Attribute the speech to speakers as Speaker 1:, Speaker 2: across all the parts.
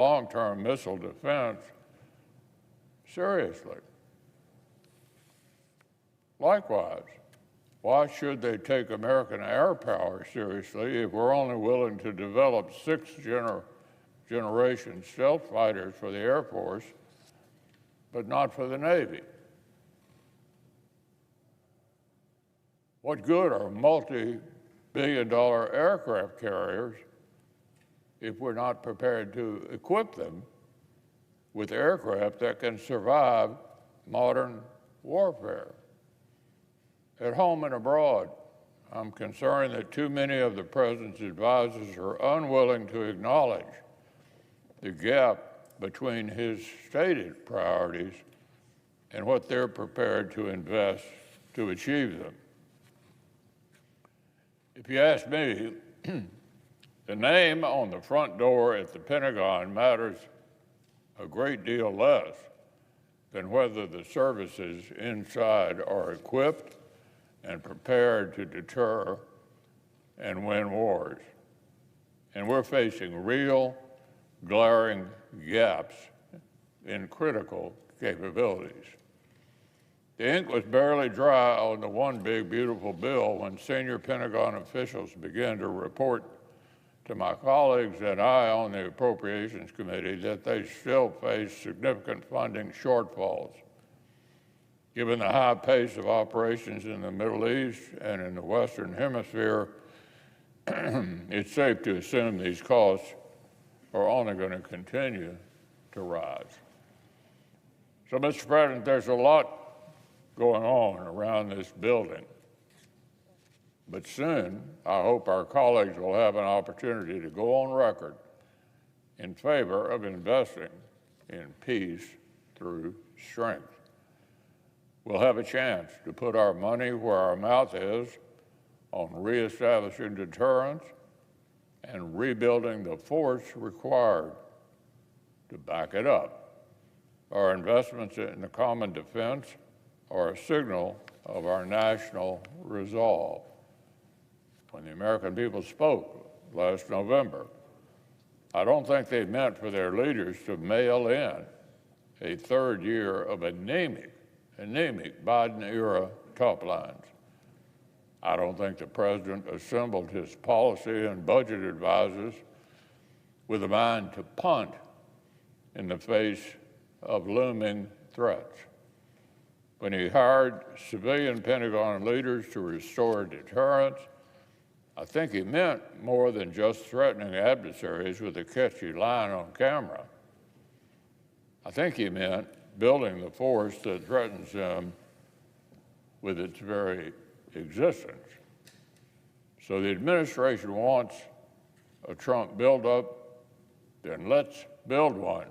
Speaker 1: long-term missile defense seriously. Likewise, why should they take American air power seriously if we're only willing to develop sixth-generation stealth fighters for the Air Force, but not for the Navy? What good are multi-billion-dollar aircraft carriers if we're not prepared to equip them with aircraft that can survive modern warfare? At home and abroad, I'm concerned that too many of the President's advisors are unwilling to acknowledge the gap between his stated priorities and what they're prepared to invest to achieve them. If you ask me, the name on the front door at the Pentagon matters a great deal less than whether the services inside are equipped and prepared to deter and win wars. And we're facing real, glaring gaps in critical capabilities. The ink was barely dry on the one big, beautiful bill when senior Pentagon officials began to report to my colleagues and I on the Appropriations Committee that they still face significant funding shortfalls. Given the high pace of operations in the Middle East and in the Western Hemisphere, it's safe to assume these costs are only going to continue to rise. So, Mr. President, there's a lot going on around this building. But soon, I hope our colleagues will have an opportunity to go on record in favor of investing in peace through strength. We'll have a chance to put our money where our mouth is on reestablishing deterrence and rebuilding the force required to back it up. Our investments in the common defense are a signal of our national resolve. When the American people spoke last November, I don't think they meant for their leaders to mail in a third year of anemic Biden-era top lines. I don't think the President assembled his policy and budget advisors with a mind to punt in the face of looming threats. When he hired civilian Pentagon leaders to restore deterrence, I think he meant more than just threatening adversaries with a catchy line on camera. I think he meant building the force that threatens them with its very existence. So the administration wants a Trump buildup, then let's build one.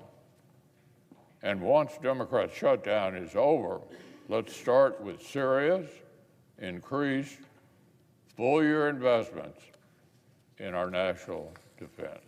Speaker 1: And once Democrat shutdown is over, let's start with serious, increased, full-year investments in our national defense.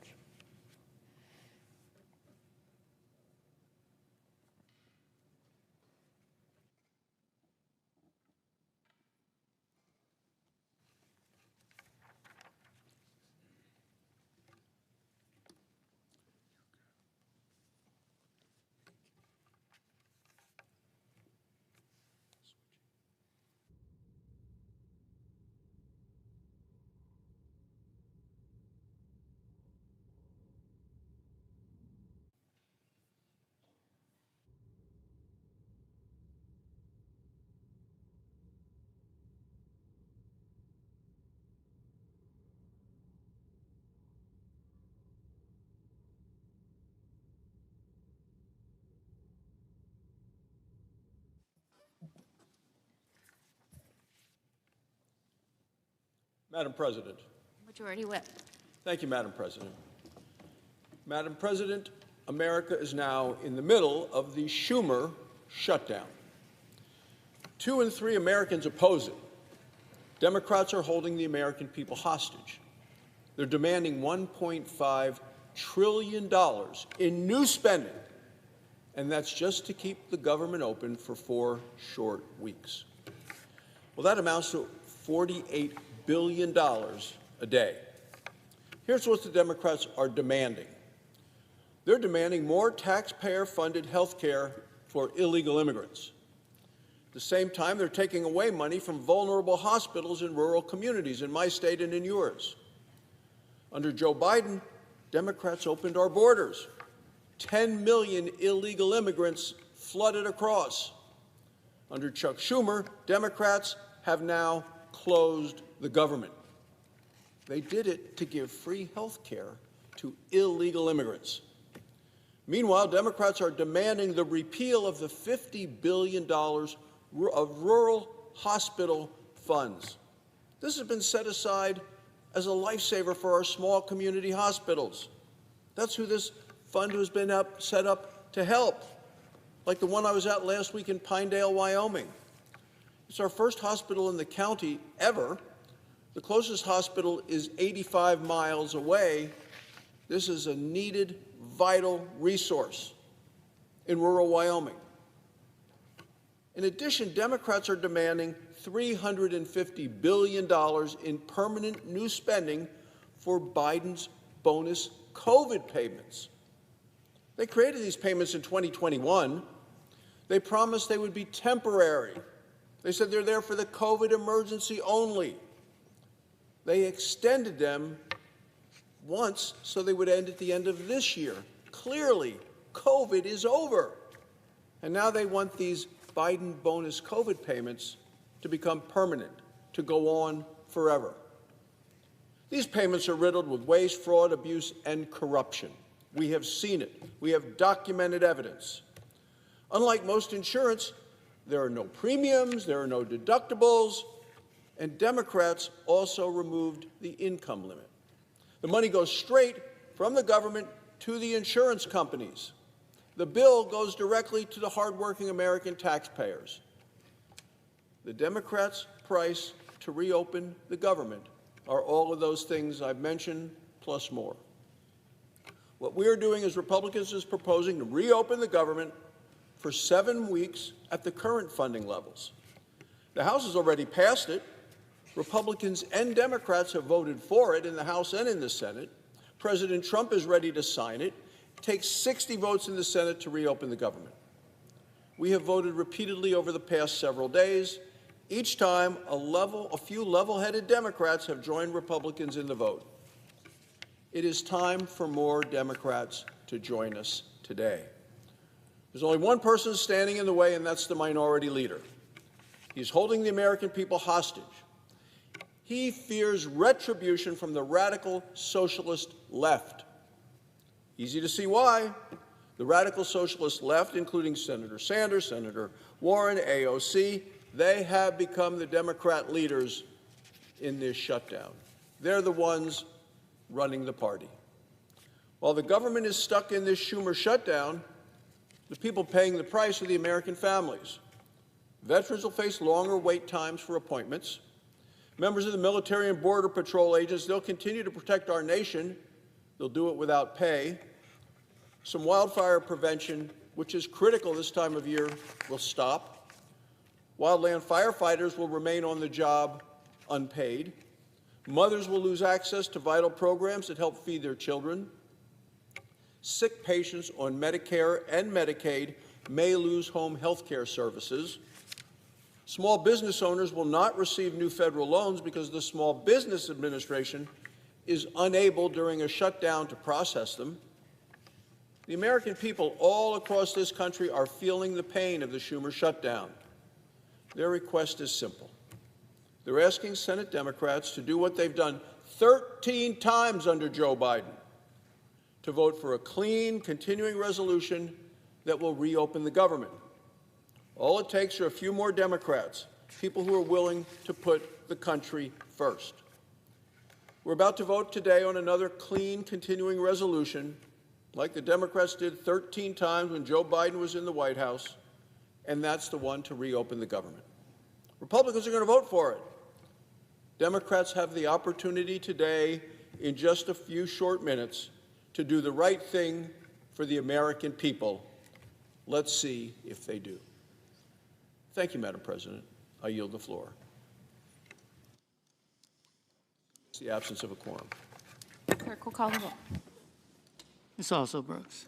Speaker 2: Madam President.
Speaker 3: Majority Whip.
Speaker 2: Thank you, Madam President. Madam President, America is now in the middle of the Schumer shutdown. 2 in 3 Americans oppose it. Democrats are holding the American people hostage. They're demanding $1.5 trillion in new spending, and that's just to keep the government open for 4 short weeks. Well, that amounts to $48 billion a day. Here's what the Democrats are demanding. They're demanding more taxpayer-funded health care for illegal immigrants. At the same time, they're taking away money from vulnerable hospitals in rural communities in my state and in yours. Under Joe Biden, Democrats opened our borders. 10 million illegal immigrants flooded across. Under Chuck Schumer, Democrats have now closed the government. They did it to give free health care to illegal immigrants. Meanwhile, Democrats are demanding the repeal of the $50 billion of rural hospital funds. This has been set aside as a lifesaver for our small community hospitals. That's who this fund has been set up to help, like the one I was at last week in Pinedale, Wyoming. It's our first hospital in the county ever. The closest hospital is 85 miles away. This is a needed, vital resource in rural Wyoming. In addition, Democrats are demanding $350 billion in permanent new spending for Biden's bonus COVID payments. They created these payments in 2021. They promised they would be temporary. They said they're there for the COVID emergency only. They extended them once so they would end at the end of this year. Clearly, COVID is over. And now they want these Biden bonus COVID payments to become permanent, to go on forever. These payments are riddled with waste, fraud, abuse, and corruption. We have seen it. We have documented evidence. Unlike most insurance, there are no premiums, there are no deductibles, and Democrats also removed the income limit. The money goes straight from the government to the insurance companies. The bill goes directly to the hardworking American taxpayers. The Democrats' price to reopen the government are all of those things I've mentioned, plus more. What we are doing as Republicans is proposing to reopen the government for 7 weeks at the current funding levels. The House has already passed it. Republicans and Democrats have voted for it in the House and in the Senate. President Trump is ready to sign it. It takes 60 votes in the Senate to reopen the government. We have voted repeatedly over the past several days. Each time, a few level-headed Democrats have joined Republicans in the vote. It is time for more Democrats to join us today. There's only one person standing in the way, and that's the minority leader. He's holding the American people hostage. He fears retribution from the radical socialist left. Easy to see why. The radical socialist left, including Senator Sanders, Senator Warren, AOC, they have become the Democrat leaders in this shutdown. They're the ones running the party. While the government is stuck in this Schumer shutdown, the people paying the price are the American families. Veterans will face longer wait times for appointments. Members of the military and border patrol agents, they'll continue to protect our nation. They'll do it without pay. Some wildfire prevention, which is critical this time of year, will stop. Wildland firefighters will remain on the job unpaid. Mothers will lose access to vital programs that help feed their children. Sick patients on Medicare and Medicaid may lose home health care services. Small business owners will not receive new federal loans because the Small Business Administration is unable during a shutdown to process them. The American people all across this country are feeling the pain of the Schumer shutdown. Their request is simple. They're asking Senate Democrats to do what they've done 13 times under Joe Biden, to vote for a clean, continuing resolution that will reopen the government. All it takes are a few more Democrats, people who are willing to put the country first. We're about to vote today on another clean, continuing resolution, like the Democrats did 13 times when Joe Biden was in the White House, and that's the one to reopen the government. Republicans are going to vote for it. Democrats have the opportunity today, in just a few short minutes, to do the right thing for the American people. Let's see if they do. Thank you, Madam President. I yield the floor. It's the absence of a quorum.
Speaker 3: Clerk will call the roll.
Speaker 4: Ms. Also Brooks.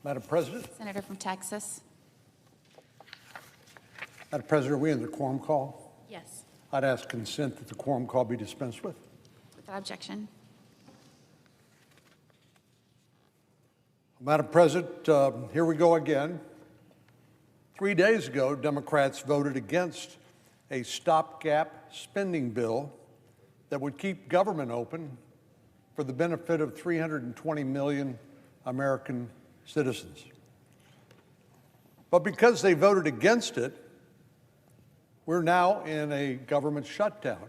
Speaker 3: Madam President.
Speaker 4: Senator from Texas.
Speaker 3: Madam President, are we in the quorum call?
Speaker 4: Yes.
Speaker 3: I'd ask consent that the quorum call be dispensed with.
Speaker 4: Without objection.
Speaker 3: Madam President, here we go again. 3 days ago, Democrats voted against a stopgap spending bill that would keep government open for the benefit of 320 million American citizens. But because they voted against it, we're now in a government shutdown,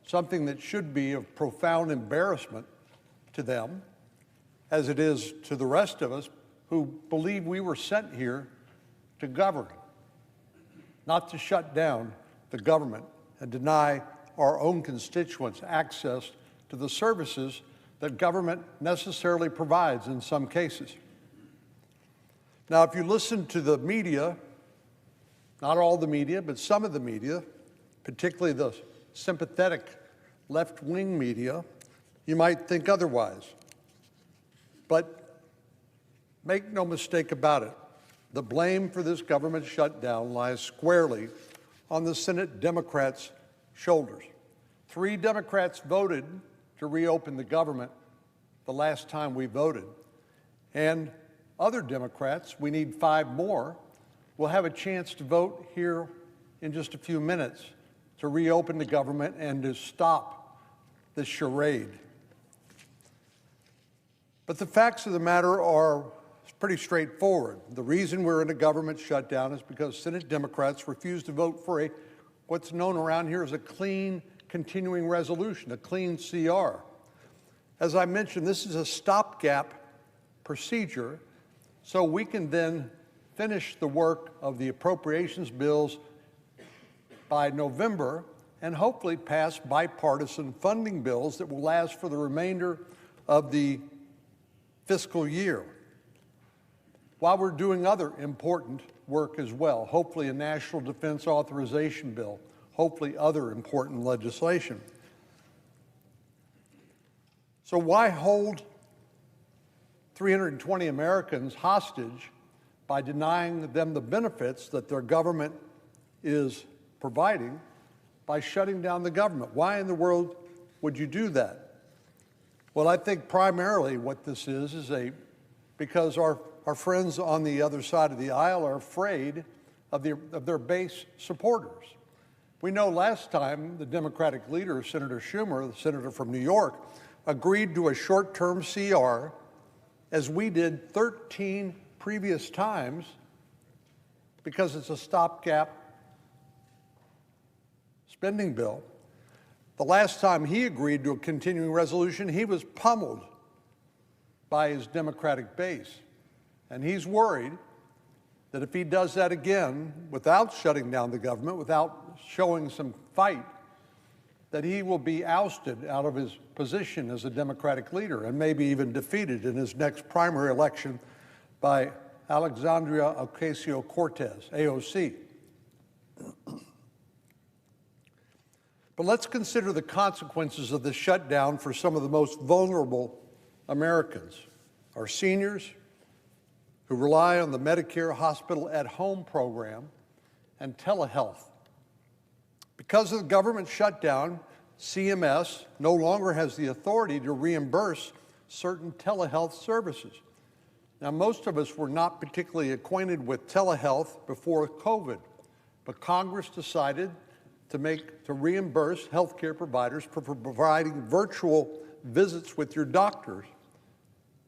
Speaker 3: something that should be of profound embarrassment to them, as it is to the rest of us who believe we were sent here to govern, not to shut down the government and deny our own constituents access to the services that government necessarily provides in some cases. Now, if you listen to the media, not all the media, but some of the media, particularly the sympathetic left-wing media, you might think otherwise. But make no mistake about it, the blame for this government shutdown lies squarely on the Senate Democrats' shoulders. 3 Democrats voted to reopen the government the last time we voted. And other Democrats, we need 5 more, will have a chance to vote here in just a few minutes to reopen the government and to stop this charade. But the facts of the matter are pretty straightforward. The reason we're in a government shutdown is because Senate Democrats refused to vote for what's known around here as a clean continuing resolution, a clean CR. As I mentioned, this is a stopgap procedure, so we can then finish the work of the appropriations bills by November and hopefully pass bipartisan funding bills that will last for the remainder of the fiscal year, while we're doing other important work as well, hopefully a national defense authorization bill, hopefully other important legislation. So why hold 320 Americans hostage by denying them the benefits that their government is providing by shutting down the government? Why in the world would you do that? Well, I think primarily what this is because our friends on the other side of the aisle are afraid of their base supporters. We know last time the Democratic leader, Senator Schumer, the senator from New York, agreed to a short-term CR, as we did 13 previous times, because it's a stopgap spending bill. The last time he agreed to a continuing resolution, he was pummeled by his Democratic base. And he's worried that if he does that again without shutting down the government, without showing some fight, that he will be ousted out of his position as a Democratic leader and maybe even defeated in his next primary election by Alexandria Ocasio-Cortez, AOC. But let's consider the consequences of the shutdown for some of the most vulnerable Americans, our seniors who rely on the Medicare Hospital at Home program and telehealth. Because of the government shutdown, CMS no longer has the authority to reimburse certain telehealth services. Now, most of us were not particularly acquainted with telehealth before COVID, but Congress decided to reimburse healthcare providers for providing virtual visits with your doctors.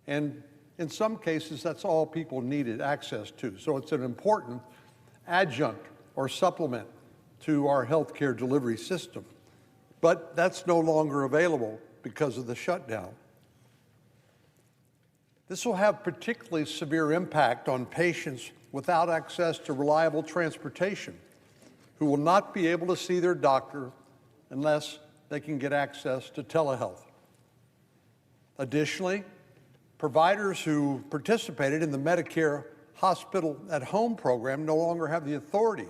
Speaker 3: And in some cases, that's all people needed access to. So it's an important adjunct or supplement to our healthcare delivery system. But that's no longer available because of the shutdown. This will have particularly severe impact on patients without access to reliable transportation, who will not be able to see their doctor unless they can get access to telehealth. Additionally, providers who participated in the Medicare Hospital at Home program no longer have the authority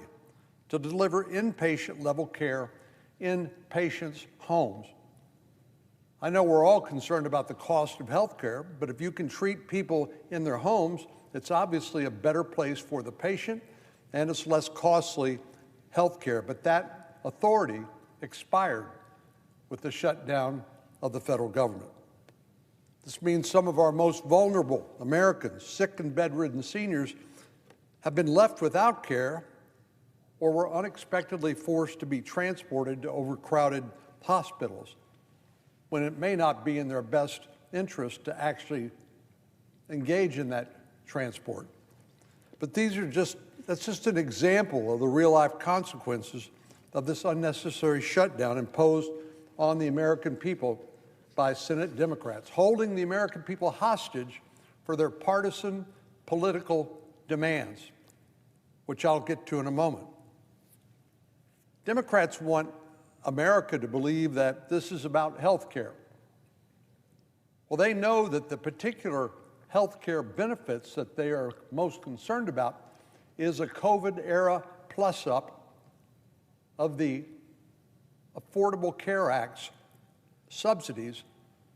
Speaker 3: to deliver inpatient level care in patients' homes. I know we're all concerned about the cost of health care, but if you can treat people in their homes, it's obviously a better place for the patient and it's less costly health care. But that authority expired with the shutdown of the federal government. This means some of our most vulnerable Americans, sick and bedridden seniors, have been left without care or were unexpectedly forced to be transported to overcrowded hospitals when it may not be in their best interest to actually engage in that transport. But that's just an example of the real-life consequences of this unnecessary shutdown imposed on the American people by Senate Democrats, holding the American people hostage for their partisan political demands, which I'll get to in a moment. Democrats want America to believe that this is about health care. Well, they know that the particular health care benefits that they are most concerned about is a COVID-era plus-up of the Affordable Care Act's subsidies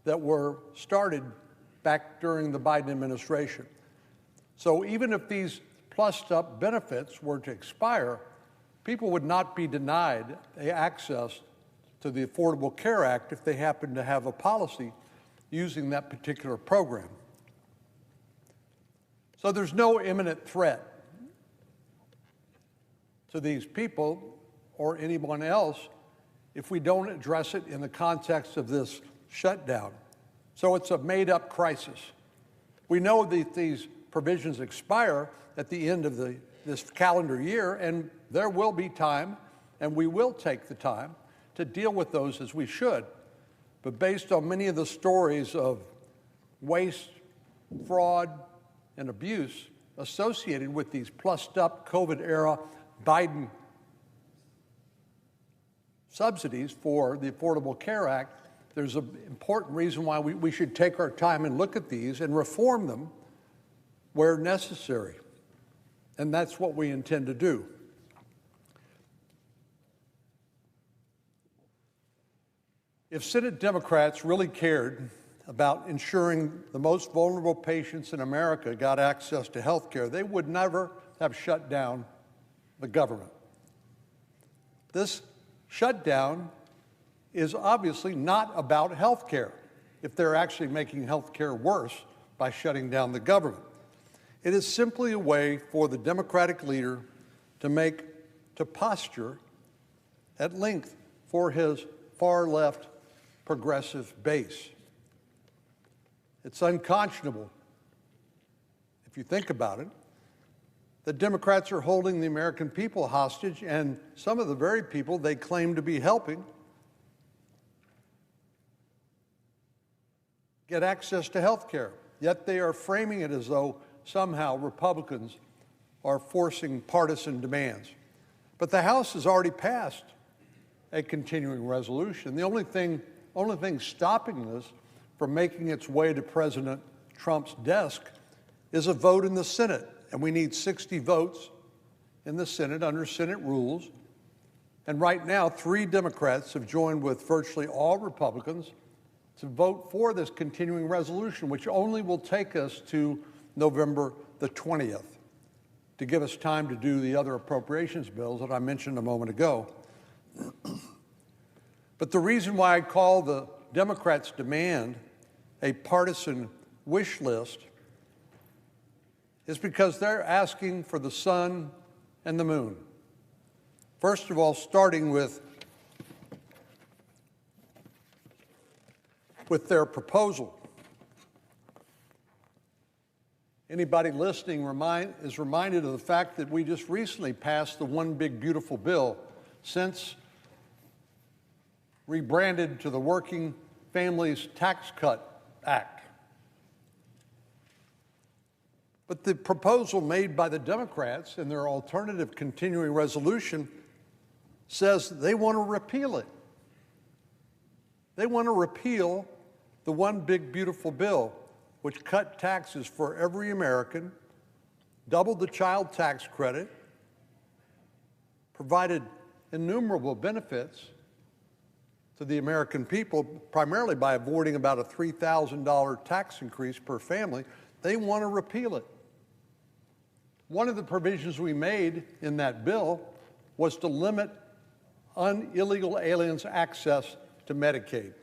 Speaker 3: that were started back during the Biden administration. So even if these plussed-up benefits were to expire, people would not be denied access to the Affordable Care Act if they happen to have a policy using that particular program. So there's no imminent threat to these people or anyone else if we don't address it in the context of this shutdown. So it's a made-up crisis. We know that these provisions expire at the end of this calendar year, and there will be time, and we will take the time to deal with those as we should. But based on many of the stories of waste, fraud, and abuse associated with these plussed-up COVID-era Biden subsidies for the Affordable Care Act, there's an important reason why we should take our time and look at these and reform them where necessary. And that's what we intend to do. If Senate Democrats really cared about ensuring the most vulnerable patients in America got access to health care, they would never have shut down the government. This shutdown is obviously not about health care if they're actually making health care worse by shutting down the government. It is simply a way for the Democratic leader to posture at length for his far-left progressive base. It's unconscionable, if you think about it, that Democrats are holding the American people hostage, and some of the very people they claim to be helping get access to health care. Yet they are framing it as though somehow Republicans are forcing partisan demands. But the House has already passed a continuing resolution. The only thing stopping this from making its way to President Trump's desk is a vote in the Senate. And we need 60 votes in the Senate under Senate rules. And right now, 3 Democrats have joined with virtually all Republicans to vote for this continuing resolution, which only will take us to November the 20th to give us time to do the other appropriations bills that I mentioned a moment ago. But the reason why I call the Democrats' demand a partisan wish list is because they're asking for the sun and the moon. First of all, starting with their proposal. Anybody listening is reminded of the fact that we just recently passed the One Big Beautiful Bill, since rebranded to the Working Families Tax Cut Act. But the proposal made by the Democrats in their alternative continuing resolution says they want to repeal it. They want to repeal the One Big Beautiful Bill, which cut taxes for every American, doubled the child tax credit, provided innumerable benefits, to the American people, primarily by avoiding about a $3,000 tax increase per family. They want to repeal it. One of the provisions we made in that bill was to limit illegal aliens' access to Medicaid,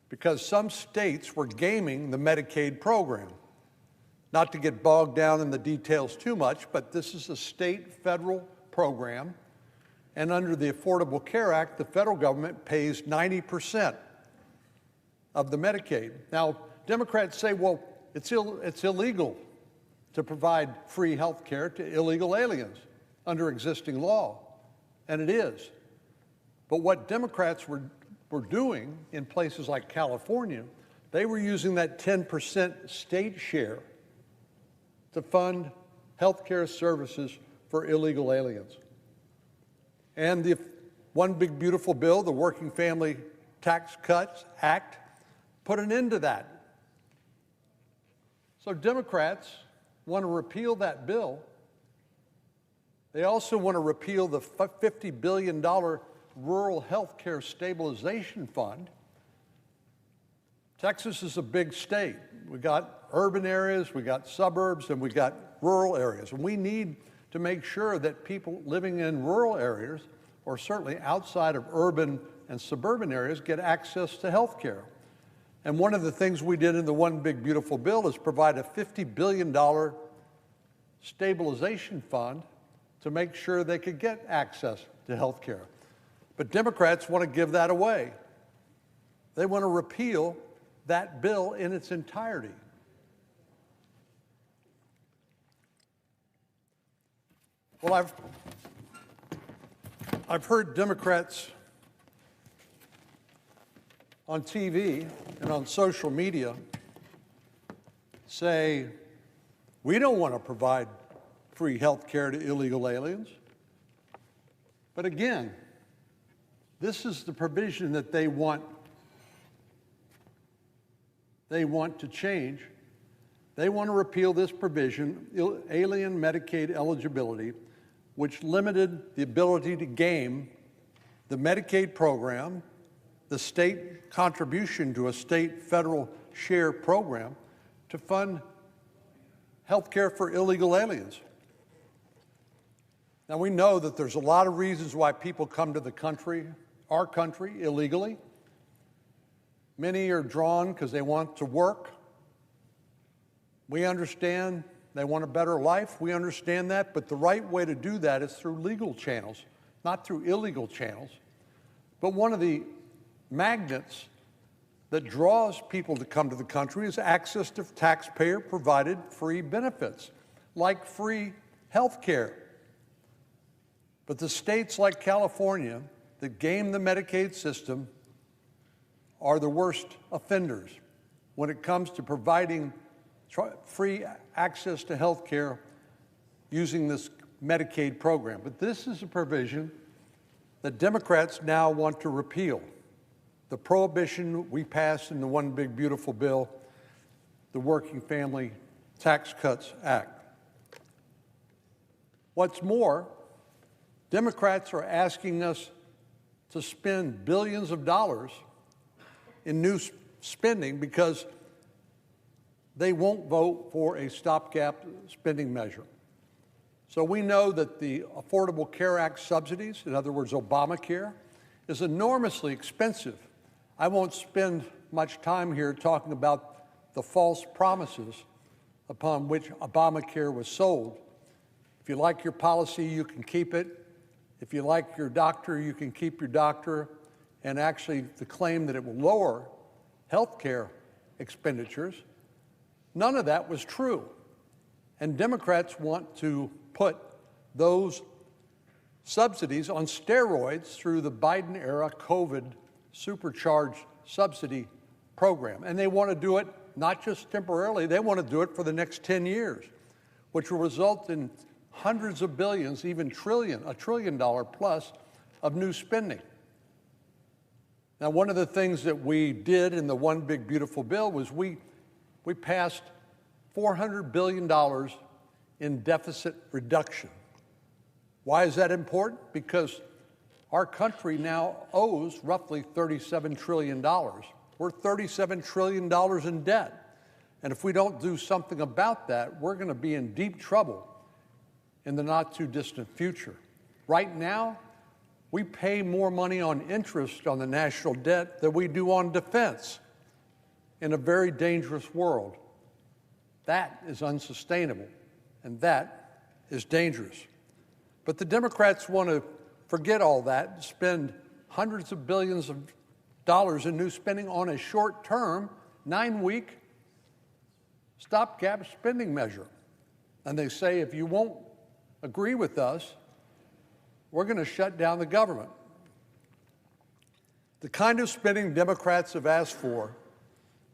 Speaker 3: because some states were gaming the Medicaid program. Not to get bogged down in the details too much, but this is a state-federal program, and under the Affordable Care Act, the federal government pays 90% of the Medicaid. Now, Democrats say, well, it's illegal to provide free health care to illegal aliens under existing law, and it is. But what Democrats were doing in places like California, they were using that 10% state share to fund health care services for illegal aliens. And the one big beautiful bill, the Working Family Tax Cuts Act, put an end to that. So Democrats want to repeal that bill. They also want to repeal the $50 billion Rural Health Care Stabilization Fund. Texas is a big state. We got urban areas, we got suburbs, and we got rural areas. And we need to make sure that people living in rural areas, or certainly outside of urban and suburban areas, get access to health care. And one of the things we did in the One Big Beautiful Bill is provide a $50 billion stabilization fund to make sure they could get access to health care. But Democrats want to give that away. They want to repeal that bill in its entirety. Well, I've heard Democrats on TV and on social media say, we don't want to provide free health care to illegal aliens. But again, this is the provision that they want to change. They want to repeal this provision, alien Medicaid eligibility, which limited the ability to game the Medicaid program, the state contribution to a state federal share program, to fund health care for illegal aliens. Now, we know that there's a lot of reasons why people come to the country, our country, illegally. Many are drawn because they want to work. We understand they want a better life. We understand that, but the right way to do that is through legal channels, not through illegal channels. But one of the magnets that draws people to come to the country is access to taxpayer-provided free benefits, like free health care. But the states like California that game the Medicaid system are the worst offenders when it comes to providing free access to health care using this Medicaid program. But this is a provision that Democrats now want to repeal. The prohibition we passed in the One Big Beautiful Bill, the Working Family Tax Cuts Act. What's more, Democrats are asking us to spend billions of dollars in new spending because they won't vote for a stopgap spending measure. So we know that the Affordable Care Act subsidies, in other words, Obamacare, is enormously expensive. I won't spend much time here talking about the false promises upon which Obamacare was sold. If you like your policy, you can keep it. If you like your doctor, you can keep your doctor. And actually, the claim that it will lower health care expenditures, none of that was true. And Democrats want to put those subsidies on steroids through the Biden-era COVID supercharged subsidy program. And they want to do it not just temporarily, they want to do it for the next 10 years, which will result in hundreds of billions, even $1 trillion plus of new spending. Now, one of the things that we did in the One Big Beautiful Bill was we passed $400 billion in deficit reduction. Why is that important? Because Our country now owes roughly $37 trillion. We're $37 trillion in debt. And if we don't do something about that, we're going to be in deep trouble in the not too distant future. Right now, we pay more money on interest on the national debt than we do on defense in a very dangerous world. That is unsustainable, and that is dangerous. But the Democrats want to forget all that and spend hundreds of billions of dollars in new spending on a short-term, 9-week stopgap spending measure. And they say, if you won't agree with us, we're going to shut down the government. The kind of spending Democrats have asked for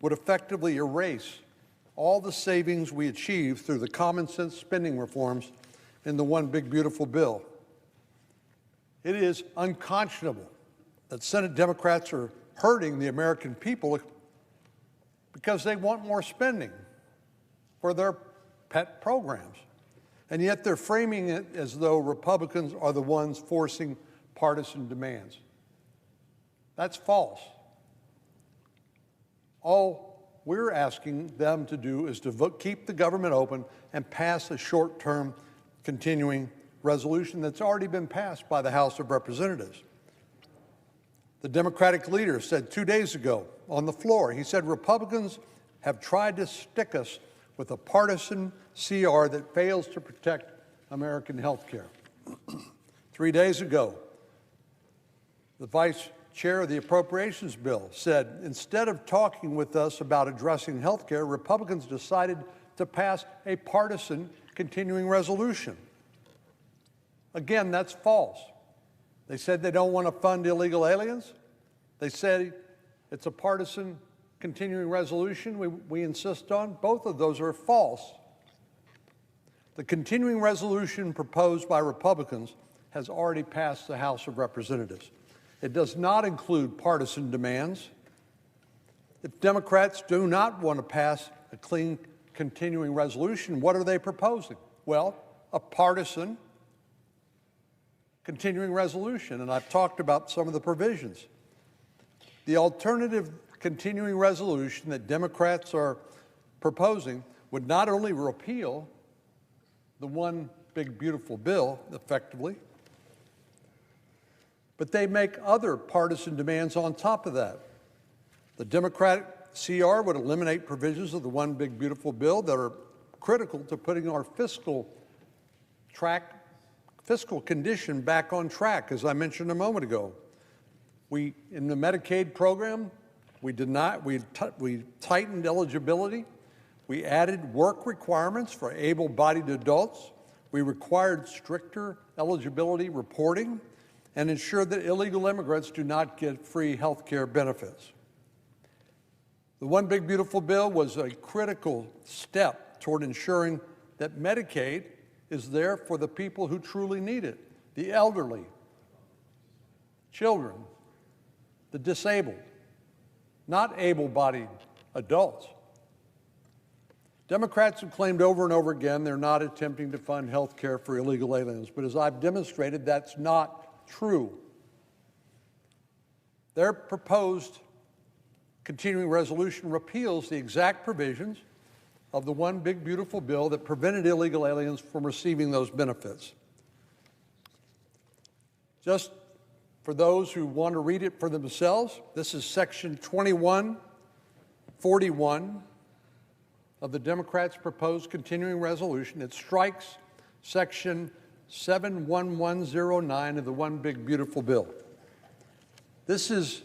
Speaker 3: would effectively erase all the savings we achieved through the common sense spending reforms in the One Big Beautiful Bill. It is unconscionable that Senate Democrats are hurting the American people because they want more spending for their pet programs. And yet they're framing it as though Republicans are the ones forcing partisan demands. That's false. All we're asking them to do is to keep the government open and pass a short-term continuing resolution that's already been passed by the House of Representatives. The Democratic leader said 2 days ago on the floor, he said, Republicans have tried to stick us with a partisan CR that fails to protect American health care. 3 days ago, the vice chair of the appropriations bill said, instead of talking with us about addressing health care, Republicans decided to pass a partisan continuing resolution. Again, that's false. They said they don't want to fund illegal aliens. They said it's a partisan continuing resolution we insist on. Both of those are false. The continuing resolution proposed by Republicans has already passed the House of Representatives. It does not include partisan demands. If Democrats do not want to pass a clean continuing resolution, what are they proposing? Well, a partisan continuing resolution, and I've talked about some of the provisions. The alternative continuing resolution that Democrats are proposing would not only repeal the One Big Beautiful Bill effectively, but they make other partisan demands on top of that. The Democratic CR would eliminate provisions of the One Big Beautiful Bill that are critical to putting our fiscal condition back on track, as I mentioned a moment ago. In the Medicaid program, we tightened eligibility. We added work requirements for able-bodied adults. We required stricter eligibility reporting and ensured that illegal immigrants do not get free health care benefits. The One Big Beautiful Bill was a critical step toward ensuring that Medicaid is there for the people who truly need it, the elderly, children, the disabled, not able-bodied adults. Democrats have claimed over and over again they're not attempting to fund health care for illegal aliens, but as I've demonstrated, that's not true. Their proposed continuing resolution repeals the exact provisions of the One Big Beautiful Bill that prevented illegal aliens from receiving those benefits. Just for those who want to read it for themselves, this is Section 2141 of the Democrats' proposed continuing resolution. It strikes Section 71109 of the One Big Beautiful Bill. This is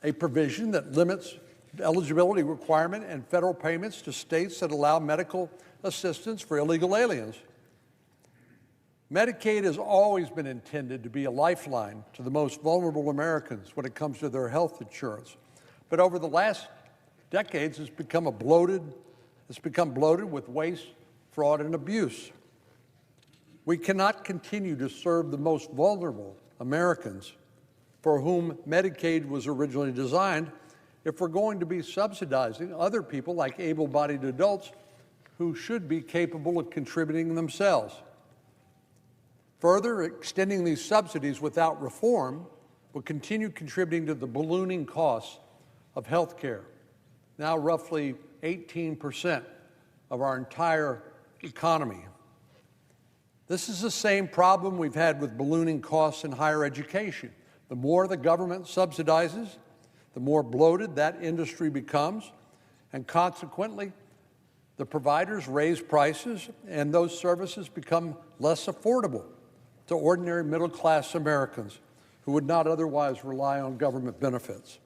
Speaker 3: a provision that limits eligibility requirement and federal payments to states that allow medical assistance for illegal aliens. Medicaid has always been intended to be a lifeline to the most vulnerable Americans when it comes to their health insurance. But over the last decades, it's become bloated with waste, fraud, and abuse. We cannot continue to serve the most vulnerable Americans for whom Medicaid was originally designed if we're going to be subsidizing other people like able-bodied adults who should be capable of contributing themselves. Further, extending these subsidies without reform will continue contributing to the ballooning costs of health care, now roughly 18% of our entire economy. This is the same problem we've had with ballooning costs in higher education. The more the government subsidizes, the more bloated that industry becomes, and consequently, the providers raise prices and those services become less affordable to ordinary middle-class Americans who would not otherwise rely on government benefits.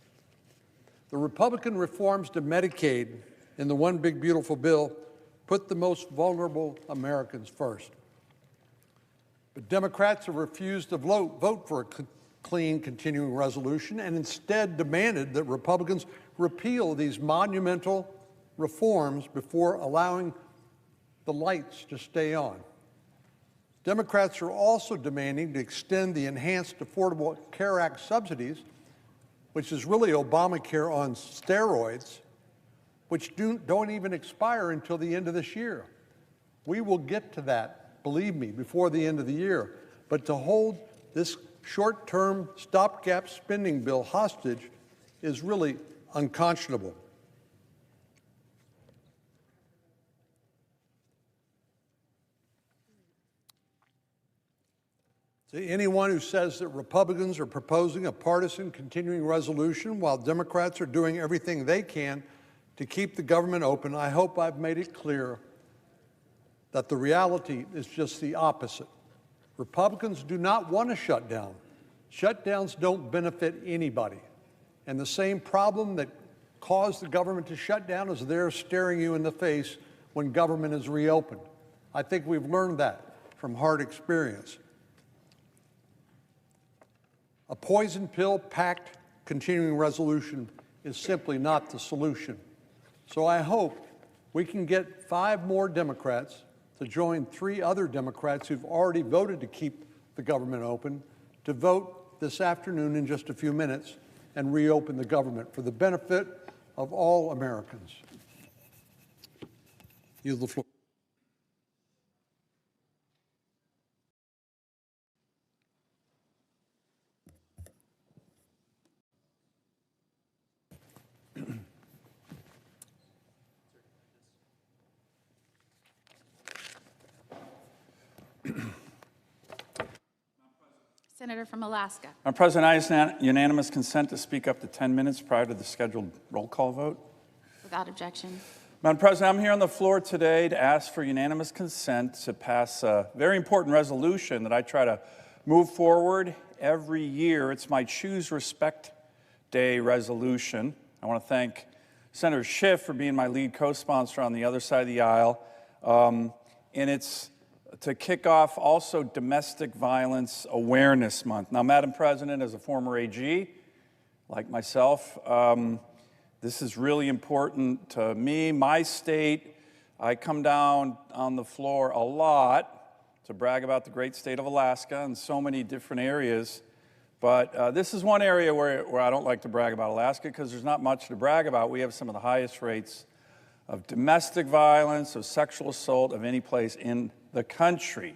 Speaker 3: The Republican reforms to Medicaid in the One Big Beautiful Bill put the most vulnerable Americans first. But Democrats have refused to vote for a clean continuing resolution and instead demanded that Republicans repeal these monumental reforms before allowing the lights to stay on. Democrats are also demanding to extend the Enhanced Affordable Care Act subsidies, which is really Obamacare on steroids, which don't even expire until the end of this year. We will get to that, believe me, before the end of the year. But to hold this short-term stopgap spending bill hostage is really unconscionable. To anyone who says that Republicans are proposing a partisan continuing resolution while Democrats are doing everything they can to keep the government open, I hope I've made it clear that the reality is just the opposite. Republicans do not want a shutdown. Shutdowns don't benefit anybody. And the same problem that caused the government to shut down is there staring you in the face when government is reopened. I think we've learned that from hard experience. A poison pill-packed continuing resolution is simply not the solution. So I hope we can get 5 more Democrats to join 3 other Democrats who've already voted to keep the government open to vote this afternoon in just a few minutes and reopen the government for the benefit of all Americans. Yield the floor.
Speaker 4: Senator from Alaska.
Speaker 5: Madam President, I ask unanimous consent to speak up to 10 minutes prior to the scheduled roll call vote.
Speaker 4: Without objection.
Speaker 5: Madam President, I'm here on the floor today to ask for unanimous consent to pass a very important resolution that I try to move forward every year. It's my Choose Respect Day resolution. I want to thank Senator Schiff for being my lead co-sponsor on the other side of the aisle. And it's to kick off also Domestic Violence Awareness Month. Now, Madam President, as a former AG, like myself, this is really important to me, my state. I come down on the floor a lot to brag about the great state of Alaska in so many different areas. But this is one area where I don't like to brag about Alaska because there's not much to brag about. We have some of the highest rates of domestic violence, of sexual assault of any place in the country.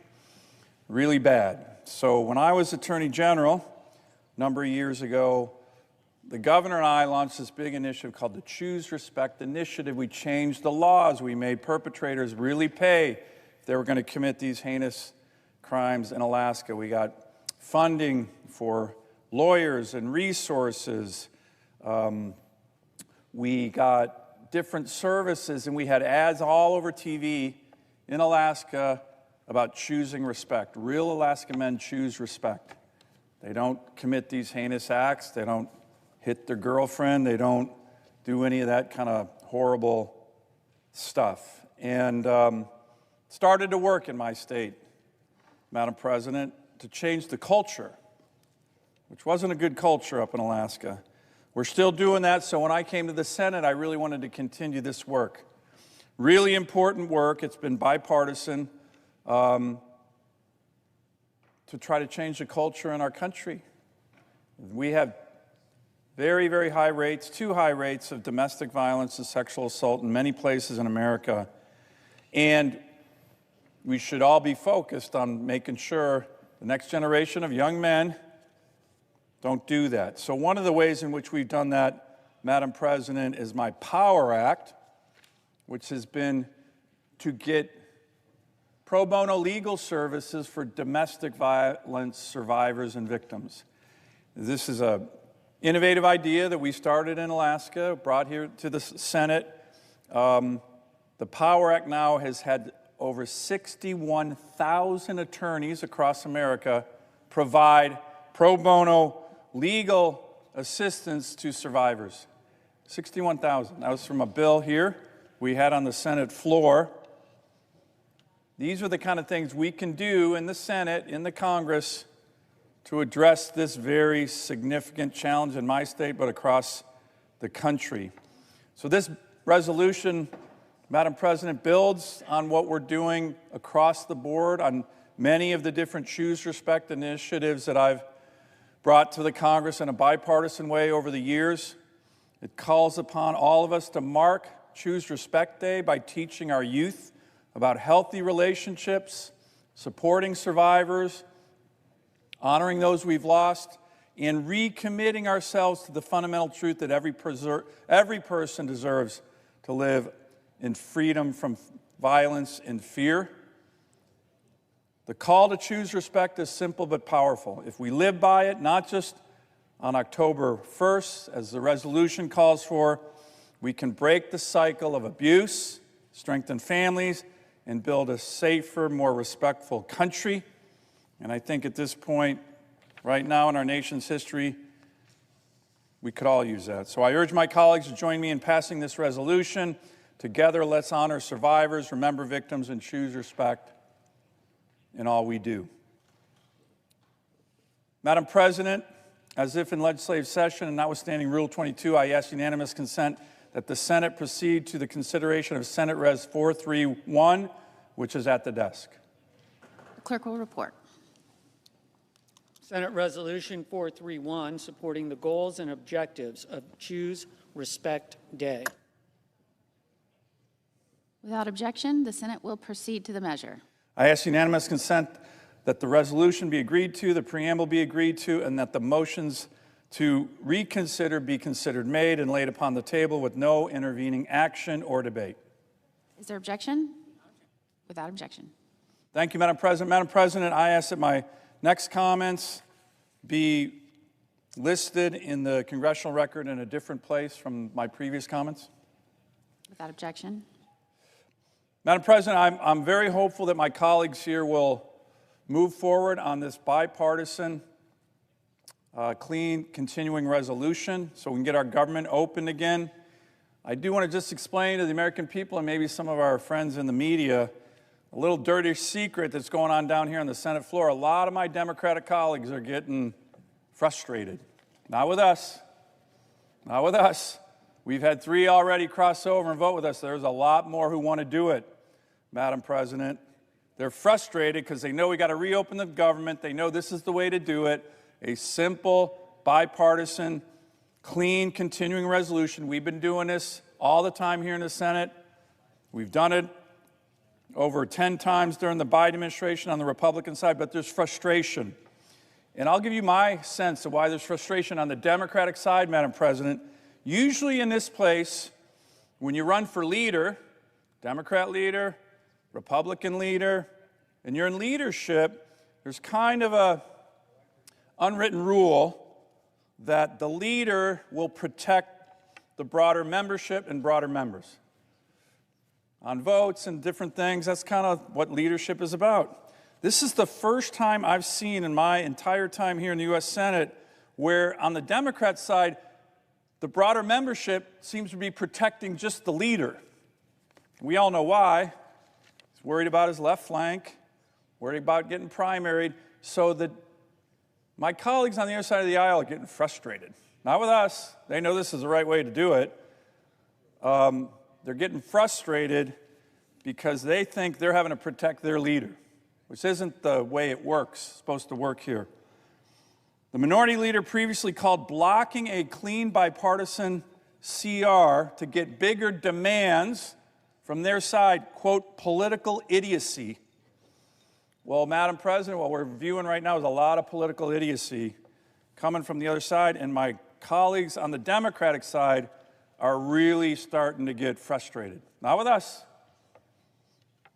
Speaker 5: Really bad. So when I was Attorney General a number of years ago, the governor and I launched this big initiative called the Choose Respect Initiative. We changed the laws. We made perpetrators really pay if they were going to commit these heinous crimes in Alaska. We got funding for lawyers and resources. We got different services, and we had ads all over TV in Alaska about choosing respect. Real Alaska men choose respect. They don't commit these heinous acts. They don't hit their girlfriend. They don't do any of that kind of horrible stuff. And started to work in my state, Madam President, to change the culture, which wasn't a good culture up in Alaska. We're still doing that, so when I came to the Senate, I really wanted to continue this work. Really important work. It's been bipartisan to try to change the culture in our country. We have very, very high rates, too high rates of domestic violence and sexual assault in many places in America. And we should all be focused on making sure the next generation of young men don't do that. So one of the ways in which we've done that, Madam President, is my Power Act, which has been to get pro bono legal services for domestic violence survivors and victims. This is an innovative idea that we started in Alaska, brought here to the Senate. The Power Act now has had over 61,000 attorneys across America provide pro bono legal assistance to survivors. 61,000. That was from a bill here we had on the Senate floor. These are the kind of things we can do in the Senate, in the Congress, to address this very significant challenge in my state, but across the country. So this resolution, Madam President, builds on what we're doing across the board on many of the different Choose Respect initiatives that I've brought to the Congress in a bipartisan way over the years. It calls upon all of us to mark Choose Respect Day by teaching our youth about healthy relationships, supporting survivors, honoring those we've lost, and recommitting ourselves to the fundamental truth that every person deserves to live in freedom from violence and fear. The call to choose respect is simple but powerful. If we live by it, not just on October 1st, as the resolution calls for, we can break the cycle of abuse, strengthen families, and build a safer, more respectful country. And I think at this point, right now in our nation's history, we could all use that. So I urge my colleagues to join me in passing this resolution. Together, let's honor survivors, remember victims, and choose respect in all we do. Madam President, as if in legislative session and notwithstanding Rule 22, I ask unanimous consent that the Senate proceed to the consideration of Senate Res 431, which is at the desk.
Speaker 4: The clerk will report.
Speaker 6: Senate Resolution 431, supporting the goals and objectives of Choose Respect Day.
Speaker 4: Without objection, the Senate will proceed to the measure.
Speaker 5: I ask unanimous consent that the resolution be agreed to, the preamble be agreed to, and that the motions to reconsider be considered made and laid upon the table with no intervening action or debate.
Speaker 4: Is there objection? Without objection.
Speaker 5: Thank you, Madam President. Madam President, I ask that my next comments be listed in the congressional record in a different place from my previous comments.
Speaker 4: Without objection.
Speaker 5: Madam President, I'm very hopeful that my colleagues here will move forward on this bipartisan, clean, continuing resolution so we can get our government open again. I do want to just explain to the American people and maybe some of our friends in the media a little dirty secret that's going on down here on the Senate floor. A lot of my Democratic colleagues are getting frustrated. Not with us. Not with us. We've had 3 already cross over and vote with us. There's a lot more who want to do it, Madam President. They're frustrated because they know we got to reopen the government. They know this is the way to do it. A simple, bipartisan, clean, continuing resolution. We've been doing this all the time here in the Senate. We've done it over 10 times during the Biden administration on the Republican side, but there's frustration. And I'll give you my sense of why there's frustration on the Democratic side, Madam President. Usually in this place, when you run for leader, Democrat leader, Republican leader, and you're in leadership, there's kind of a unwritten rule that the leader will protect the broader membership and broader members. On votes and different things, that's kind of what leadership is about. This is the first time I've seen in my entire time here in the U.S. Senate where on the Democrat side, the broader membership seems to be protecting just the leader. We all know why. He's worried about his left flank, worried about getting primaried, so that my colleagues on the other side of the aisle are getting frustrated. Not with us. They know this is the right way to do it. They're getting frustrated because they think they're having to protect their leader, which isn't the way it works, it's supposed to work here. The minority leader previously called blocking a clean bipartisan CR to get bigger demands from their side, quote, political idiocy. Well, Madam President, what we're viewing right now is a lot of political idiocy coming from the other side, and my colleagues on the Democratic side are really starting to get frustrated. Not with us,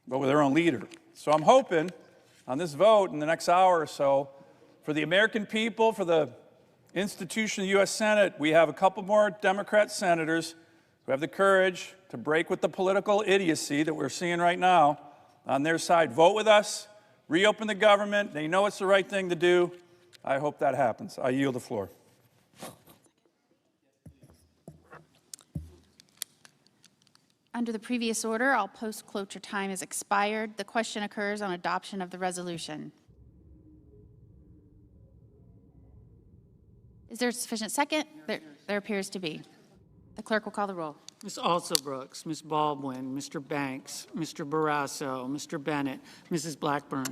Speaker 5: but with their own leader. So I'm hoping on this vote in the next hour or so, for the American people, for the institution of the U.S. Senate, we have a couple more Democrat senators who have the courage to break with the political idiocy that we're seeing right now on their side. Vote with us, reopen the government. They know it's the right thing to do. I hope that happens. I yield the floor.
Speaker 4: Under the previous order, all post-cloture time is expired. The question occurs on adoption of the resolution. Is there a sufficient second? There appears to be. The clerk will call the roll.
Speaker 6: Ms. Alsobrooks, Ms. Baldwin, Mr. Banks, Mr. Barrasso, Mr. Bennett, Mrs. Blackburn.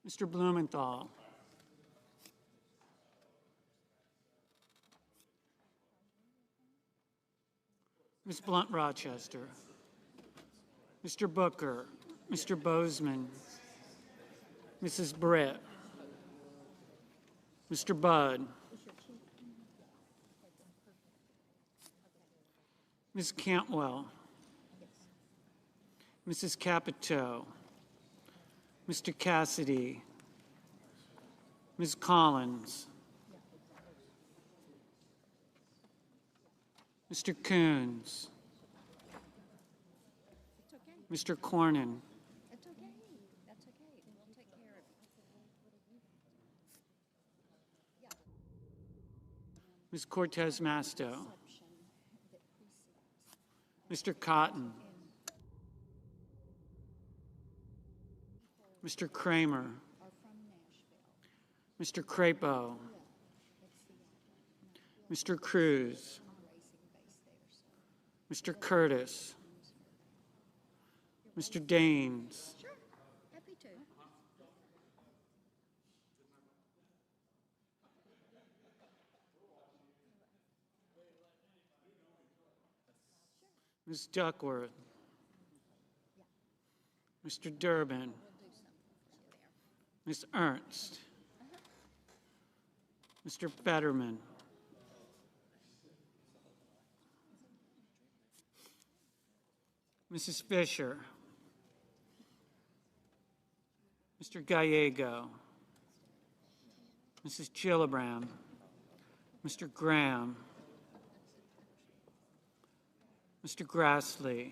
Speaker 6: Mr. Blumenthal. Ms. Blunt-Rochester. Mr. Booker. Mr. Bozeman. Mrs. Britt. Mr. Budd. Ms. Cantwell. Mrs. Capito. Mr. Cassidy. Ms. Collins. Mr. Coons. Mr. Cornyn.
Speaker 7: That's okay. That's okay. We'll take care of it.
Speaker 6: Ms. Cortez Masto. Mr. Cotton. Mr. Kramer. Mr. Crapo. Mr. Cruz. Mr. Curtis. Mr. Daines.
Speaker 7: Sure. Happy to.
Speaker 6: Ms. Duckworth. Mr. Durbin. Ms. Ernst. Mr. Fetterman. Mrs. Fisher. Mr. Gallego. Mrs. Gillibrand. Mr. Graham. Mr. Grassley.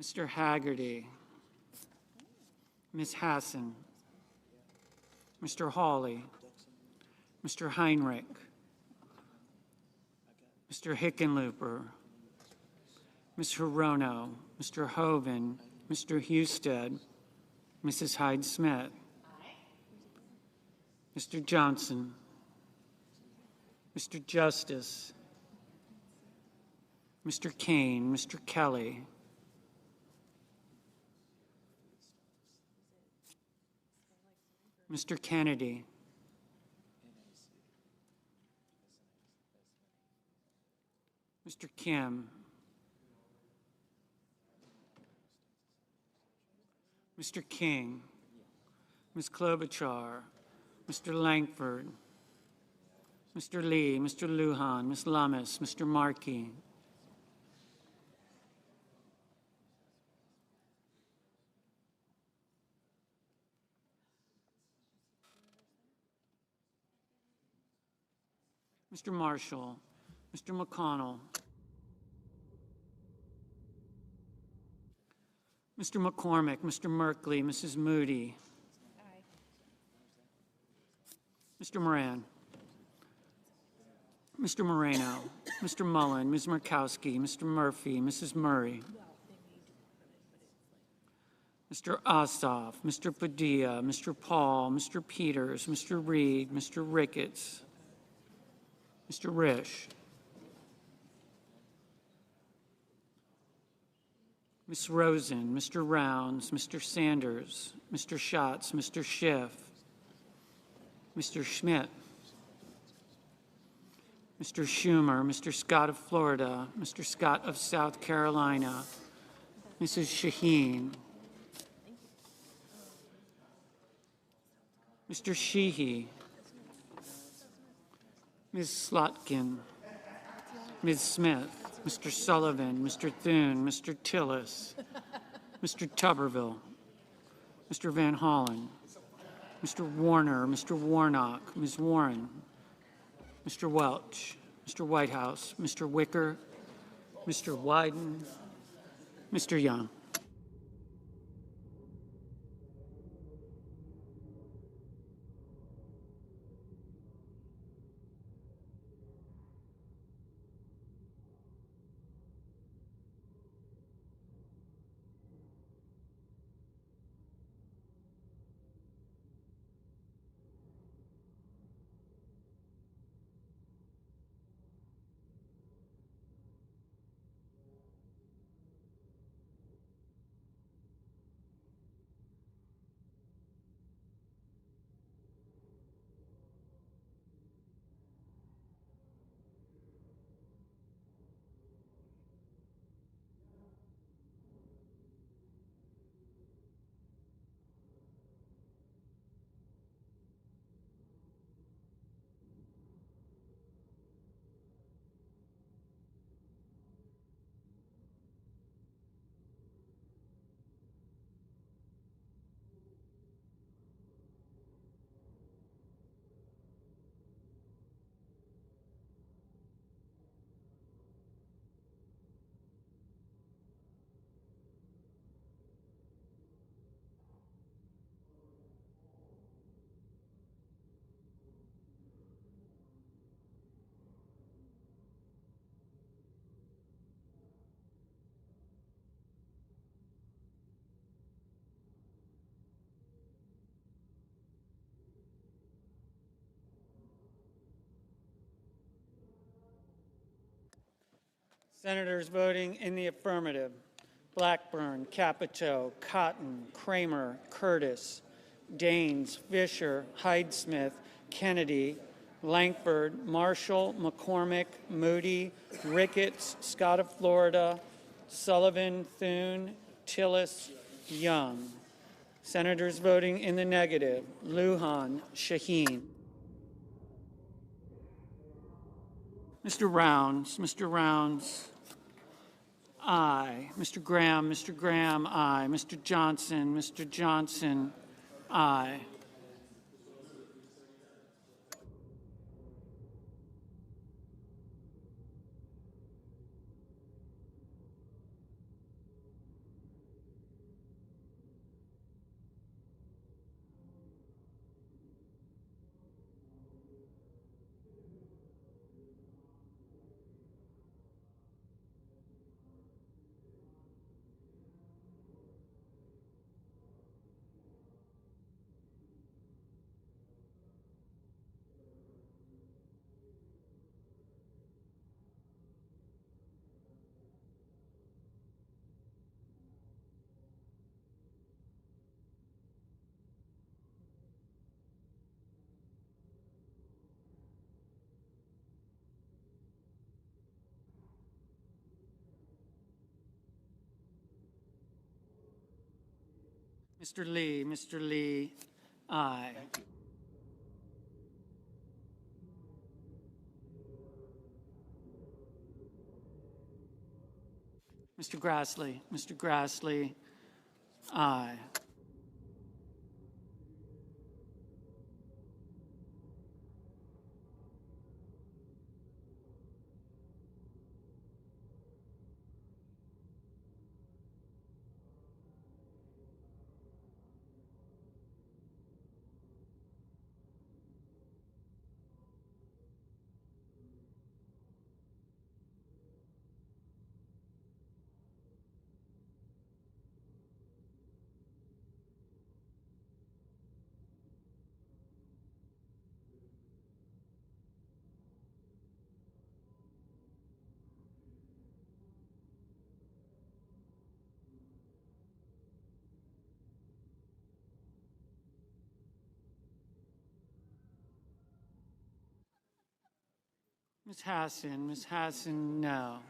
Speaker 6: Mr. Haggerty. Ms. Hassan. Mr. Hawley. Mr. Heinrich. Mr. Hickenlooper. Ms. Hirono. Mr. Hoven. Mr. Husted. Mrs. Hyde-Smith. Mr. Johnson. Mr. Justice. Mr. Kane. Mr. Kelly. Mr. Kennedy. Mr. Kim. Mr. King. Ms. Klobuchar. Mr. Langford. Mr. Lee. Mr. Lujan. Ms. Lummis. Mr. Markey. Mr. Marshall. Mr. McConnell. Mr. McCormick. Mr. Merkley. Mrs. Moody.
Speaker 7: Aye.
Speaker 6: Mr. Moran. Mr. Moreno. Mr. Mullen. Ms. Murkowski. Mr. Murphy. Mrs. Murray. Mr. Ossoff. Mr. Padilla. Mr. Paul. Mr. Peters. Mr. Reed. Mr. Ricketts. Mr. Risch. Ms. Rosen, Mr. Rounds, Mr. Sanders, Mr. Schatz, Mr. Schiff, Mr. Schmidt, Mr. Schumer, Mr. Scott of Florida, Mr. Scott of South Carolina, Mrs. Shaheen, Mr. Sheehy, Ms. Slotkin, Ms. Smith, Mr. Sullivan, Mr. Thune, Mr. Tillis, Mr. Tuberville, Mr. Van Hollen, Mr. Warner, Mr. Warnock, Ms. Warren, Mr. Welch, Mr. Whitehouse, Mr. Wicker, Mr. Wyden, Mr. Young. Senators voting in the affirmative: Blackburn, Capito, Cotton, Kramer, Curtis, Daines, Fisher, Hyde-Smith, Kennedy, Lankford, Marshall, McCormick, Moody, Ricketts, Scott of Florida, Sullivan, Thune, Tillis, Young. Senators voting in the negative: Lujan, Shaheen. Mr. Rounds, aye. Mr. Graham, aye. Mr. Johnson, aye. Mr. Lee, aye. Mr. Grassley, aye. Ms. Hassan, no.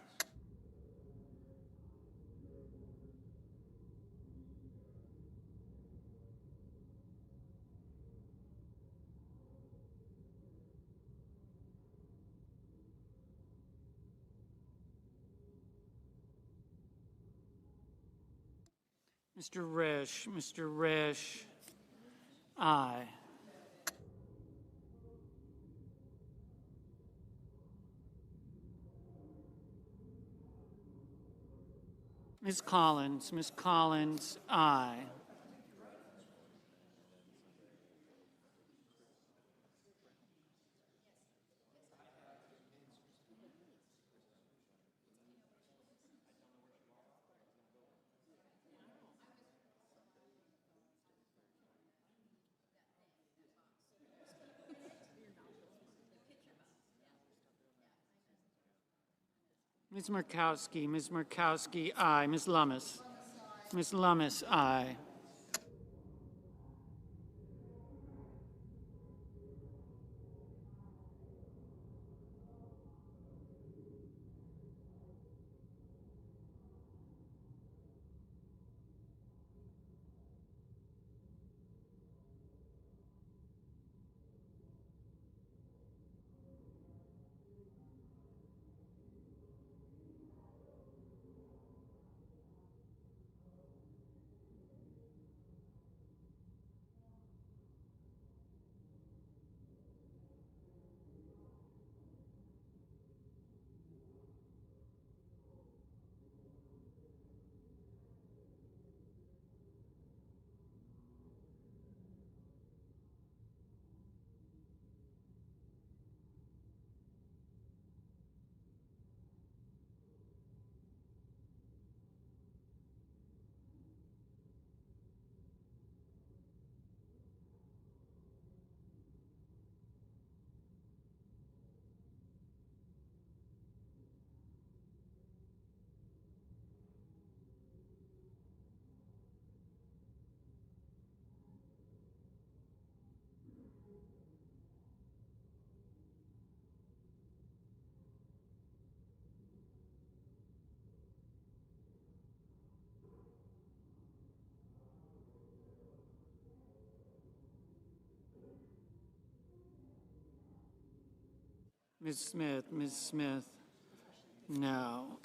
Speaker 6: Mr. Risch, aye. Ms. Collins, aye. Ms. Murkowski, aye. Ms. Lummis, aye. Ms. Smith, no.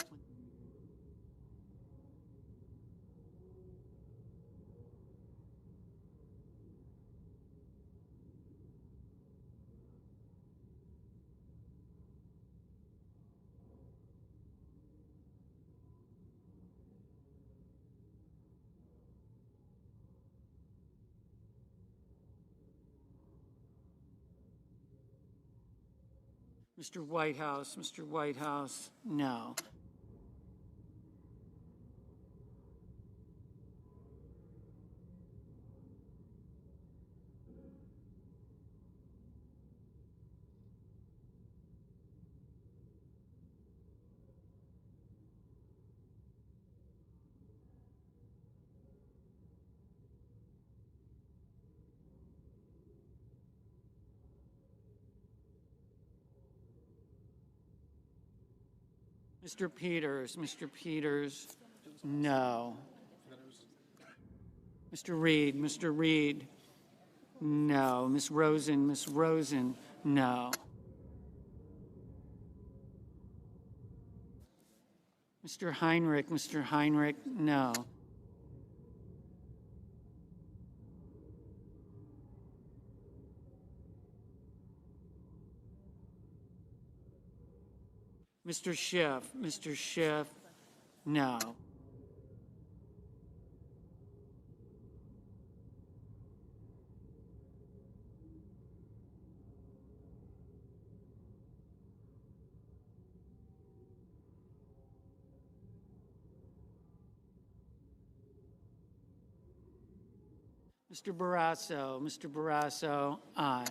Speaker 6: Mr. Whitehouse, no. Mr. Peters, no. Mr. Reed, no. Ms. Rosen, no. Mr. Heinrich, no. Mr. Schiff, no. Mr. Barrasso, aye.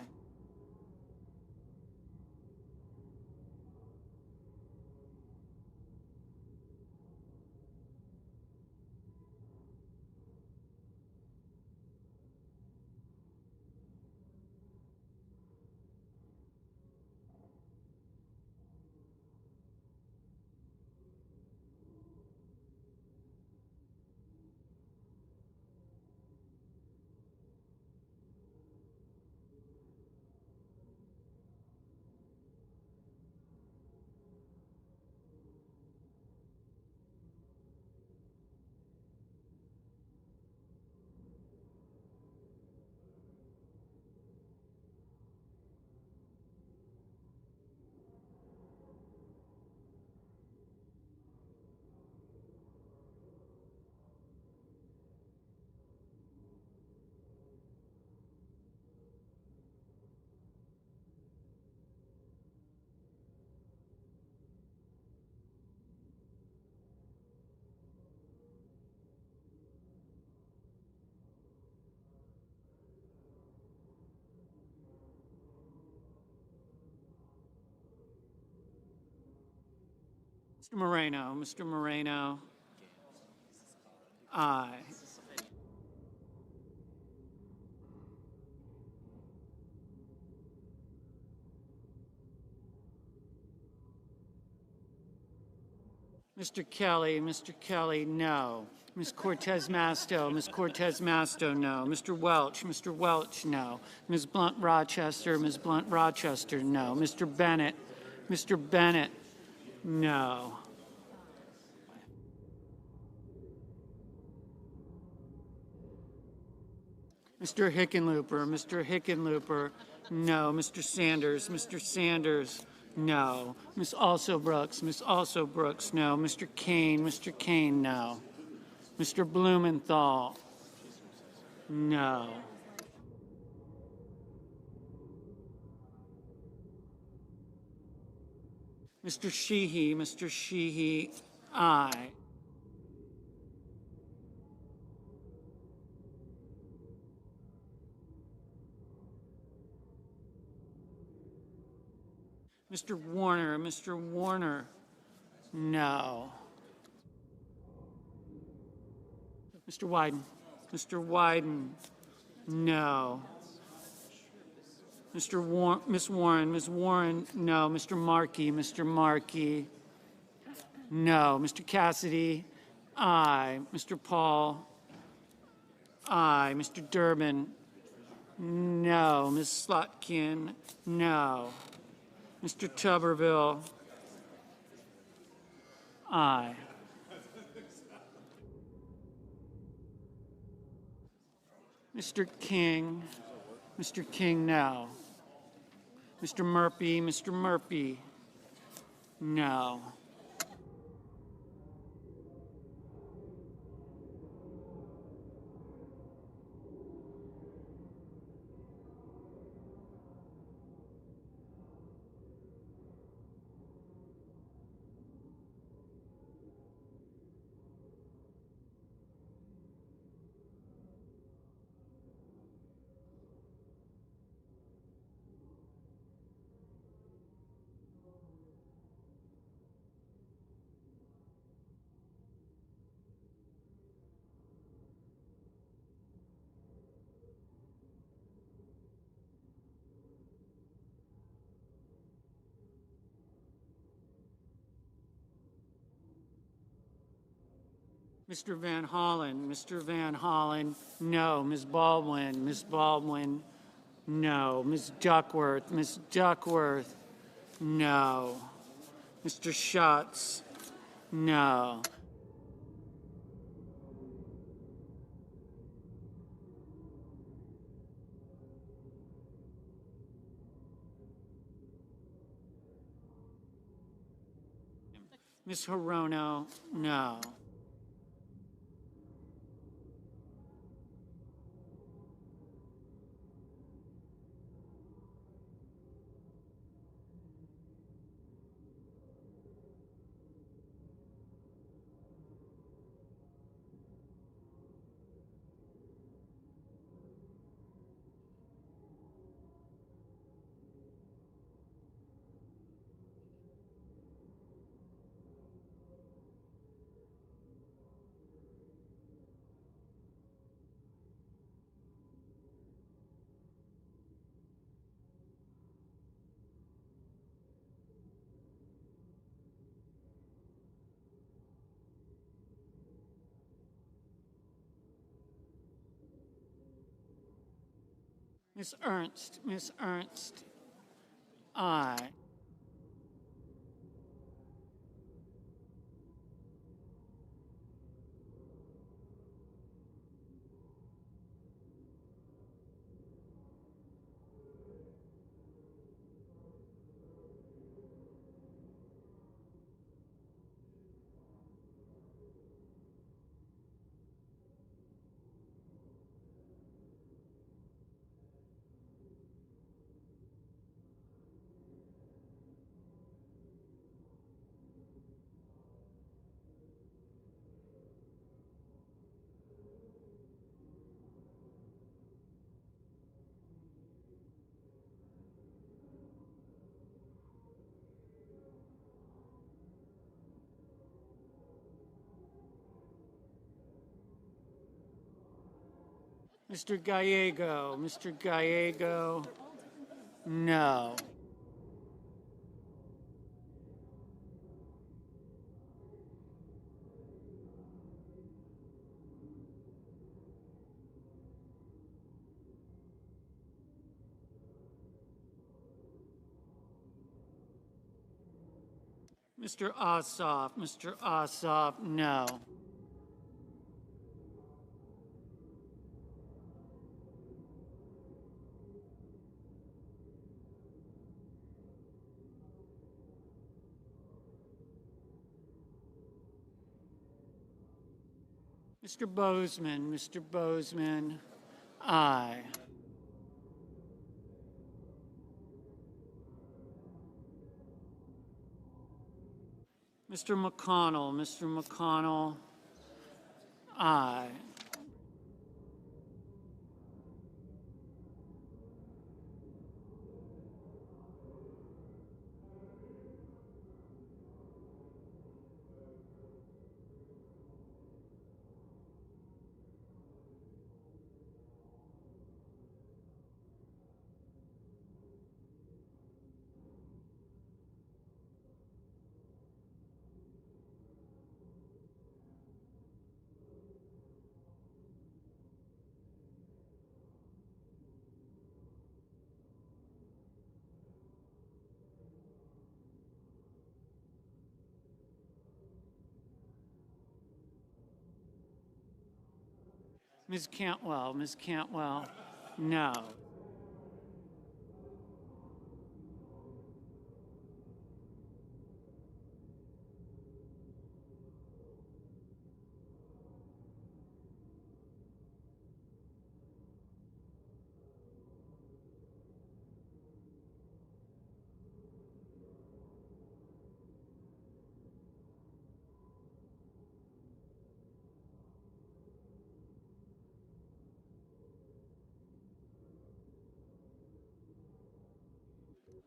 Speaker 6: Mr. Moreno. Aye. Mr. Kelly, no. Ms. Cortez Masto, no. Mr. Welch, no. Ms. Blunt Rochester, no. Mr. Bennett, no. Mr. Hickenlooper, no. Mr. Sanders, no. Ms. Also Brooks, no. Mr. Kane, no. Mr. Blumenthal, no. Mr. Sheehy, aye. Mr. Warner, no. Mr. Wyden, no. Miss Warren, no. Mr. Markey, no. Mr. Cassidy, aye. Mr. Paul, aye. Mr. Durbin, no. Ms. Slotkin, no. Mr. Tuberville, aye. Mr. King, no. Mr. Murphy, no. Mr. Van Hollen, no. Ms. Baldwin, no. Ms. Duckworth, no. Mr. Schatz, no. Ms. Hirono, no. Ms. Ernst, aye. Mr. Gallego, Mr. Gallego, no. Mr. Ossoff, no. Mr. Bozeman, aye. Mr. McConnell, aye. Ms. Cantwell, no.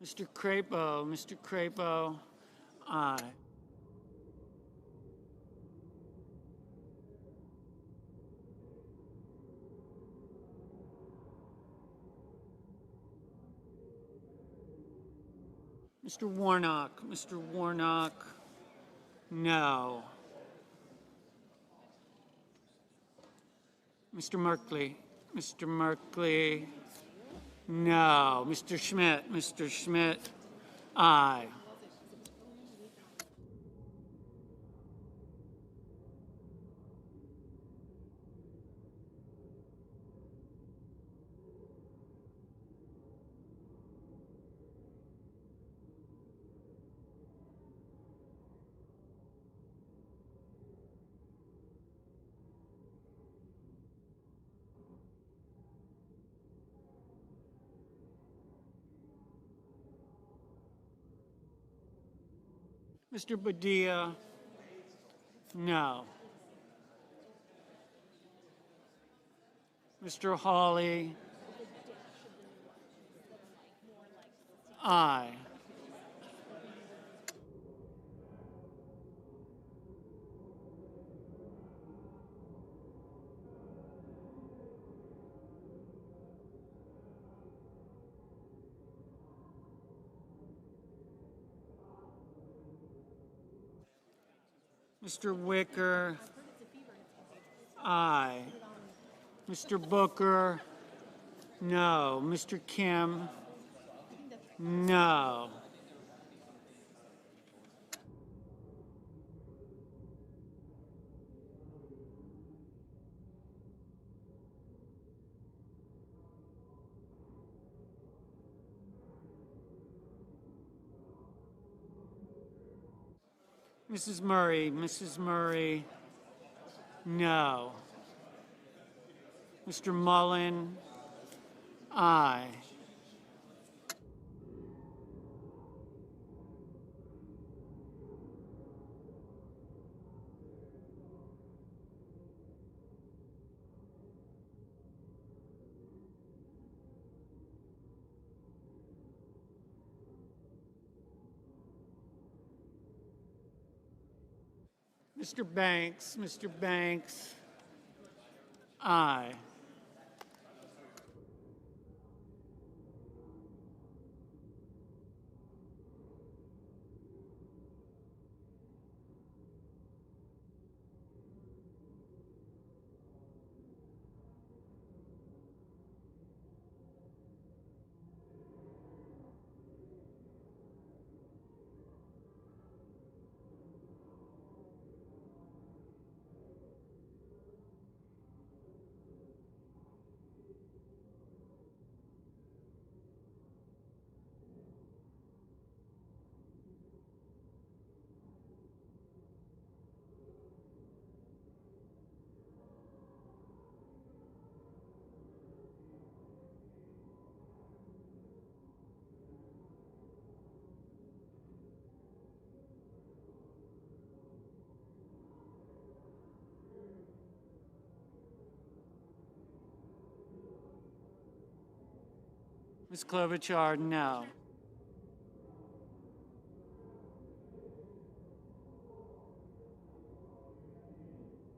Speaker 6: Mr. Crapo, aye. Mr. Warnock, no. Mr. Merkley, no. Mr. Schmidt, aye. Mr. Padilla, no. Mr. Hawley, aye. Mr. Wicker, aye. Mr. Booker, no. Mr. Kim, no. Mrs. Murray, no. Mr. Mullen, aye. Mr. Banks, aye. Ms. Klobuchar, no.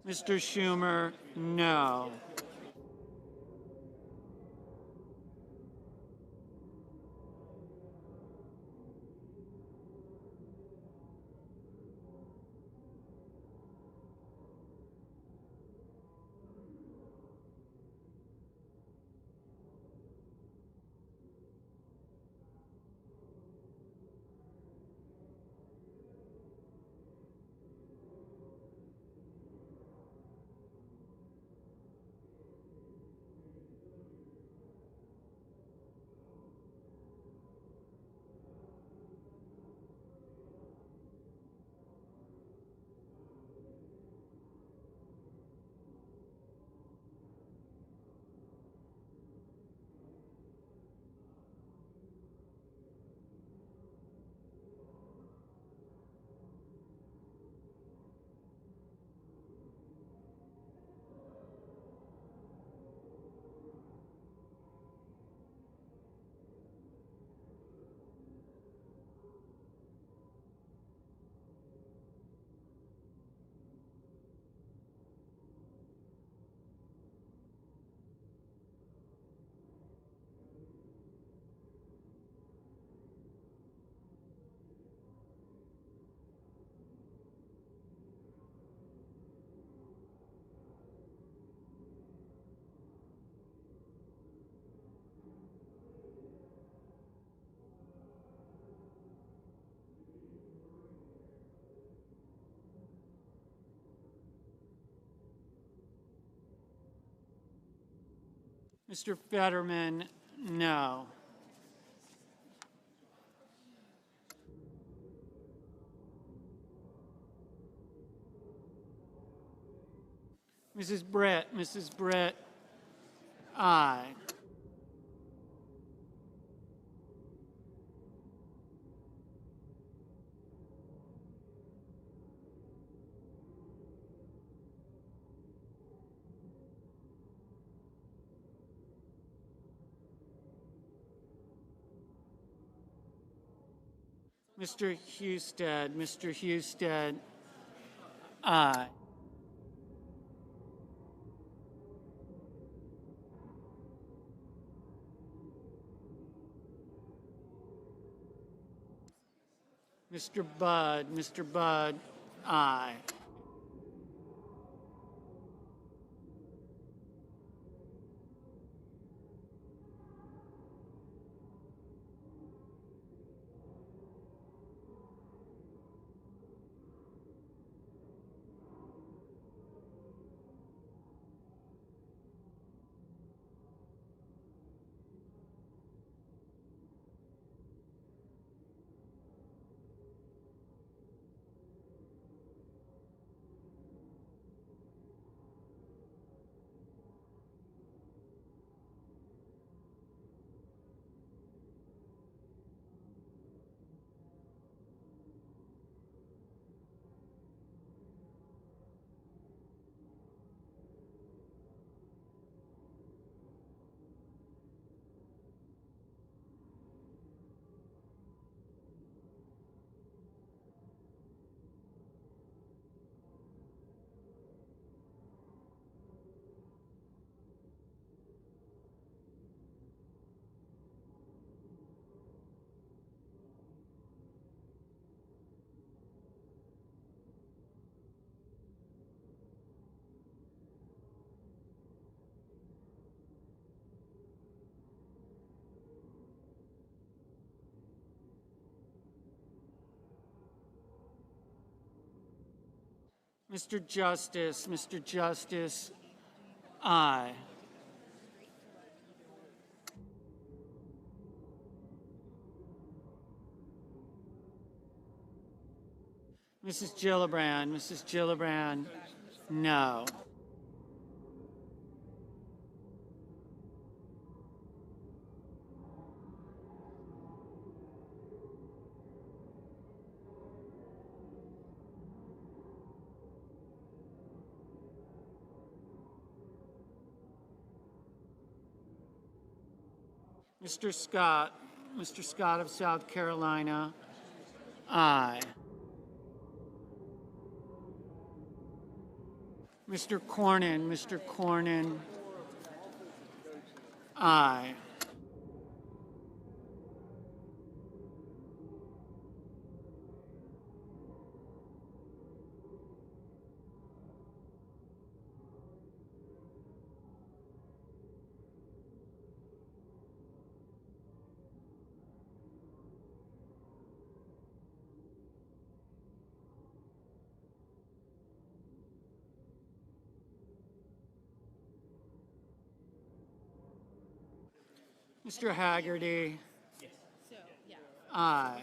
Speaker 6: Mr. Schumer, no. Mr. Fetterman, no. Mrs. Brett, aye. Mr. Husted, aye. Mr. Budd, aye. Mr. Justice, aye. Mrs. Gillibrand, no. Mr. Scott of South Carolina, aye. Mr. Cornyn, aye. Mr. Haggerty, aye.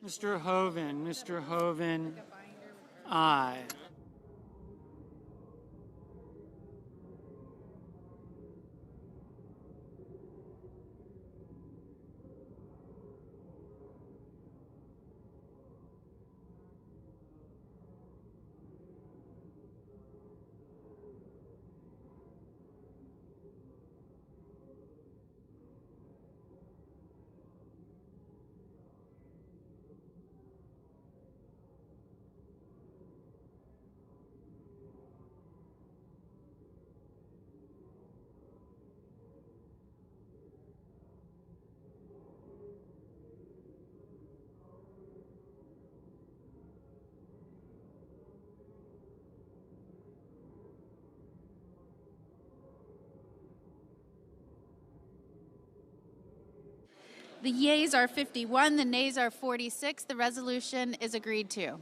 Speaker 6: Mr. Hoven, aye.
Speaker 4: The yeas are 51, the nays are 46. The resolution is agreed to.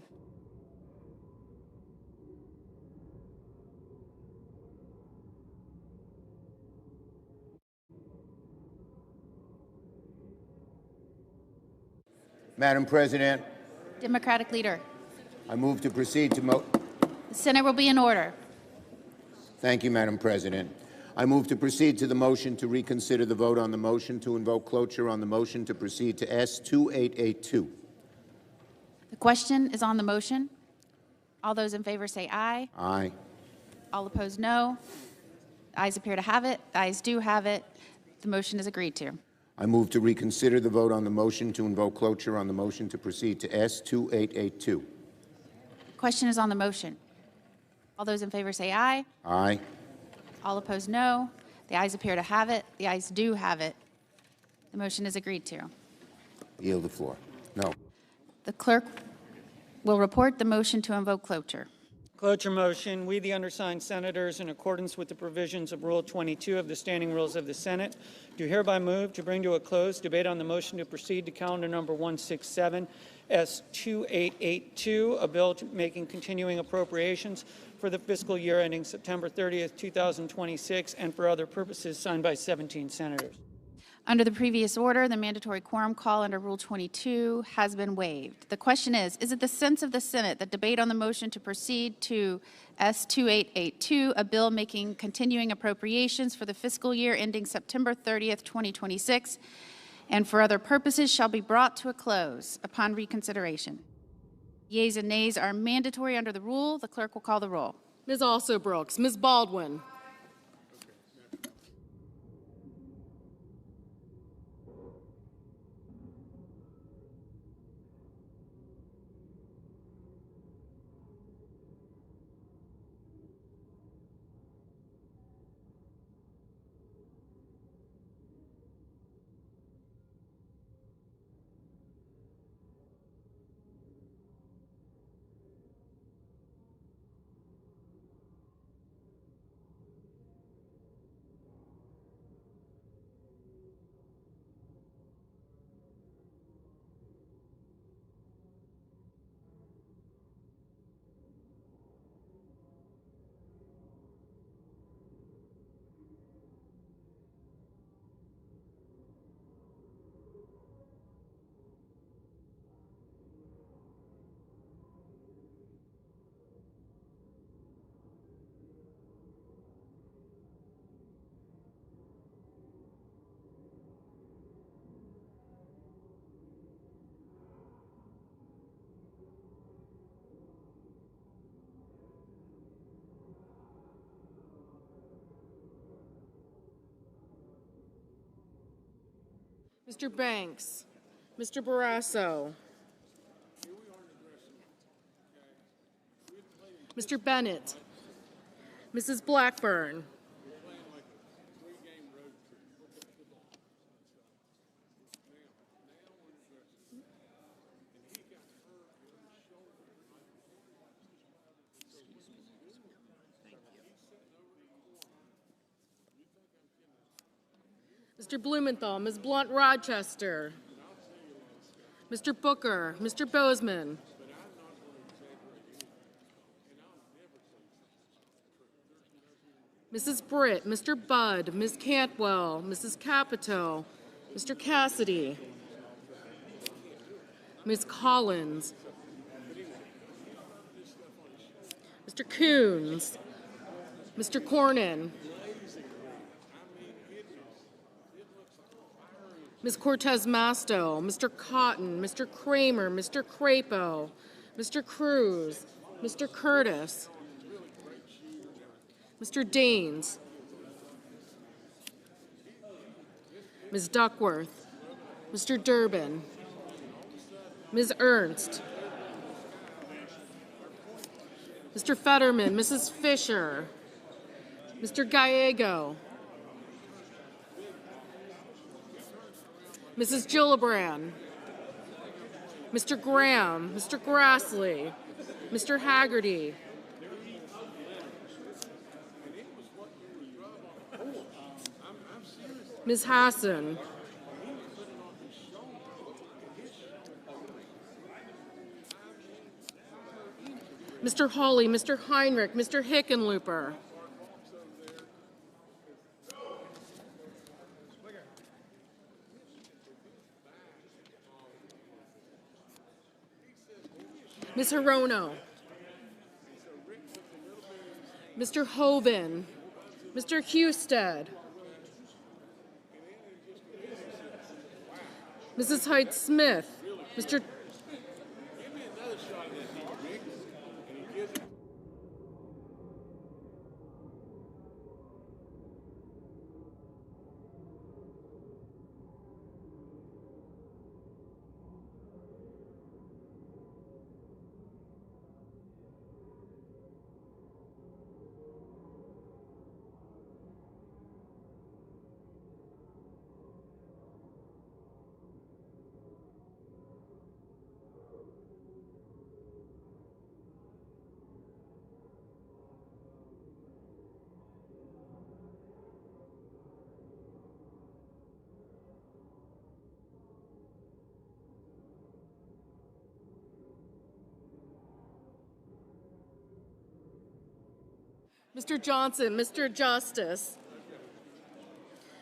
Speaker 8: Madam President,
Speaker 4: Democratic Leader.
Speaker 8: I move to proceed to
Speaker 4: The Senate will be in order.
Speaker 8: Thank you, Madam President. I move to proceed to the motion to reconsider the vote on the motion to invoke cloture on the motion to proceed to S2882.
Speaker 4: The question is on the motion. All those in favor say aye.
Speaker 8: Aye.
Speaker 4: All opposed, no. The ayes appear to have it. The ayes do have it. The motion is agreed to.
Speaker 8: I move to reconsider the vote on the motion to invoke cloture on the motion to proceed to S2882.
Speaker 4: The question is on the motion. All those in favor say aye.
Speaker 8: Aye.
Speaker 4: All opposed, no. The ayes appear to have it. The ayes do have it. The motion is agreed to.
Speaker 8: Yield the floor. No.
Speaker 4: The clerk will report the motion to invoke cloture.
Speaker 6: Cloture motion. We, the undersigned senators, in accordance with the provisions of Rule 22 of the Standing Rules of the Senate, do hereby move to bring to a close debate on the motion to proceed to calendar number 167, S2882, a bill making continuing appropriations for the fiscal year ending September 30th, 2026, and for other purposes, signed by 17 senators.
Speaker 4: Under the previous order, the mandatory quorum call under Rule 22 has been waived. The question is it the sense of the Senate that debate on the motion to proceed to S2882, a bill making continuing appropriations for the fiscal year ending September 30th, 2026, and for other purposes shall be brought to a close upon reconsideration? Yeas and nays are mandatory under the rule. The clerk will call the roll.
Speaker 9: Ms. Also Brooks, Ms. Baldwin. Mr. Banks, Mr. Barrasso, Mr. Bennett, Mrs. Blackburn, Mr. Blumenthal, Ms. Blunt-Rochester, Mr. Booker, Mr. Bozeman, Mrs. Britt, Mr. Budd, Ms. Cantwell, Mrs. Capito, Mr. Cassidy, Ms. Collins, Mr. Coons, Mr. Cornyn, Ms. Cortez Masto, Mr. Cotton, Mr. Kramer, Mr. Crapo, Mr. Cruz, Mr. Curtis, Mr. Daines, Ms. Duckworth, Mr. Durbin, Ms. Ernst, Mr. Fetterman, Mrs. Fisher, Mr. Gallego, Mrs. Gillibrand, Mr. Graham, Mr. Grassley, Mr. Haggerty, Ms. Hassan, Mr. Hawley, Mr. Heinrich, Mr. Hickenlooper, Ms. Hirono, Mr. Hoven, Mr. Husted, Mrs. Height-Smith, Mr. Mr. Johnson, Mr. Justice,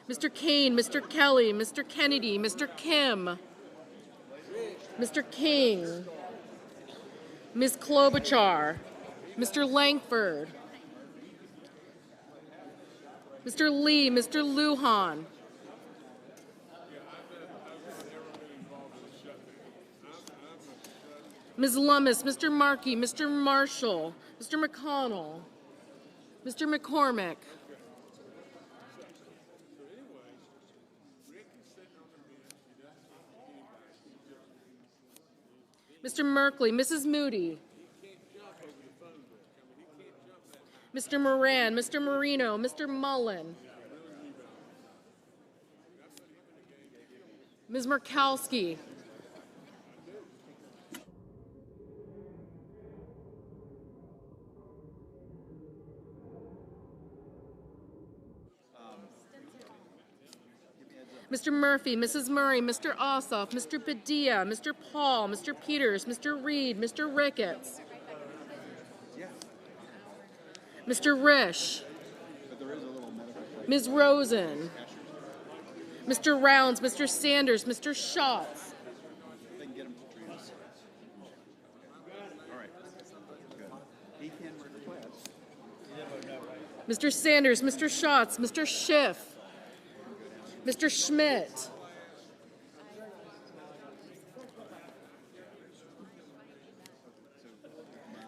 Speaker 9: Mr. Kane, Mr. Kelly, Mr. Kennedy, Mr. Kim, Mr. King, Ms. Klobuchar, Mr. Langford, Mr. Lee, Mr. Lujan, Ms. Lummis, Mr. Markey, Mr. Marshall, Mr. McConnell, Mr. McCormick, Mr. Merkley, Mrs. Moody, Mr. Moran, Mr. Marino, Mr. Mullen, Ms. Murkowski, Mr. Murphy, Mrs. Murray, Mr. Ossoff, Mr. Padilla, Mr. Paul, Mr. Peters, Mr. Reed, Mr. Ricketts, Mr. Risch, Ms. Rosen, Mr. Rounds, Mr. Sanders, Mr. Schatz, Mr. Sanders, Mr. Schatz, Mr. Schiff, Mr. Schmidt,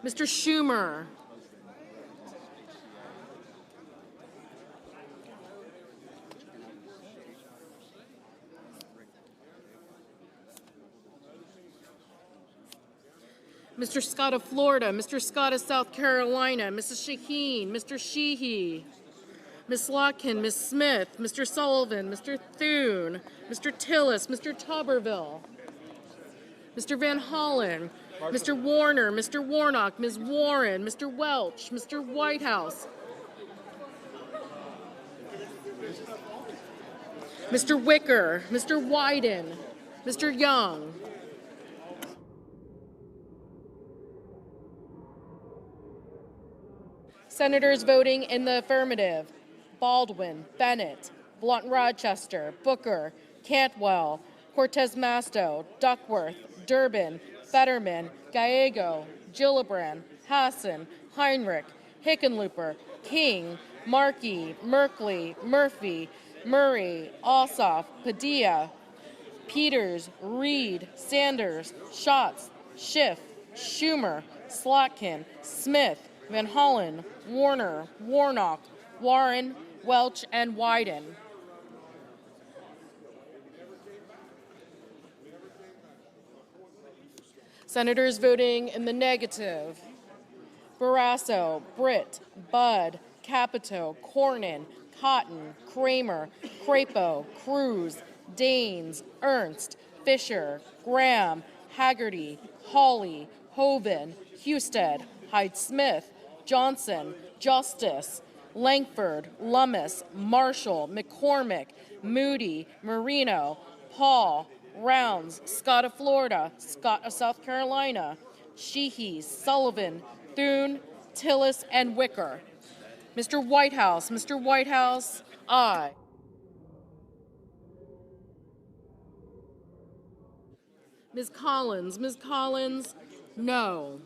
Speaker 9: Mr. Schumer, Mr. Scott of Florida, Mr. Scott of South Carolina, Mrs. Shaheen, Mr. Sheehy, Ms. Lotkin, Ms. Smith, Mr. Sullivan, Mr. Thune, Mr. Tillis, Mr. Tuberville, Mr. Van Hollen, Mr. Warner, Mr. Warnock, Ms. Warren, Mr. Welch, Mr. Whitehouse, Mr. Wicker, Mr. Wyden, Mr. Young. Senators voting in the affirmative: Baldwin, Bennett, Blount Rochester, Booker, Cantwell, Cortez Masto, Duckworth, Durbin, Fetterman, Gallego, Gillibrand, Hassan, Heinrich, Hickenlooper, King, Markey, Merkley, Murphy, Murray, Ossoff, Padilla, Peters, Reed, Sanders, Schatz, Schiff, Schumer, Slotkin, Smith, Van Hollen, Warner, Warnock, Warren, Welch, and Wyden. Senators voting in the negative: Barrasso, Britt, Budd, Capito, Cornyn, Cotton, Kramer, Crapo, Cruz, Daines, Ernst, Fisher, Graham, Haggerty, Hawley, Hoven, Husted, Hyde-Smith, Johnson, Justice, Langford, Lummis, Marshall, McCormick, Moody, Marino, Paul, Rounds, Scott of Florida, Scott of South Carolina, Sheehy, Sullivan, Thune, Tillis, and Wicker. Mr. Whitehouse, aye. Ms. Collins, no.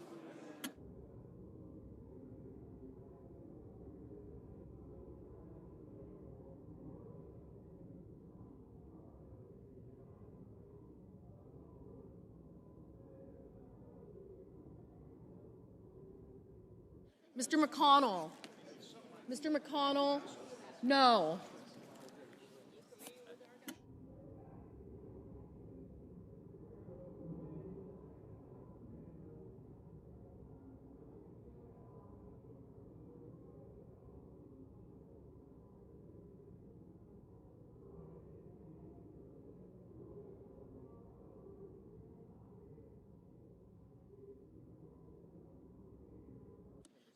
Speaker 9: Mr. McConnell, no.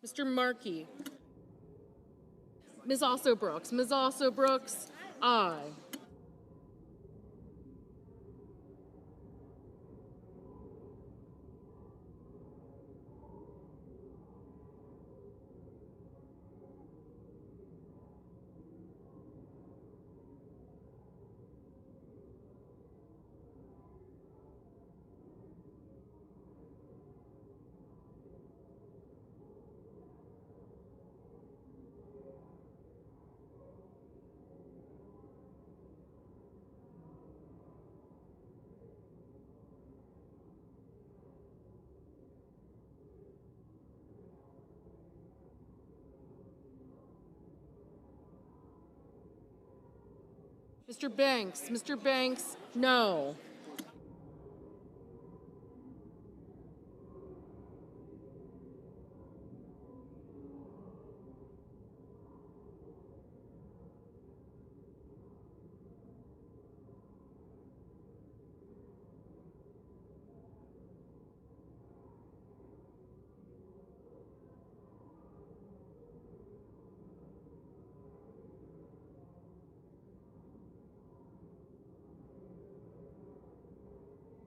Speaker 9: Mr. Markey. Ms. Brooks, aye. Mr. Banks, no.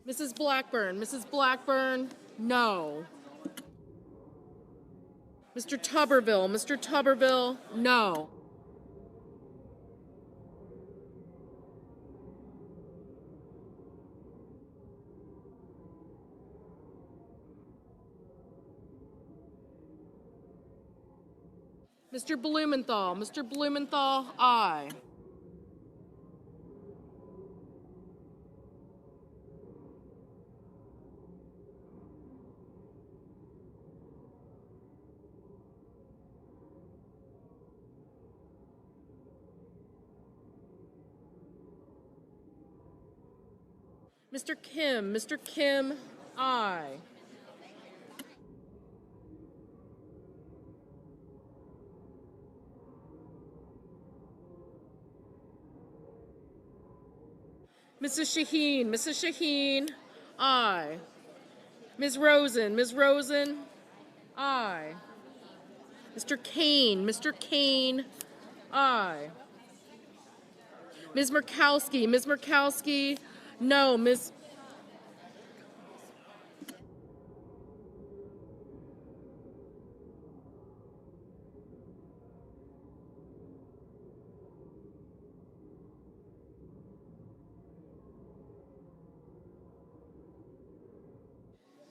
Speaker 9: Mrs. Blackburn, no. Mr. Tuberville, no. Mr. Blumenthal, aye. Mr. Kim, aye. Mrs. Shaheen, Mrs. Shaheen, aye. Ms. Rosen, aye. Mr. Kane, aye. Ms. Murkowski, no.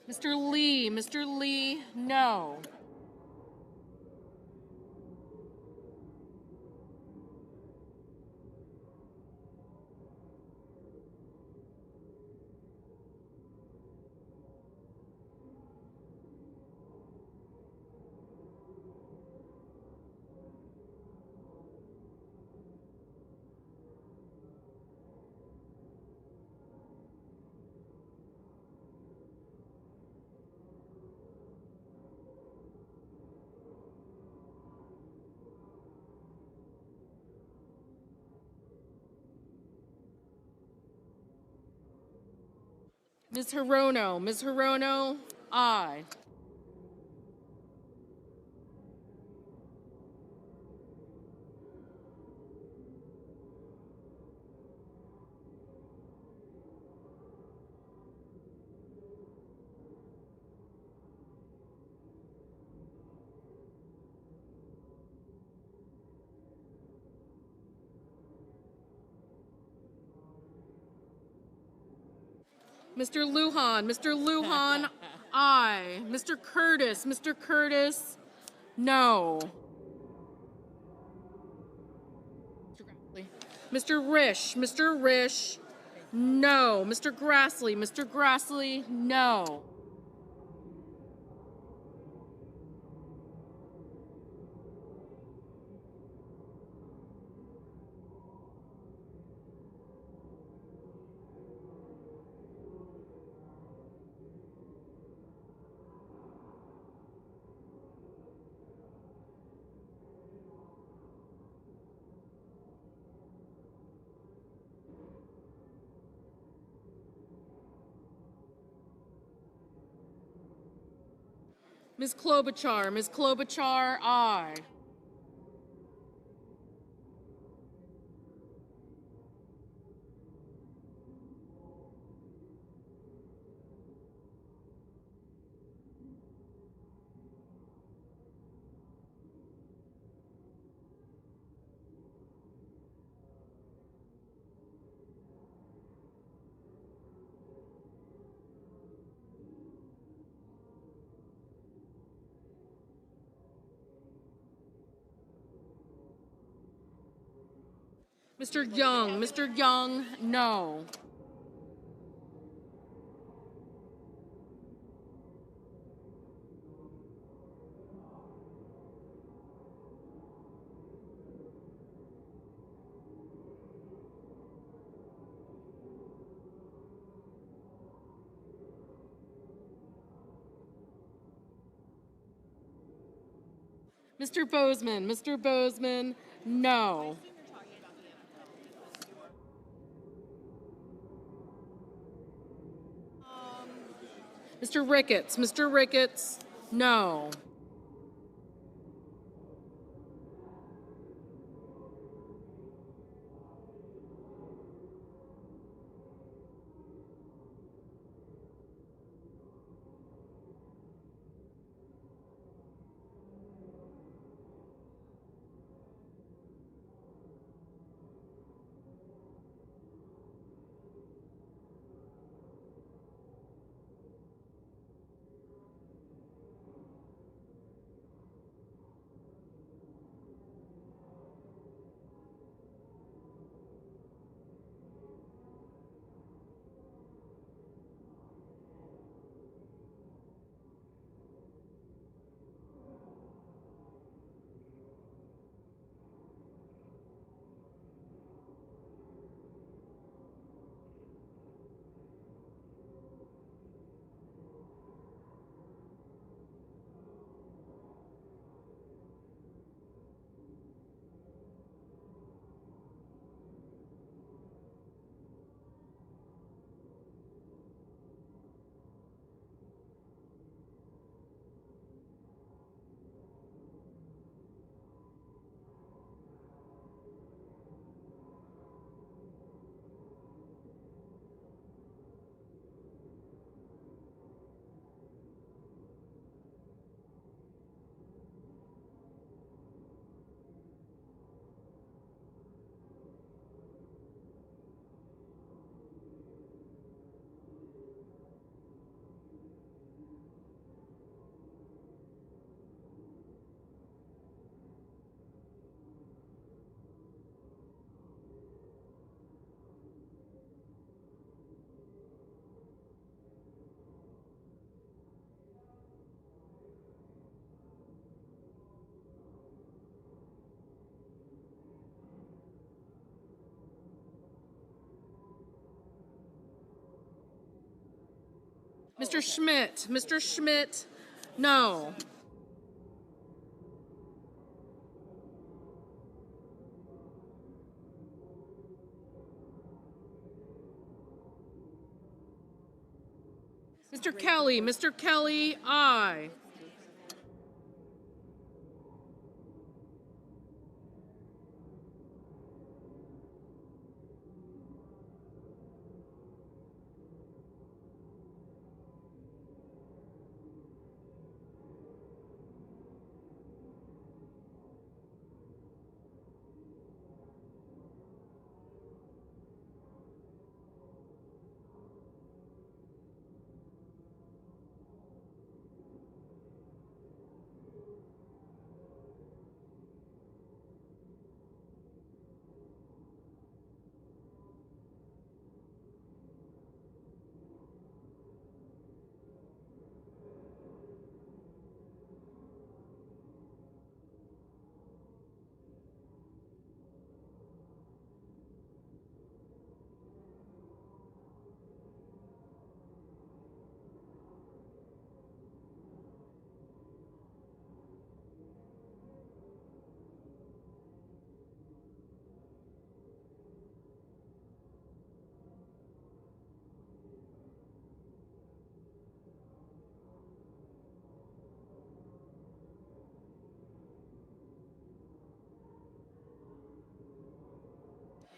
Speaker 9: Mr. Lee, no. Ms. Hirono, aye. Mr. Lujan, aye. Mr. Curtis, no. Mr. Risch, no. Mr. Grassley, no. Ms. Klobuchar, aye. Mr. Young, no. Mr. Bozeman, no. Mr. Ricketts, no. Mr. Schmidt. Mr. Schmidt, no. Mr. Kelly. Mr. Kelly, aye.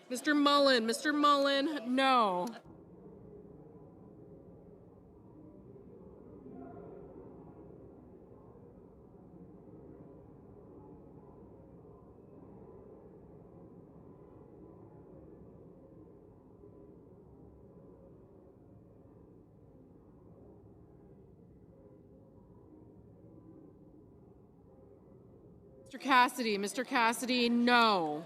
Speaker 9: Mr. Mullen. Mr. Mullen, no. Mr. Cassidy. Mr. Cassidy, no.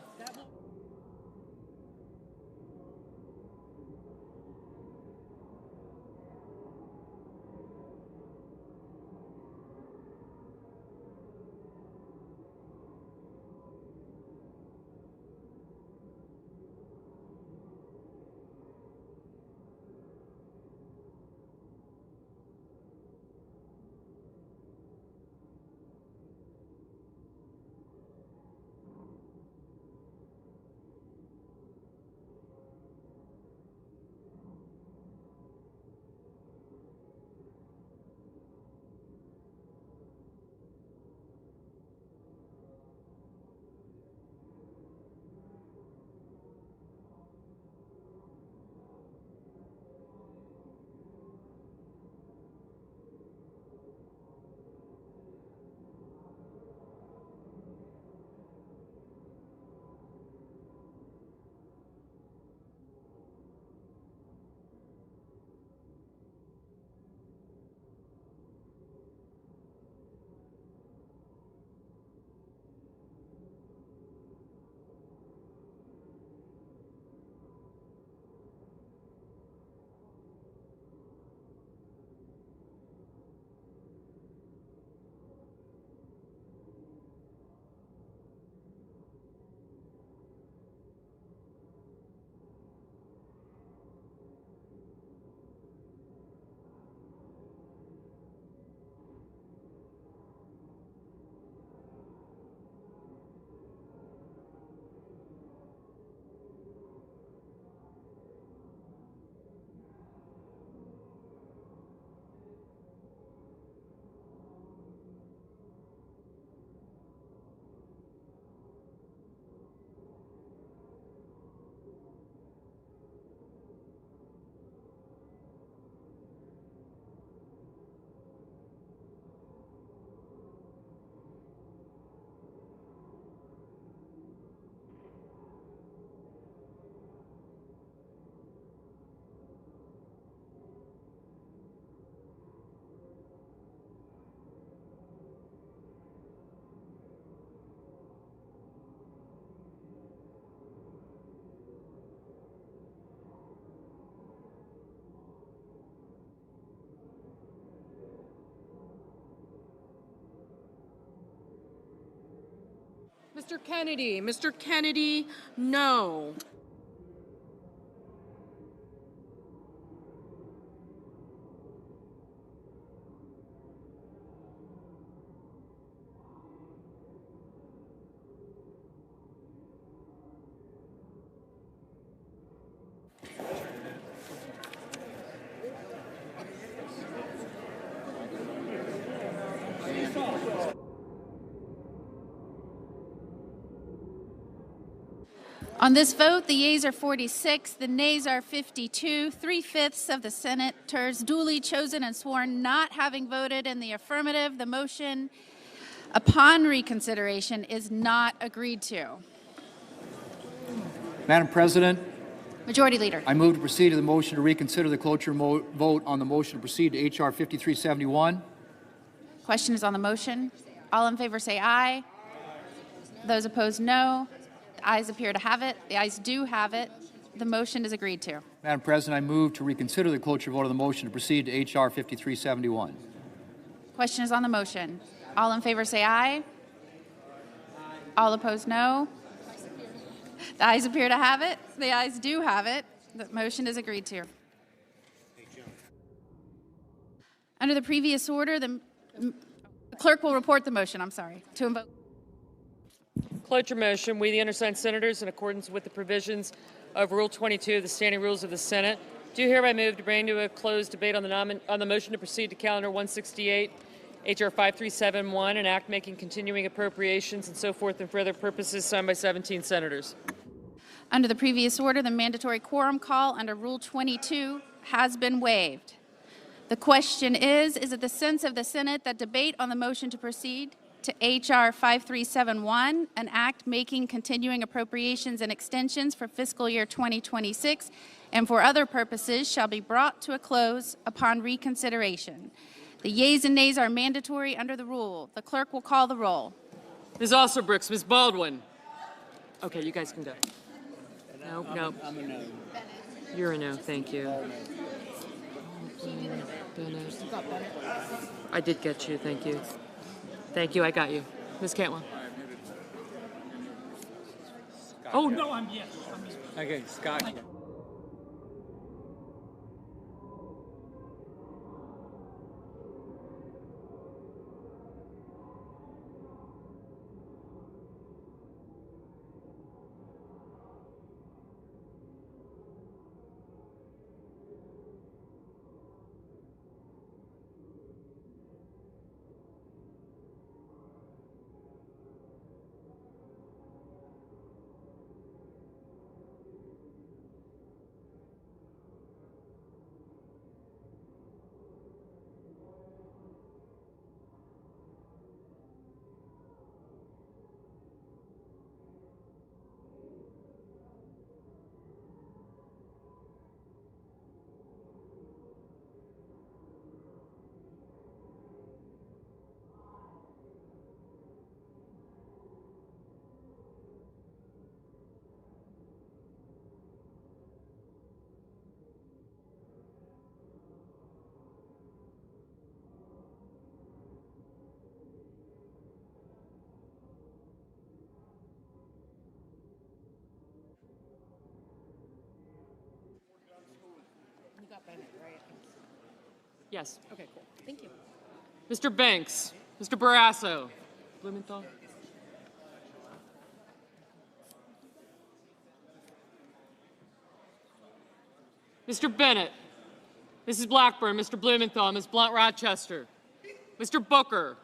Speaker 9: Mr. Kennedy. Mr. Kennedy, no.
Speaker 4: On this vote, the yeas are 46, the nays are 52. 3/5 of the senators duly chosen and sworn not having voted in the affirmative. The motion upon reconsideration is not agreed to.
Speaker 10: Madam President,
Speaker 4: Majority Leader.
Speaker 10: I move to proceed to the motion to reconsider the cloture vote on the motion to proceed to H.R. 5371.
Speaker 4: Question is on the motion. All in favor say aye. Those opposed, no. The ayes appear to have it. The ayes do have it. The motion is agreed to.
Speaker 10: Madam President, I move to reconsider the cloture vote on the motion to proceed to H.R. 5371.
Speaker 4: Question is on the motion. All in favor say aye. All opposed, no. The ayes appear to have it. The ayes do have it. The motion is agreed to. Under the previous order, the clerk will report the motion. I'm sorry. To invoke.
Speaker 9: Cloture motion. We, the undersigned senators, in accordance with the provisions of Rule 22 of the Standing Rules of the Senate, do hereby move to bring to a closed debate on the motion to proceed to Calendar 168, H.R. 5371, an act making continuing appropriations and so forth and for other purposes, signed by 17 senators.
Speaker 4: Under the previous order, the mandatory quorum call under Rule 22 has been waived. The question is it the sense of the Senate that debate on the motion to proceed to H.R. 5371, an act making continuing appropriations and extensions for fiscal year 2026 and for other purposes shall be brought to a close upon reconsideration. The yeas and nays are mandatory under the rule. The clerk will call the roll.
Speaker 9: Ms. Alsobrooks, Ms. Baldwin. Okay, you guys can go. No, no.
Speaker 10: I'm a no.
Speaker 9: You're a no, thank you. Bennett. I did get you, thank you. Thank you, I got you. Ms. Cantwell. Oh, no, I'm yes.
Speaker 10: Okay, Scott.
Speaker 9: Yes. Okay, cool. Thank you. Mr. Banks, Mr. Barrasso, Blumenthal. Mr. Bennett, Mrs. Blackburn, Mr. Blumenthal, Ms. Blunt-Rochester, Mr. Booker,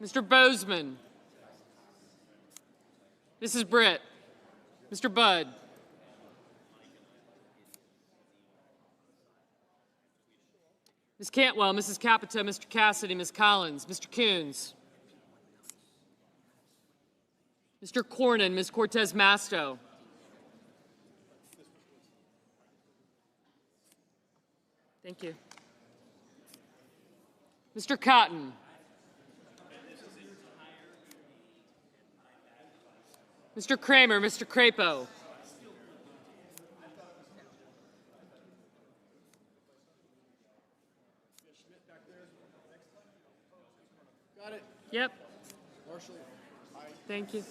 Speaker 9: Mr. Bozeman, Mrs. Britt, Mr. Budd, Ms. Cantwell, Mrs. Capito, Mr. Cassidy, Ms. Collins, Mr. Coons, Mr. Cornyn, Ms. Cortez Masto, thank you, Mr. Cotton, Mr. Kramer, Mr. Crapo, yep. Thank you.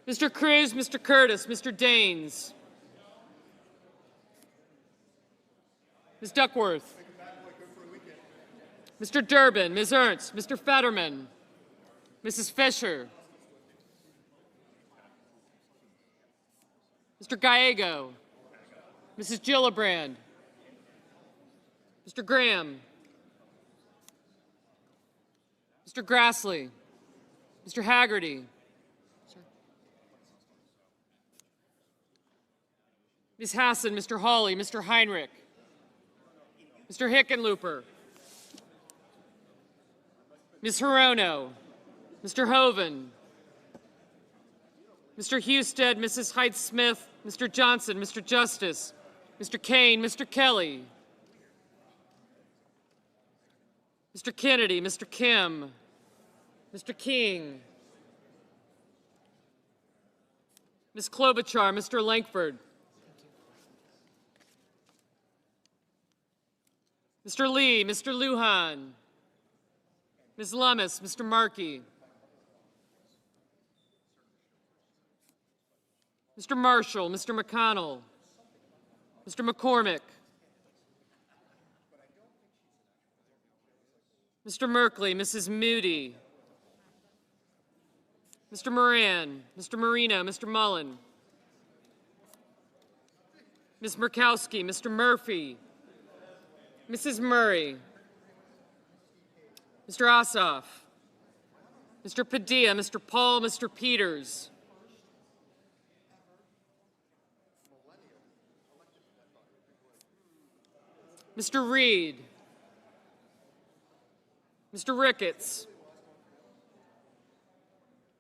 Speaker 9: Mr. Cruz, Mr. Curtis, Mr. Daines. Ms. Duckworth. Mr. Durbin, Ms. Ernst, Mr. Fetterman, Mrs. Fisher. Mr. Gallego, Mrs. Gillibrand, Mr. Graham, Mr. Grassley, Mr. Haggerty. Ms. Hassan, Mr. Hawley, Mr. Heinrich, Mr. Hickenlooper, Ms. Hirono, Mr. Hoven, Mr. Husted, Mrs. Hyde-Smith, Mr. Johnson, Mr. Justice, Mr. Kane, Mr. Kelly, Mr. Kennedy, Mr. Kim, Mr. King, Ms. Klobuchar, Mr. Lankford, Mr. Lee, Mr. Lujan, Ms. Lummis, Mr. Markey, Mr. Marshall, Mr. McConnell, Mr. McCormick, Mr. Merkley, Mrs. Moody, Mr. Moran, Mr. Marino, Mr. Mullen, Ms. Murkowski, Mr. Murphy, Mrs. Murray, Mr. Ossoff, Mr. Padilla, Mr. Paul, Mr. Peters, Mr. Reed, Mr. Ricketts,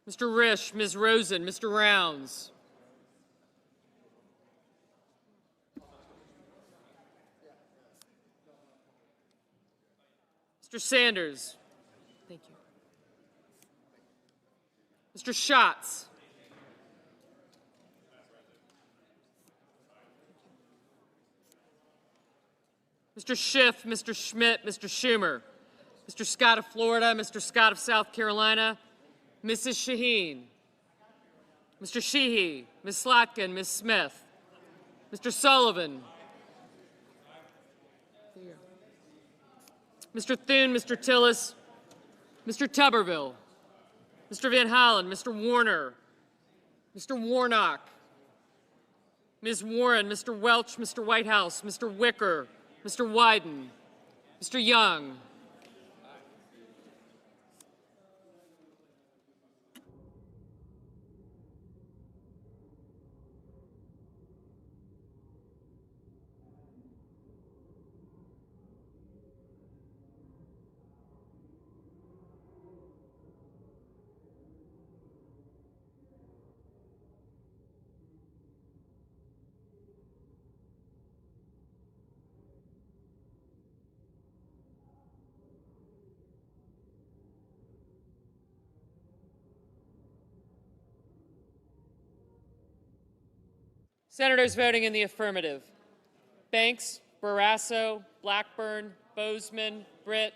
Speaker 9: Mr. Risch, Ms. Rosen, Mr. Rounds, Mr. Sanders. Thank you. Mr. Schatz. Mr. Schiff, Mr. Schmidt, Mr. Schumer, Mr. Scott of Florida, Mr. Scott of South Carolina, Mrs. Shaheen, Mr. Sheehy, Ms. Slotkin, Ms. Smith, Mr. Sullivan, Mr. Thune, Mr. Tillis, Mr. Tuberville, Mr. Van Hollen, Mr. Warner, Mr. Warnock, Ms. Warren, Mr. Welch, Mr. Whitehouse, Mr. Wicker, Mr. Wyden, Mr. Young, Senators voting in the affirmative: Banks, Barrasso, Blackburn, Bozeman, Britt,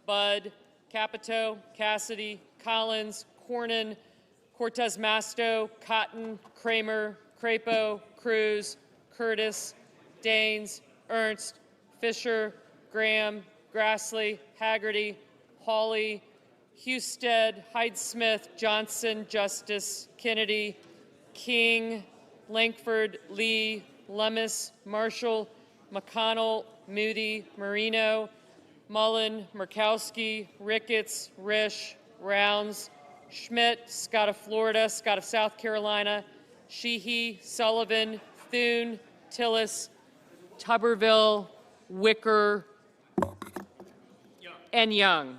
Speaker 9: Budd, Capito, Cassidy, Collins, Cornyn, Cortez Masto, Cotton, Kramer, Crapo, Cruz, Curtis, Daines, Ernst, Fisher, Graham, Grassley, Haggerty, Hawley, Husted, Hyde-Smith, Johnson, Justice, Kennedy, King, Lankford, Lee, Lummis, Marshall, McConnell, Moody, Marino, Mullen, Murkowski, Ricketts, Risch, Rounds, Schmidt, Scott of Florida, Scott of South Carolina, Sheehy, Sullivan, Thune, Tillis, Tuberville, Wicker, and Young.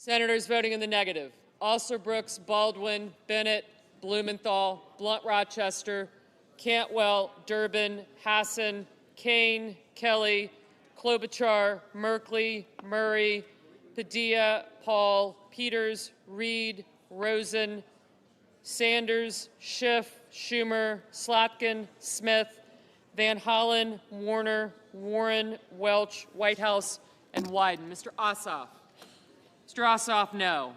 Speaker 9: Senators voting in the negative: Alsobrooks, Baldwin, Bennett, Blumenthal, Blunt-Rochester, Cantwell, Durbin, Hassan, Kane, Kelly, Klobuchar, Merkley, Murray, Padilla, Paul, Peters, Reed, Rosen, Sanders, Schiff, Schumer, Slotkin, Smith, Van Hollen, Warner, Warren, Welch, Whitehouse, and Wyden. Mr. Ossoff. Mr. Ossoff, no.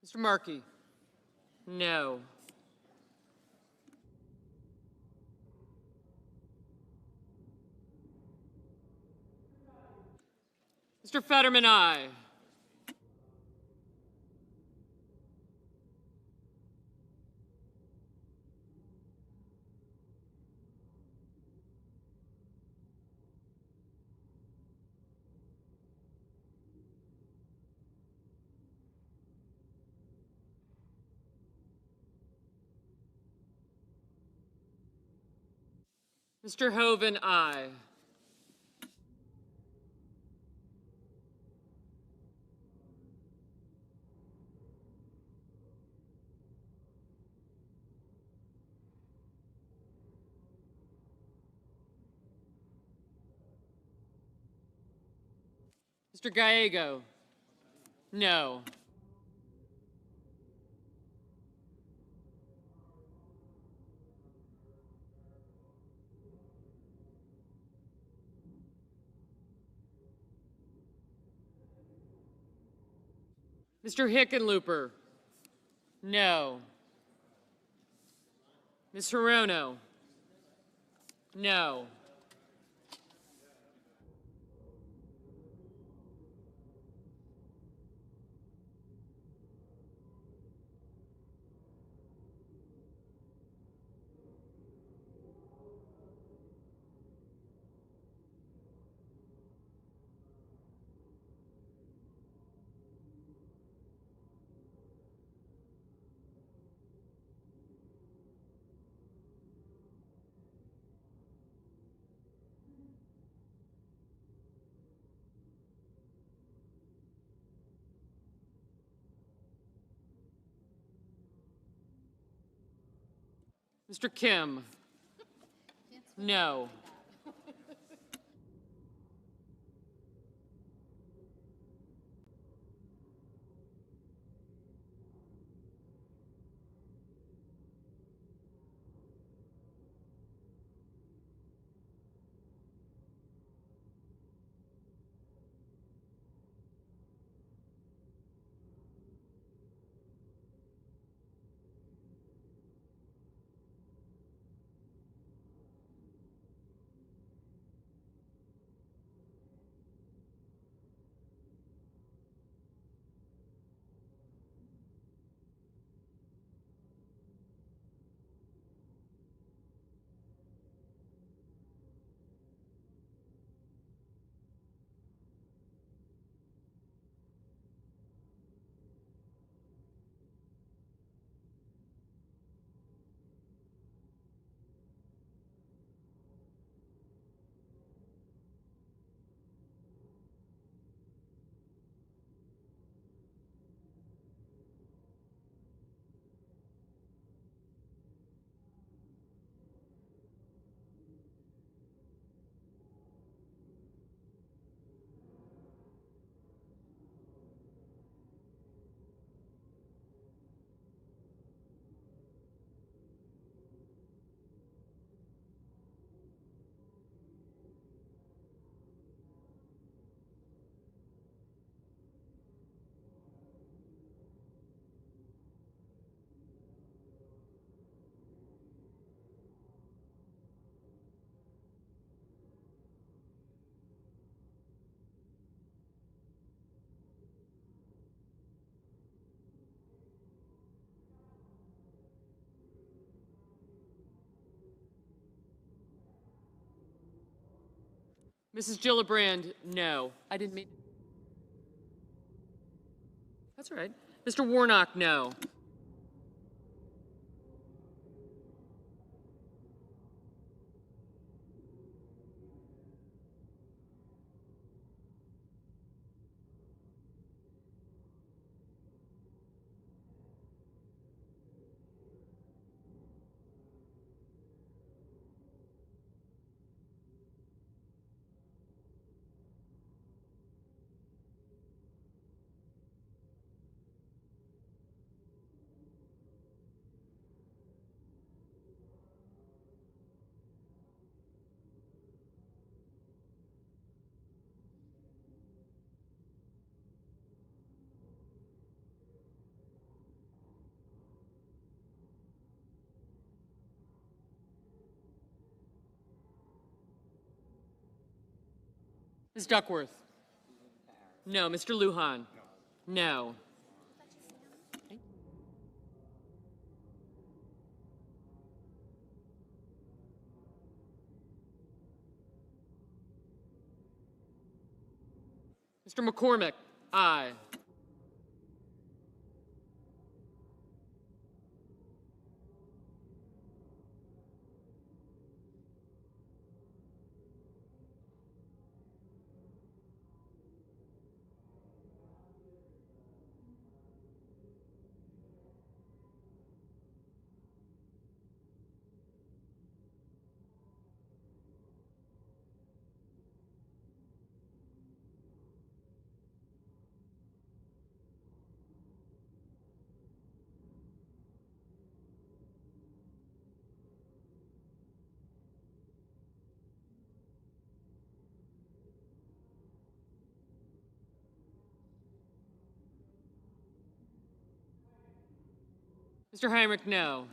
Speaker 9: Mr. Markey? No. Mr. Fetterman, aye. Mr. Hoven, aye. Mr. Gallego? No. Mr. Hickenlooper? No. Ms. Hirono? No. Mr. Kim? No. Mrs. Gillibrand? No. I didn't mean. That's all right. Mr. Warnock? No.
Speaker 11: Ms. Duckworth? No. Mr. Lujan? No. Mr. McCormick? Aye. Mr. Heinrich? No.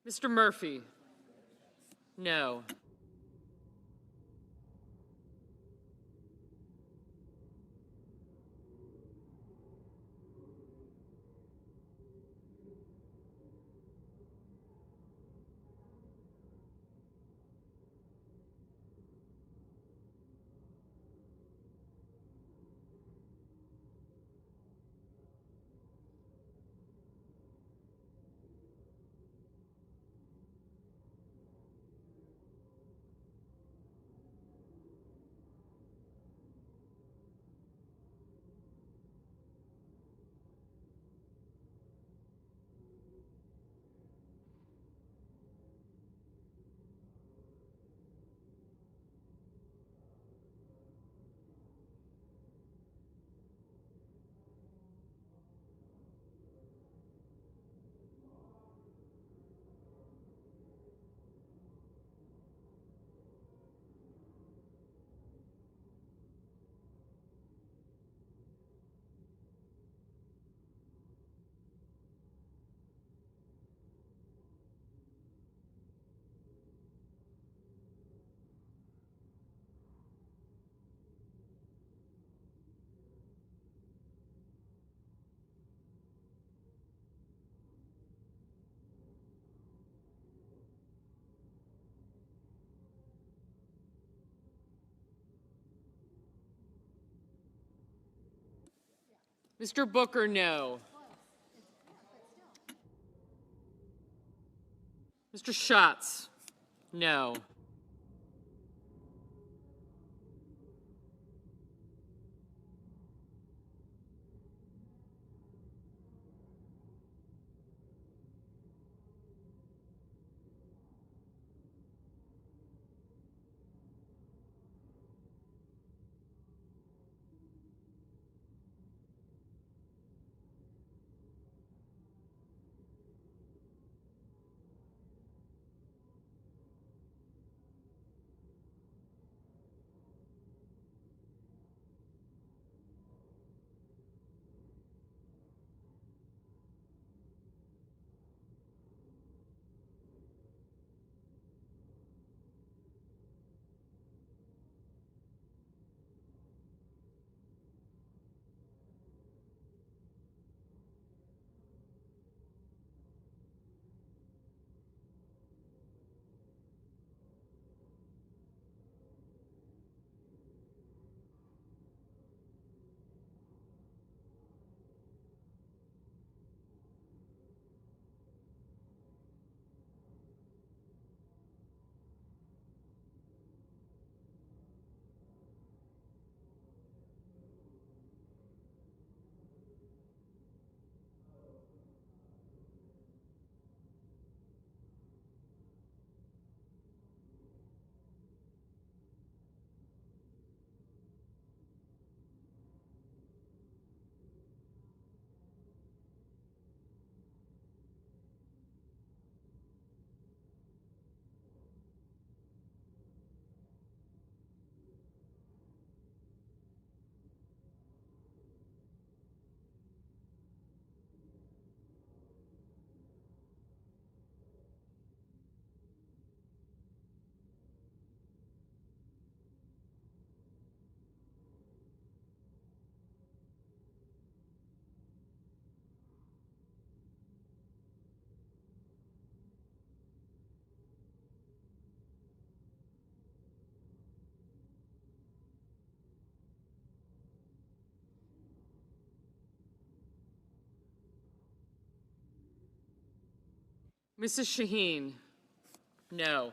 Speaker 11: Mr. Murphy? No. Mr. Booker? No. Mr. Schatz? No. Mrs. Shaheen? No.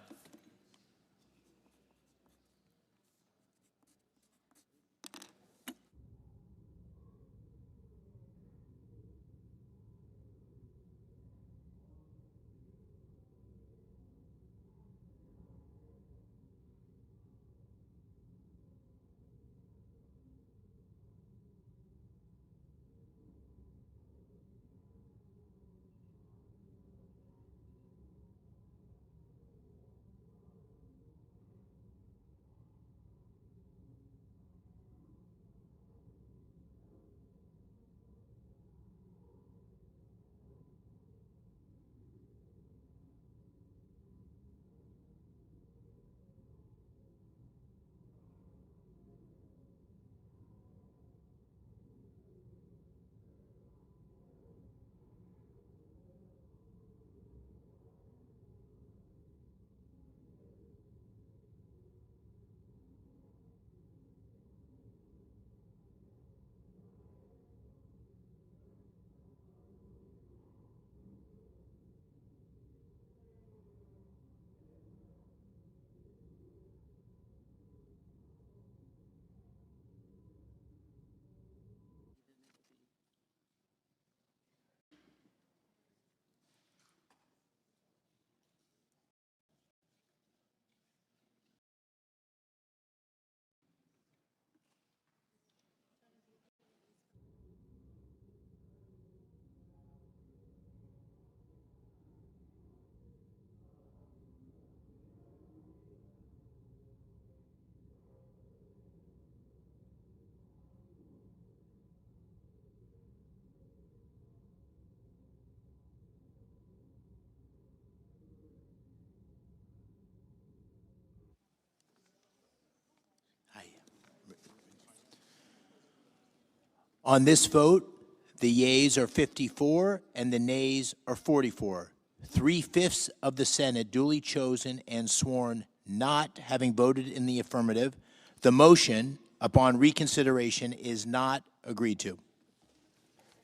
Speaker 12: On this vote, the yeas are 54 and the nays are 44. 3/5 of the Senate duly chosen and sworn not having voted in the affirmative. The motion upon reconsideration is not agreed to.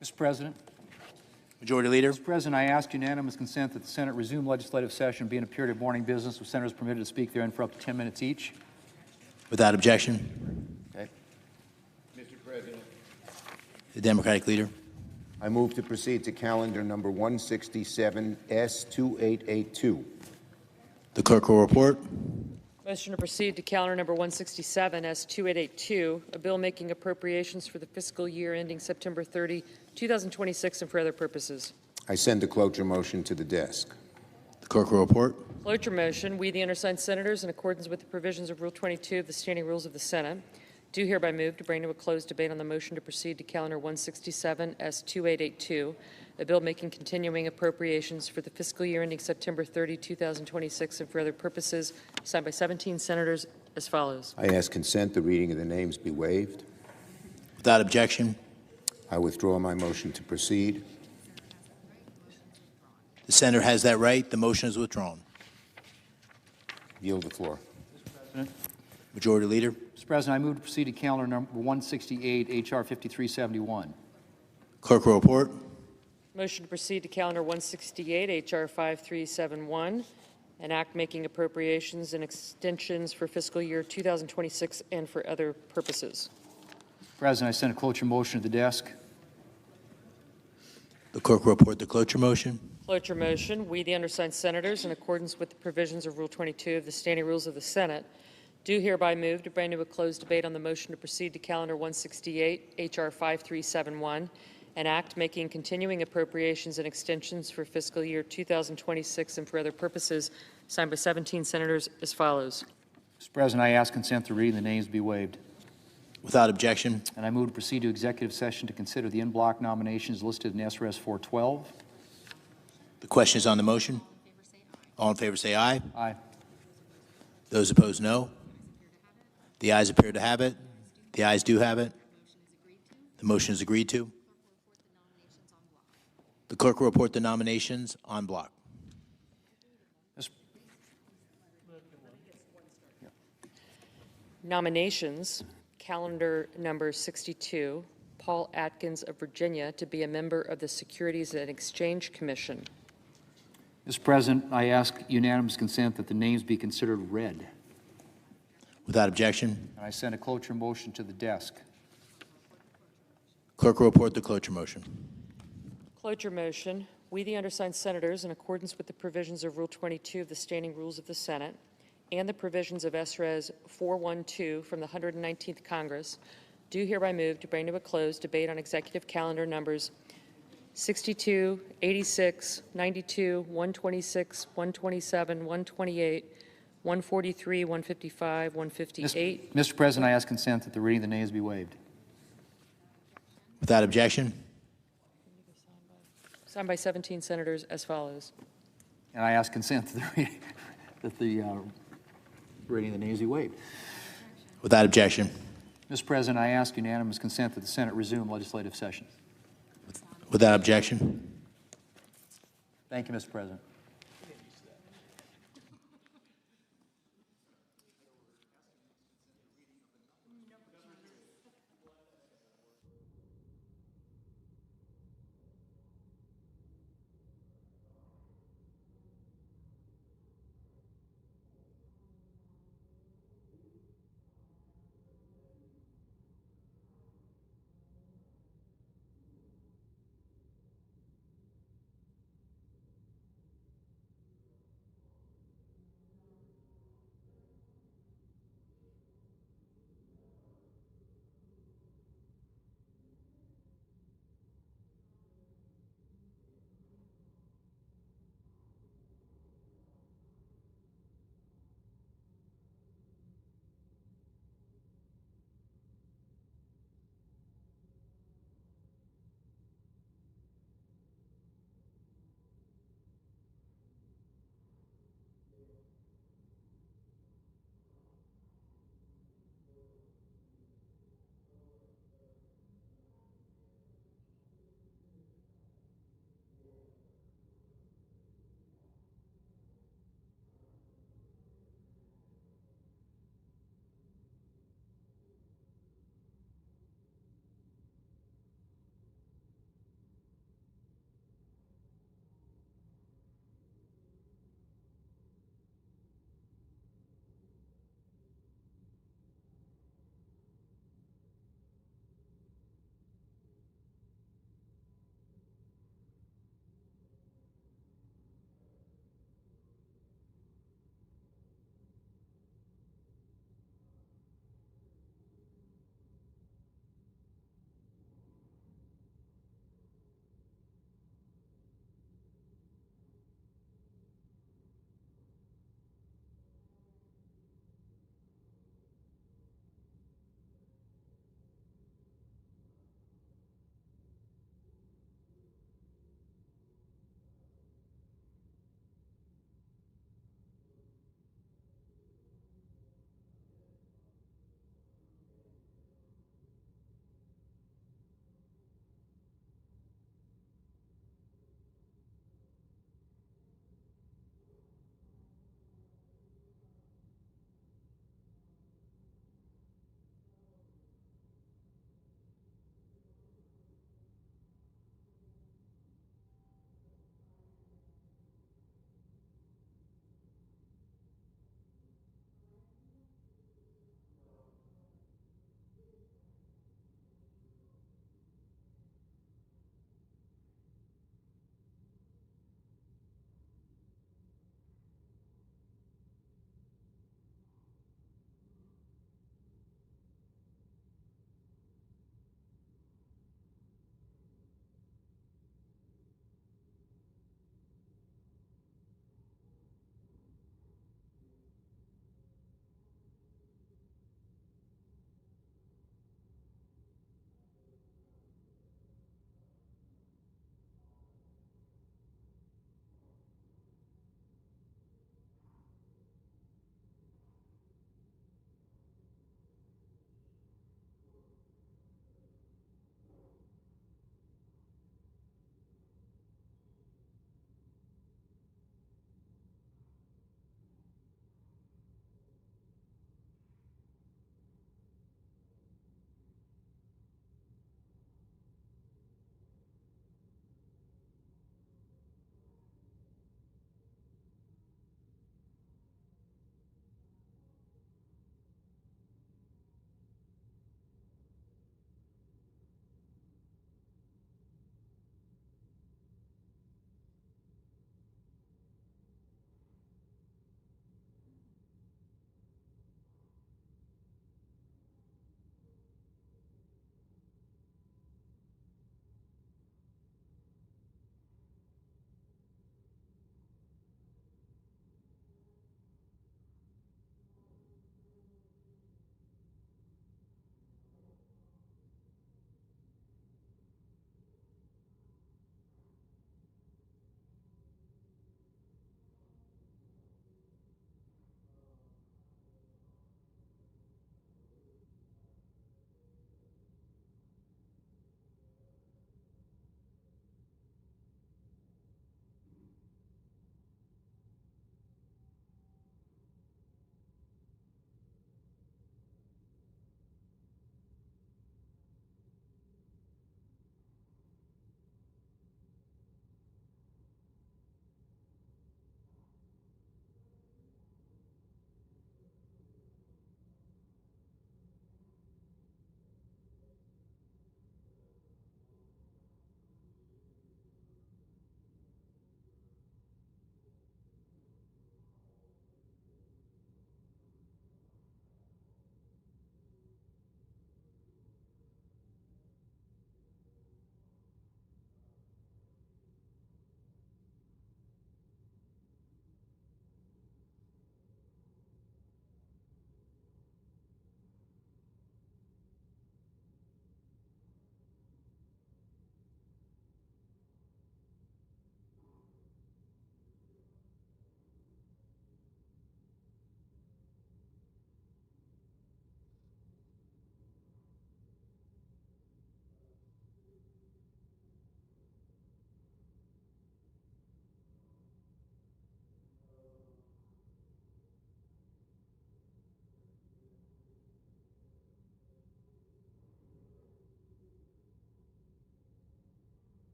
Speaker 10: Mr. President,
Speaker 12: Majority Leader.
Speaker 10: Mr. President, I ask unanimous consent that the Senate resume legislative session be in a period of morning business with senators permitted to speak therein for up to 10 minutes each.
Speaker 12: Without objection.
Speaker 8: Okay.
Speaker 1: Mr. President.
Speaker 12: The Democratic Leader.
Speaker 8: I move to proceed to calendar number 167, S2882.
Speaker 12: The clerk will report.
Speaker 11: Motion to proceed to calendar number 167 S2882, a bill making appropriations for the fiscal year ending September 30, 2026, and for other purposes.
Speaker 8: I send the cloture motion to the desk.
Speaker 12: The clerk will report.
Speaker 11: Cloture motion, we, the undersigned senators, in accordance with the provisions of Rule 22 of the Standing Rules of the Senate, do hereby move to bring to a closed debate on the motion to proceed to calendar 167 S2882, a bill making continuing appropriations for the fiscal year ending September 30, 2026, and for other purposes, signed by 17 senators as follows.
Speaker 8: I ask consent the reading of the names be waived.
Speaker 12: Without objection.
Speaker 8: I withdraw my motion to proceed.
Speaker 12: The senator has that right. The motion is withdrawn.
Speaker 8: Yield the floor.
Speaker 12: Majority Leader.
Speaker 10: Mr. President, I move to proceed to calendar number 168, H.R. 5371.
Speaker 12: Clerk will report.
Speaker 11: Motion to proceed to calendar 168, H.R. 5371, an act making appropriations and extensions for fiscal year 2026 and for other purposes.
Speaker 10: President, I send a cloture motion to the desk.
Speaker 12: The clerk will report the cloture motion.
Speaker 11: Cloture motion, we, the undersigned senators, in accordance with the provisions of Rule 22 of the Standing Rules of the Senate, do hereby move to bring to a closed debate on the motion to proceed to calendar 168, H.R. 5371, an act making continuing appropriations and extensions for fiscal year 2026 and for other purposes, signed by 17 senators as follows.
Speaker 10: Mr. President, I ask consent to read and the names be waived.
Speaker 12: Without objection.
Speaker 10: And I move to proceed to executive session to consider the in-block nominations listed in SRS 412.
Speaker 12: The question is on the motion. All in favor say aye.
Speaker 10: Aye.
Speaker 12: Those opposed, no. The ayes appear to have it. The ayes do have it. The motion is agreed to. The clerk will report the nominations on block.
Speaker 11: Nominations, calendar number 62, Paul Atkins of Virginia to be a member of the Securities and Exchange Commission.
Speaker 10: Mr. President, I ask unanimous consent that the names be considered read.
Speaker 12: Without objection.
Speaker 10: And I send a cloture motion to the desk.
Speaker 12: Clerk will report the cloture motion.
Speaker 11: Cloture motion, we, the undersigned senators, in accordance with the provisions of Rule 22 of the Standing Rules of the Senate and the provisions of SRES 412 from the 119th Congress, do hereby move to bring to a close debate on executive calendar numbers 62, 86, 92, 126, 127, 128, 143, 155, 158.
Speaker 10: Mr. President, I ask consent that the reading of the names be waived.
Speaker 12: Without objection.
Speaker 11: Signed by 17 senators as follows.
Speaker 10: And I ask consent that the reading of the names be waived.
Speaker 12: Without objection.
Speaker 10: Mr. President, I ask unanimous consent that the Senate resume legislative session.
Speaker 12: Without objection.
Speaker 10: Thank you, Mr. President.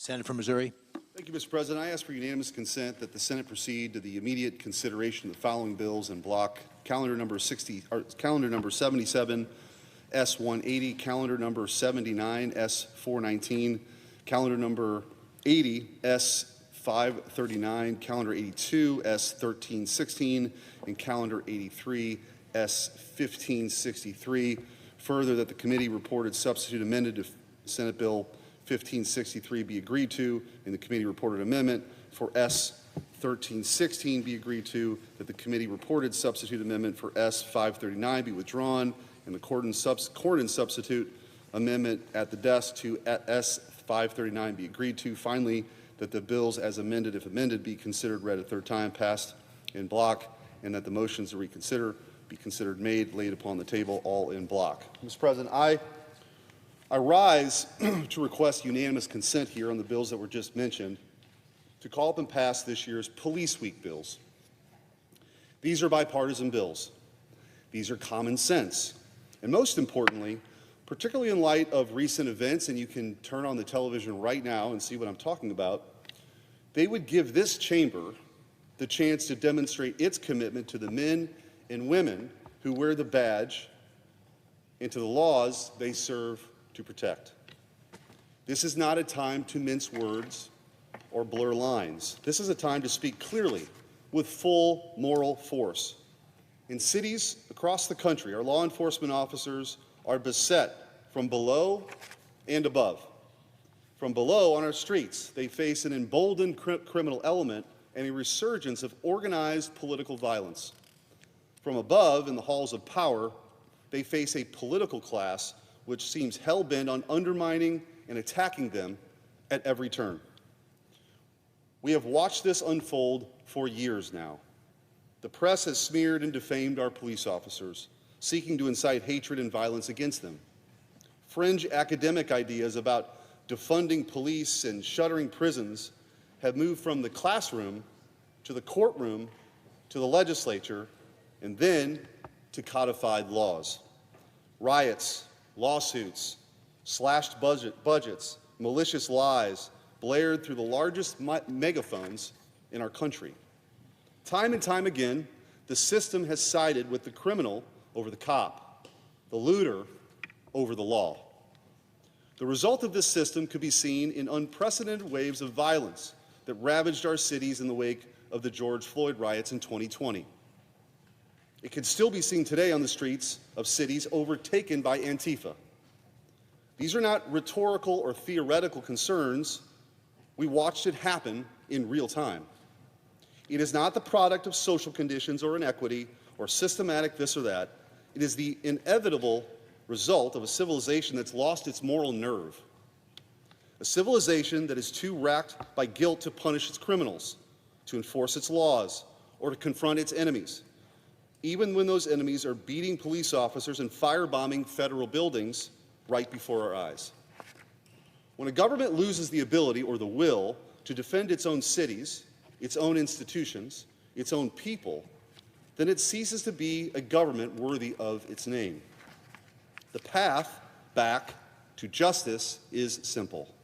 Speaker 12: Senator from Missouri.
Speaker 13: Thank you, Mr. President. I ask for unanimous consent that the Senate proceed to the immediate consideration of the following bills in block: calendar number 77 S180, calendar number 79 S419, calendar number 80 S539, calendar 82 S1316, and calendar 83 S1563. Further, that the committee reported substitute amended to Senate Bill 1563 be agreed to, and the committee reported amendment for S1316 be agreed to, that the committee reported substitute amendment for S539 be withdrawn, and the Corden substitute amendment at the desk to S539 be agreed to. Finally, that the bills as amended, if amended, be considered read a third time, passed in block, and that the motions to reconsider be considered made, laid upon the table, all in block. Mr. President, I rise to request unanimous consent here on the bills that were just mentioned to call up and pass this year's Police Week bills. These are bipartisan bills. These are common sense. And most importantly, particularly in light of recent events, and you can turn on the television right now and see what I'm talking about, they would give this chamber the chance to demonstrate its commitment to the men and women who wear the badge and to the laws they serve to protect. This is not a time to mince words or blur lines. This is a time to speak clearly with full moral force. In cities across the country, our law enforcement officers are beset from below and above. From below on our streets, they face an emboldened criminal element and a resurgence of organized political violence. From above, in the halls of power, they face a political class which seems hell-bent on undermining and attacking them at every turn. We have watched this unfold for years now. The press has smeared and defamed our police officers, seeking to incite hatred and violence against them. Fringe academic ideas about defunding police and shuttering prisons have moved from the classroom to the courtroom to the legislature and then to codified laws. Riots, lawsuits, slashed budgets, malicious lies blared through the largest megaphones in our country. Time and time again, the system has sided with the criminal over the cop, the looter over the law. The result of this system could be seen in unprecedented waves of violence that ravaged our cities in the wake of the George Floyd riots in 2020. It can still be seen today on the streets of cities overtaken by Antifa. These are not rhetorical or theoretical concerns. We watched it happen in real time. It is not the product of social conditions or inequity or systematic this or that. It is the inevitable result of a civilization that's lost its moral nerve. A civilization that is too racked by guilt to punish its criminals, to enforce its laws, or to confront its enemies, even when those enemies are beating police officers and firebombing federal buildings right before our eyes. When a government loses the ability or the will to defend its own cities, its own institutions, its own people, then it ceases to be a government worthy of its name. The path back to justice is simple.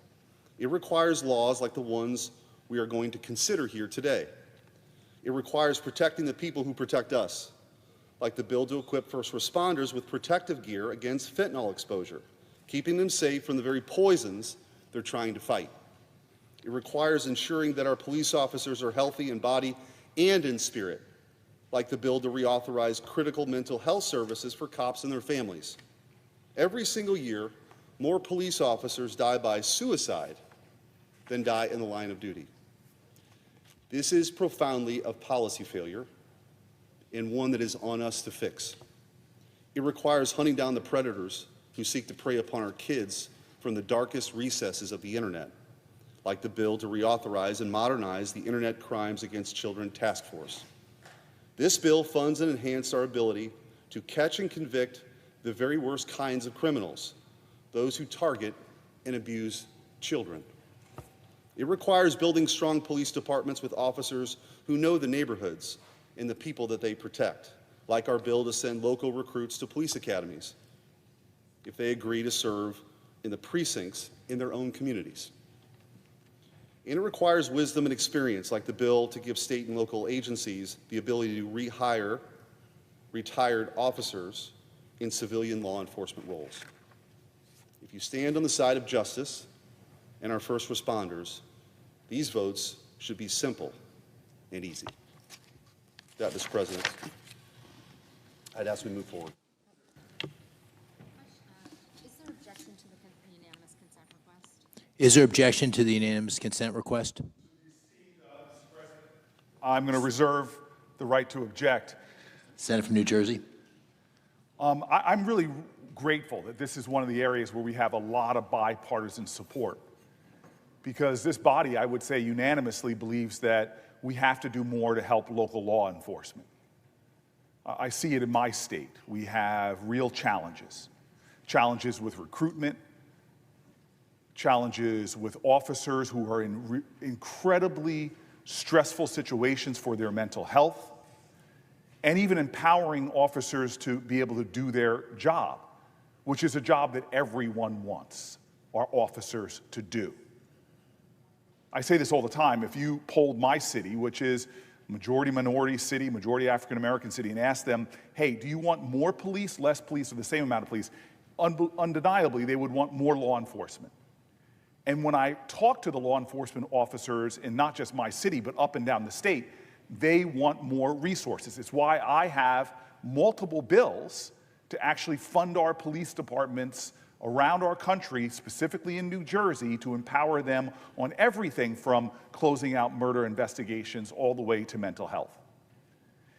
Speaker 13: It requires laws like the ones we are going to consider here today. It requires protecting the people who protect us, like the bill to equip first responders with protective gear against fentanyl exposure, keeping them safe from the very poisons they're trying to fight. It requires ensuring that our police officers are healthy in body and in spirit, like the bill to reauthorize critical mental health services for cops and their families. Every single year, more police officers die by suicide than die in the line of duty. This is profoundly a policy failure and one that is on us to fix. It requires hunting down the predators who seek to prey upon our kids from the darkest recesses of the internet, like the bill to reauthorize and modernize the Internet Crimes Against Children Task Force. This bill funds and enhances our ability to catch and convict the very worst kinds of criminals, those who target and abuse children. It requires building strong police departments with officers who know the neighborhoods and the people that they protect, like our bill to send local recruits to police academies if they agree to serve in the precincts in their own communities. And it requires wisdom and experience, like the bill to give state and local agencies the ability to rehire retired officers in civilian law enforcement roles. If you stand on the side of justice and our first responders, these votes should be simple and easy. With that, Mr. President, I'd ask we move forward.
Speaker 12: Is there objection to the unanimous consent request?
Speaker 14: I'm going to reserve the right to object.
Speaker 12: Senator from New Jersey.
Speaker 14: I'm really grateful that this is one of the areas where we have a lot of bipartisan support, because this body, I would say unanimously, believes that we have to do more to help local law enforcement. I see it in my state. We have real challenges with recruitment, challenges with officers who are in incredibly stressful situations for their mental health, and even empowering officers to be able to do their job, which is a job that everyone wants our officers to do. I say this all the time. If you polled my city, which is majority minority city, majority African American city, and asked them, hey, do you want more police, less police, or the same amount of police? Undeniably, they would want more law enforcement. And when I talk to the law enforcement officers in not just my city, but up and down the state, they want more resources. It's why I have multiple bills to actually fund our police departments around our country, specifically in New Jersey, to empower them on everything from closing out murder investigations all the way to mental health.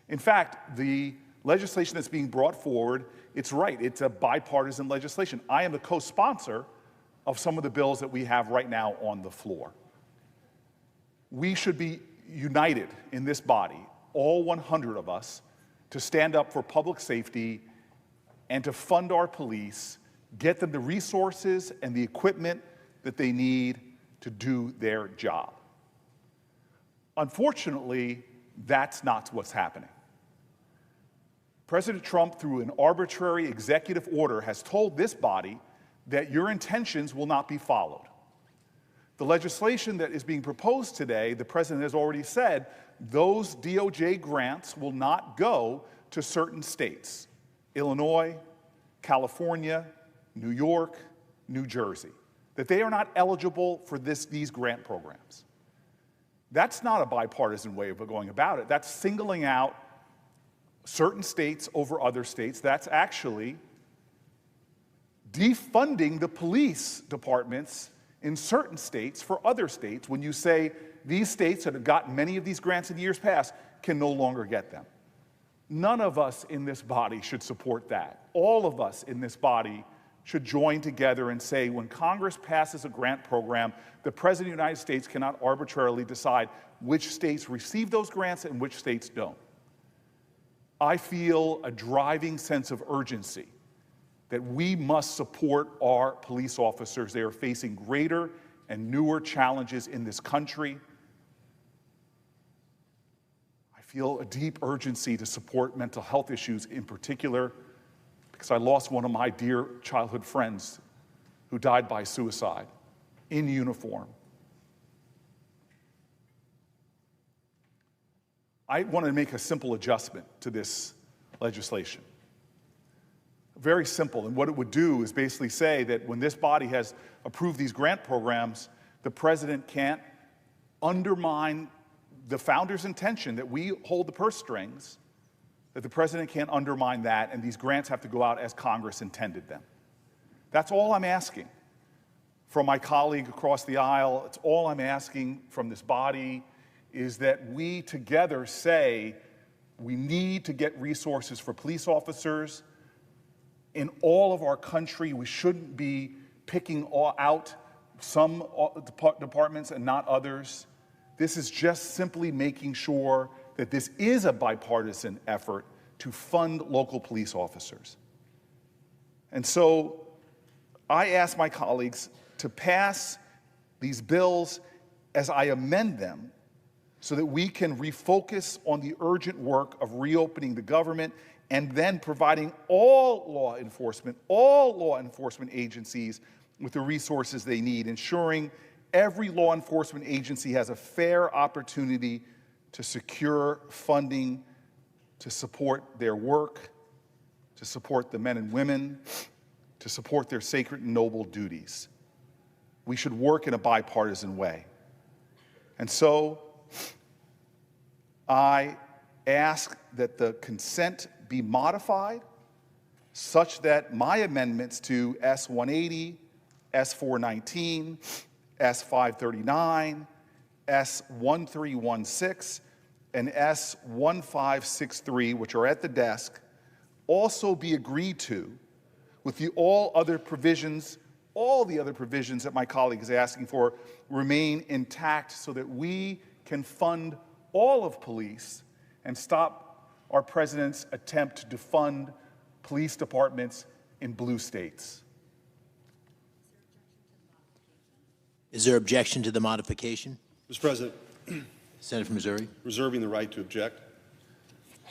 Speaker 14: In fact, the legislation that's being brought forward, it's right, it's a bipartisan legislation. I am a co-sponsor of some of the bills that we have right now on the floor. We should be united in this body, all 100 of us, to stand up for public safety and to fund our police, get them the resources and the equipment that they need to do their job. Unfortunately, that's not what's happening. President Trump, through an arbitrary executive order, has told this body that your intentions will not be followed. The legislation that is being proposed today, the president has already said, those DOJ grants will not go to certain states: Illinois, California, New York, New Jersey, that they are not eligible for these grant programs. That's not a bipartisan way of going about it. That's singling out certain states over other states. That's actually defunding the police departments in certain states for other states when you say these states that have gotten many of these grants in years past can no longer get them. None of us in this body should support that. All of us in this body should join together and say, when Congress passes a grant program, the President of the United States cannot arbitrarily decide which states receive those grants and which states don't. I feel a driving sense of urgency that we must support our police officers. They are facing greater and newer challenges in this country. I feel a deep urgency to support mental health issues in particular, because I lost one of my dear childhood friends who died by suicide in uniform. I want to make a simple adjustment to this legislation. Very simple, and what it would do is basically say that when this body has approved these grant programs, the president can't undermine the founder's intention that we hold the purse strings, that the president can't undermine that, and these grants have to go out as Congress intended them. That's all I'm asking from my colleague across the aisle. It's all I'm asking from this body, is that we together say we need to get resources for police officers in all of our country. We shouldn't be picking out some departments and not others. This is just simply making sure that this is a bipartisan effort to fund local police officers. And so I ask my colleagues to pass these bills as I amend them, so that we can refocus on the urgent work of reopening the government and then providing all law enforcement agencies with the resources they need, ensuring every law enforcement agency has a fair opportunity to secure funding to support their work, to support the men and women, to support their sacred and noble duties. We should work in a bipartisan way. And so I ask that the consent be modified such that my amendments to S-180, S-419, S-539, S-1316, and S-1563, which are at the desk, also be agreed to with all the other provisions that my colleague is asking for remain intact so that we can fund all of police and stop our president's attempt to defund police departments in blue states.
Speaker 12: Is there objection to the modification?
Speaker 13: Mr. President.
Speaker 12: Senator from Missouri.
Speaker 13: Reserving the right to object.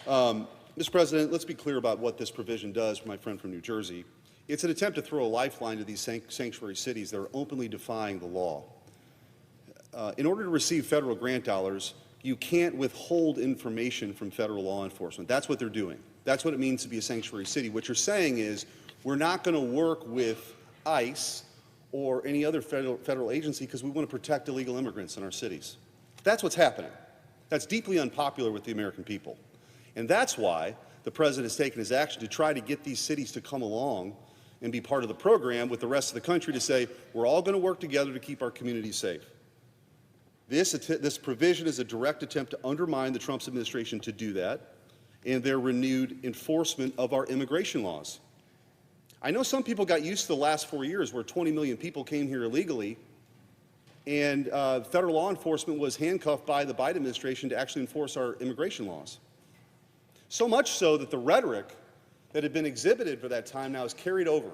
Speaker 13: Mr. President, let's be clear about what this provision does for my friend from New Jersey. It's an attempt to throw a lifeline to these sanctuary cities that are openly defying the law. In order to receive federal grant dollars, you can't withhold information from federal law enforcement. That's what they're doing. That's what it means to be a sanctuary city. What you're saying is we're not going to work with ICE or any other federal agency because we want to protect illegal immigrants in our cities. That's what's happening. That's deeply unpopular with the American people. And that's why the president has taken his action to try to get these cities to come along and be part of the program with the rest of the country to say, we're all going to work together to keep our communities safe. This provision is a direct attempt to undermine the Trump administration to do that and their renewed enforcement of our immigration laws. I know some people got used to the last 4 years where 20 million people came here illegally and federal law enforcement was handcuffed by the Biden administration to actually enforce our immigration laws. So much so that the rhetoric that had been exhibited for that time now is carried over.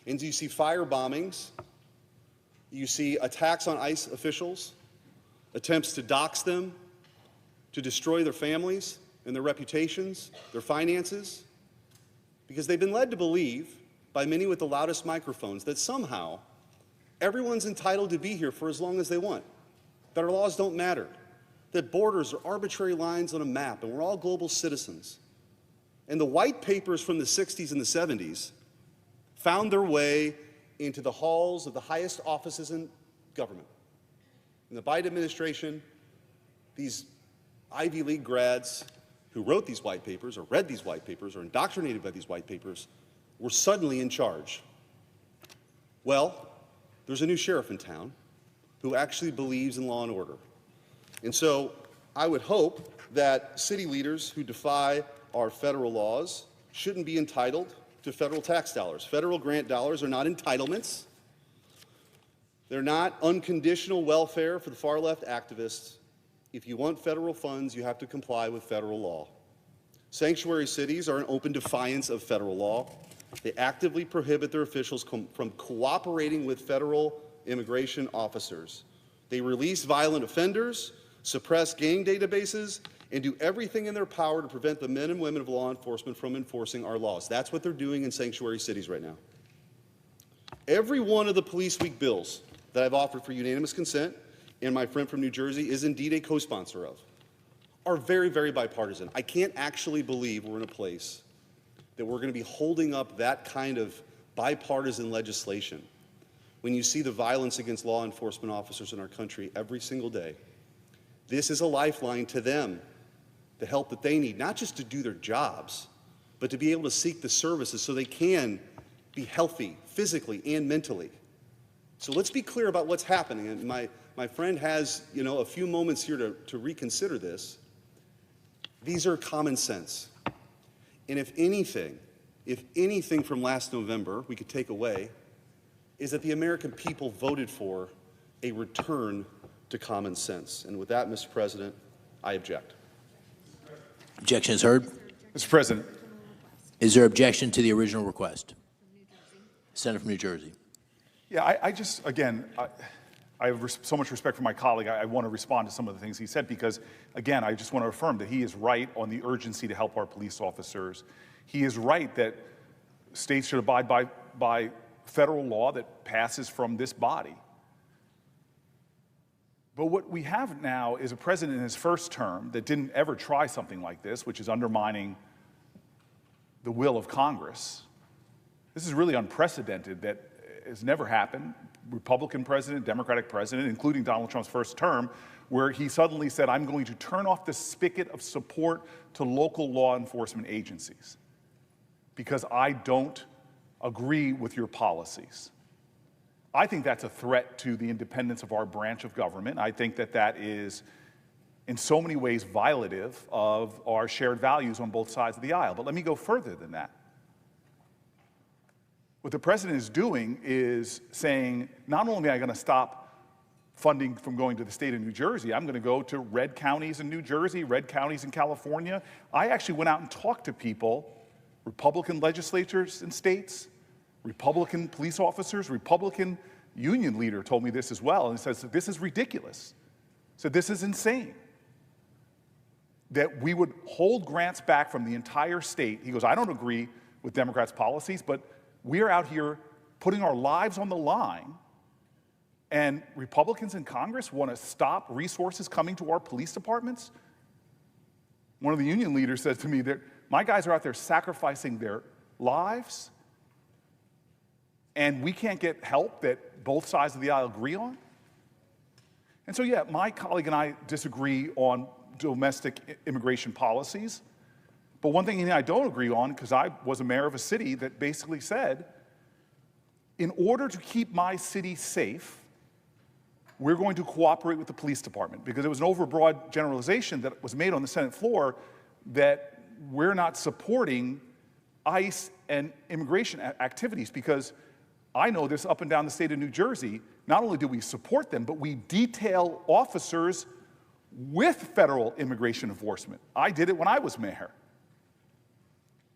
Speaker 13: And you see fire bombings, you see attacks on ICE officials, attempts to dox them, to destroy their families and their reputations, their finances, because they've been led to believe by many with the loudest microphones that somehow everyone's entitled to be here for as long as they want, that our laws don't matter, that borders are arbitrary lines on a map and we're all global citizens. And the white papers from the 60s and the 70s found their way into the halls of the highest offices in government. In the Biden administration, these Ivy League grads who wrote these white papers or read these white papers or indoctrinated by these white papers were suddenly in charge. Well, there's a new sheriff in town who actually believes in law and order. And so I would hope that city leaders who defy our federal laws shouldn't be entitled to federal tax dollars. Federal grant dollars are not entitlements. They're not unconditional welfare for the far-left activists. If you want federal funds, you have to comply with federal law. Sanctuary cities are in open defiance of federal law. They actively prohibit their officials from cooperating with federal immigration officers. They release violent offenders, suppress gang databases, and do everything in their power to prevent the men and women of law enforcement from enforcing our laws. That's what they're doing in sanctuary cities right now. Every one of the Police Week bills that I've offered for unanimous consent, and my friend from New Jersey is indeed a co-sponsor of, are very, very bipartisan. I can't actually believe we're in a place that we're going to be holding up that kind of bipartisan legislation when you see the violence against law enforcement officers in our country every single day. This is a lifeline to them, the help that they need, not just to do their jobs, but to be able to seek the services so they can be healthy physically and mentally. So let's be clear about what's happening. And my friend has, a few moments here to reconsider this. These are common sense. And if anything from last November we could take away, is that the American people voted for a return to common sense. And with that, Mr. President, I object.
Speaker 12: Objection is heard.
Speaker 14: Mr. President.
Speaker 12: Is there objection to the original request? Senator from New Jersey.
Speaker 14: Yeah, I just, again, I have so much respect for my colleague. I want to respond to some of the things he said because, again, I just want to affirm that he is right on the urgency to help our police officers. He is right that states should abide by federal law that passes from this body. But what we have now is a president in his first term that didn't ever try something like this, which is undermining the will of Congress. This is really unprecedented. That has never happened. Republican president, Democratic president, including Donald Trump's first term, where he suddenly said, I'm going to turn off the spigot of support to local law enforcement agencies because I don't agree with your policies. I think that's a threat to the independence of our branch of government. I think that that is, in so many ways, violative of our shared values on both sides of the aisle. But let me go further than that. What the president is doing is saying, not only am I going to stop funding from going to the state of New Jersey, I'm going to go to red counties in New Jersey, red counties in California. I actually went out and talked to people, Republican legislators in states, Republican police officers, Republican union leader told me this as well, and he says, this is ridiculous. He said, this is insane. That we would hold grants back from the entire state. He goes, I don't agree with Democrats' policies, but we're out here putting our lives on the line, and Republicans in Congress want to stop resources coming to our police departments? One of the union leaders said to me that my guys are out there sacrificing their lives, and we can't get help that both sides of the aisle agree on? And so, yeah, my colleague and I disagree on domestic immigration policies. But one thing I don't agree on, because I was a mayor of a city that basically said, in order to keep my city safe, we're going to cooperate with the police department, because it was an overbroad generalization that was made on the Senate floor that we're not supporting ICE and immigration activities, because I know this up and down the state of New Jersey. Not only do we support them, but we detail officers with federal immigration enforcement. I did it when I was mayor.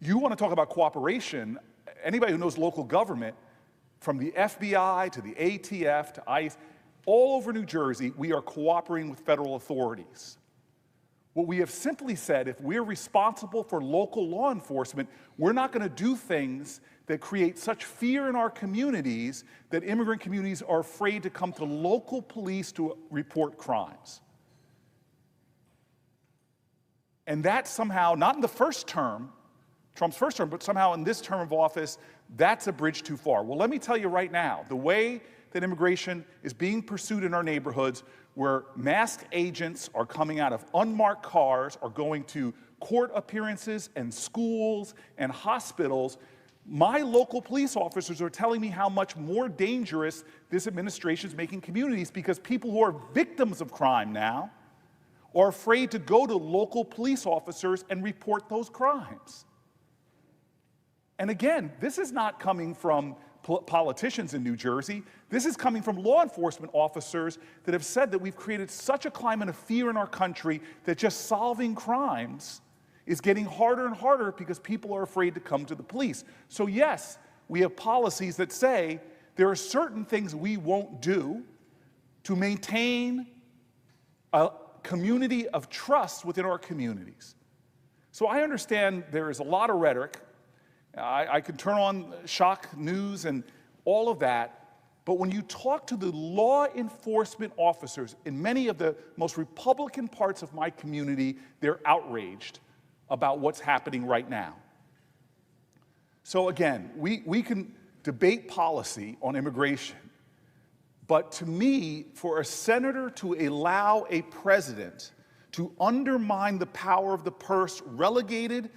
Speaker 14: You want to talk about cooperation, anybody who knows local government, from the FBI to the ATF to ICE, all over New Jersey, we are cooperating with federal authorities. What we have simply said, if we're responsible for local law enforcement, we're not going to do things that create such fear in our communities that immigrant communities are afraid to come to local police to report crimes. And that somehow, not in the first term, Trump's first term, but somehow in this term of office, that's a bridge too far. Well, let me tell you right now, the way that immigration is being pursued in our neighborhoods, where masked agents are coming out of unmarked cars, are going to court appearances and schools and hospitals, my local police officers are telling me how much more dangerous this administration is making communities, because people who are victims of crime now are afraid to go to local police officers and report those crimes. And again, this is not coming from politicians in New Jersey. This is coming from law enforcement officers that have said that we've created such a climate of fear in our country that just solving crimes is getting harder and harder because people are afraid to come to the police. So yes, we have policies that say there are certain things we won't do to maintain a community of trust within our communities. So I understand there is a lot of rhetoric. I can turn on shock news and all of that, but when you talk to the law enforcement officers in many of the most Republican parts of my community, they're outraged about what's happening right now. So again, we can debate policy on immigration, but to me, for a senator to allow a president to undermine the power of the purse relegated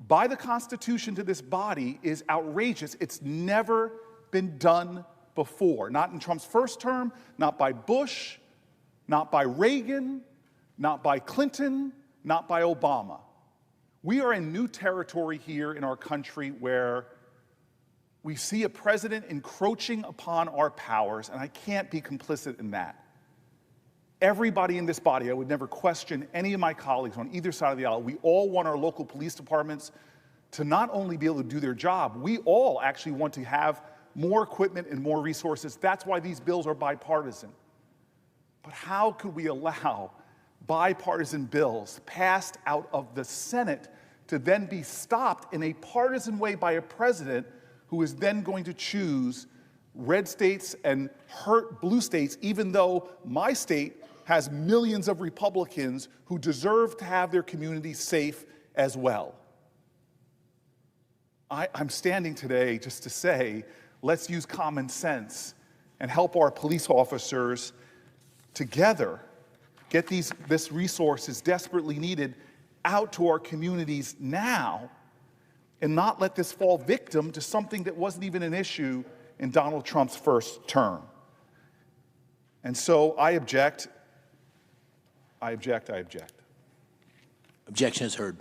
Speaker 14: by the Constitution to this body is outrageous. It's never been done before. Not in Trump's first term, not by Bush, not by Reagan, not by Clinton, not by Obama. We are in new territory here in our country where we see a president encroaching upon our powers, and I can't be complicit in that. Everybody in this body, I would never question any of my colleagues on either side of the aisle. We all want our local police departments to not only be able to do their job, we all actually want to have more equipment and more resources. That's why these bills are bipartisan. But how could we allow bipartisan bills passed out of the Senate to then be stopped in a partisan way by a president who is then going to choose red states and hurt blue states, even though my state has millions of Republicans who deserve to have their communities safe as well. I'm standing today just to say, let's use common sense and help our police officers together get this resources desperately needed out to our communities now, and not let this fall victim to something that wasn't even an issue in Donald Trump's first term. And so I object. I object. I object.
Speaker 12: Objection is heard.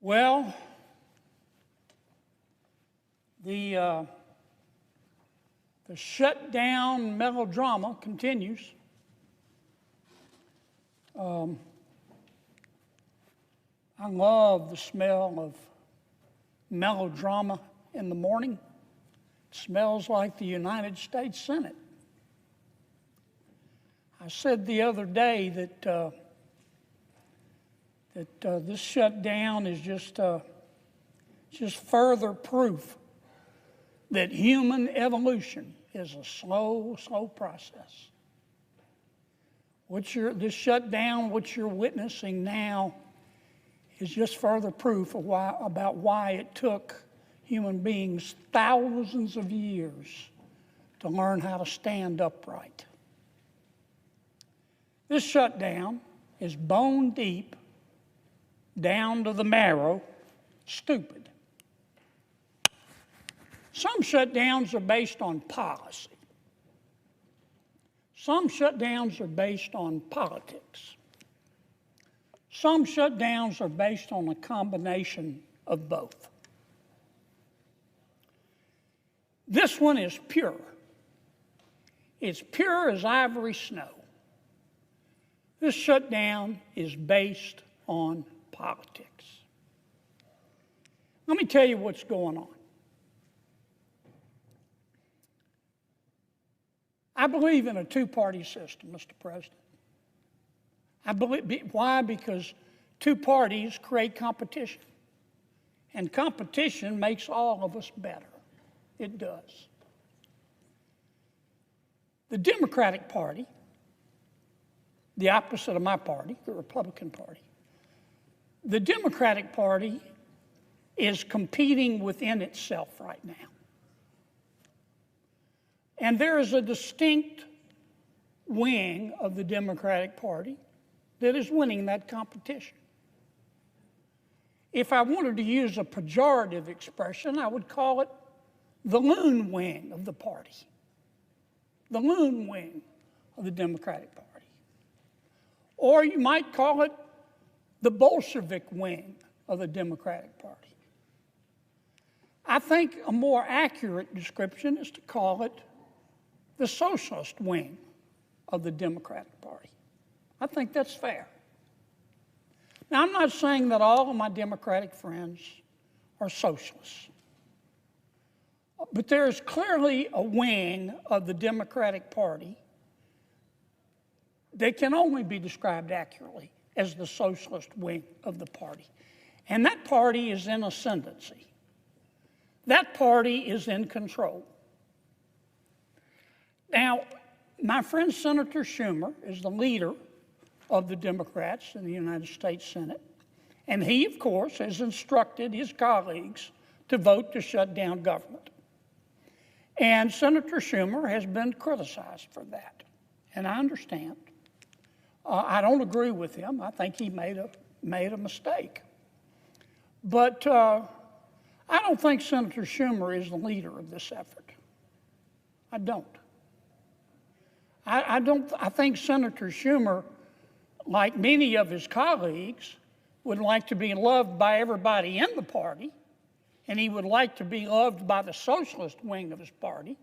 Speaker 15: Well, the shutdown melodrama continues. I love the smell of melodrama in the morning. It smells like the United States Senate. I said the other day that this shutdown is just further proof that human evolution is a slow process. This shutdown, what you're witnessing now, is just further proof of about why it took human beings thousands of years to learn how to stand upright. This shutdown is bone deep, down to the marrow, stupid. Some shutdowns are based on policy. Some shutdowns are based on politics. Some shutdowns are based on a combination of both. This one is pure. It's pure as ivory snow. This shutdown is based on politics. Let me tell you what's going on. I believe in a two-party system, Mr. President. Why? Because two parties create competition. And competition makes all of us better. It does. The Democratic Party, the opposite of my party, the Republican Party, the Democratic Party is competing within itself right now. And there is a distinct wing of the Democratic Party that is winning that competition. If I wanted to use a pejorative expression, I would call it the loon wing of the party. The loon wing of the Democratic Party. Or you might call it the Bolshevik wing of the Democratic Party. I think a more accurate description is to call it the socialist wing of the Democratic Party. I think that's fair. Now, I'm not saying that all of my Democratic friends are socialists, but there is clearly a wing of the Democratic Party that can only be described accurately as the socialist wing of the party. And that party is in ascendancy. That party is in control. Now, my friend Senator Schumer is the leader of the Democrats in the United States Senate, and he, of course, has instructed his colleagues to vote to shut down government. And Senator Schumer has been criticized for that, and I understand. I don't agree with him. I think he made a mistake. But I don't think Senator Schumer is the leader of this effort. I don't. I think Senator Schumer, like many of his colleagues, would like to be loved by everybody in the party, and he would like to be loved by the socialist wing of his party.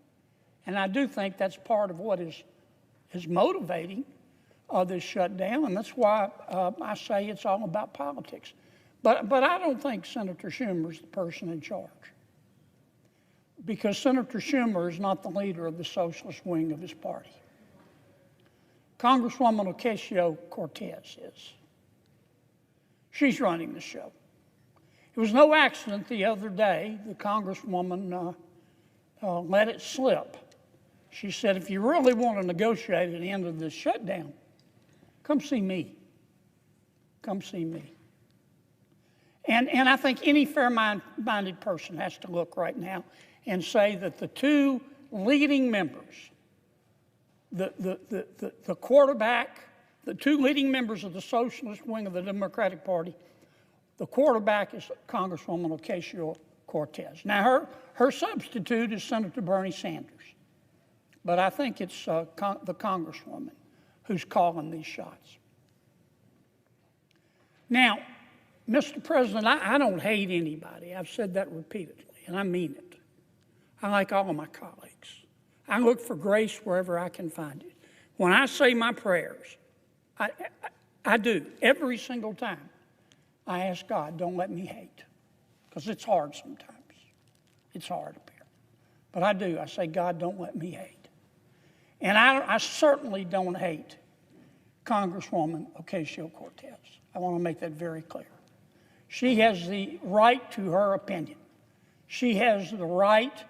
Speaker 15: And I do think that's part of what is motivating this shutdown, and that's why I say it's all about politics. But I don't think Senator Schumer is the person in charge, because Senator Schumer is not the leader of the socialist wing of his party. Congresswoman Ocasio-Cortez is. She's running the show. It was no accident the other day the Congresswoman let it slip. She said, if you really want to negotiate at the end of this shutdown, come see me. Come see me. And I think any fair-minded person has to look right now and say that the two leading members, the quarterback, the two leading members of the socialist wing of the Democratic Party, the quarterback is Congresswoman Ocasio-Cortez. Now, her substitute is Senator Bernie Sanders. But I think it's the Congresswoman who's calling these shots. Now, Mr. President, I don't hate anybody. I've said that repeatedly, and I mean it. I like all of my colleagues. I look for grace wherever I can find it. When I say my prayers, I do. Every single time, I ask God, don't let me hate, because it's hard sometimes. It's hard up here. But I do. I say, God, don't let me hate. And I certainly don't hate Congresswoman Ocasio-Cortez. I want to make that very clear. She has the right to her opinion. She has the right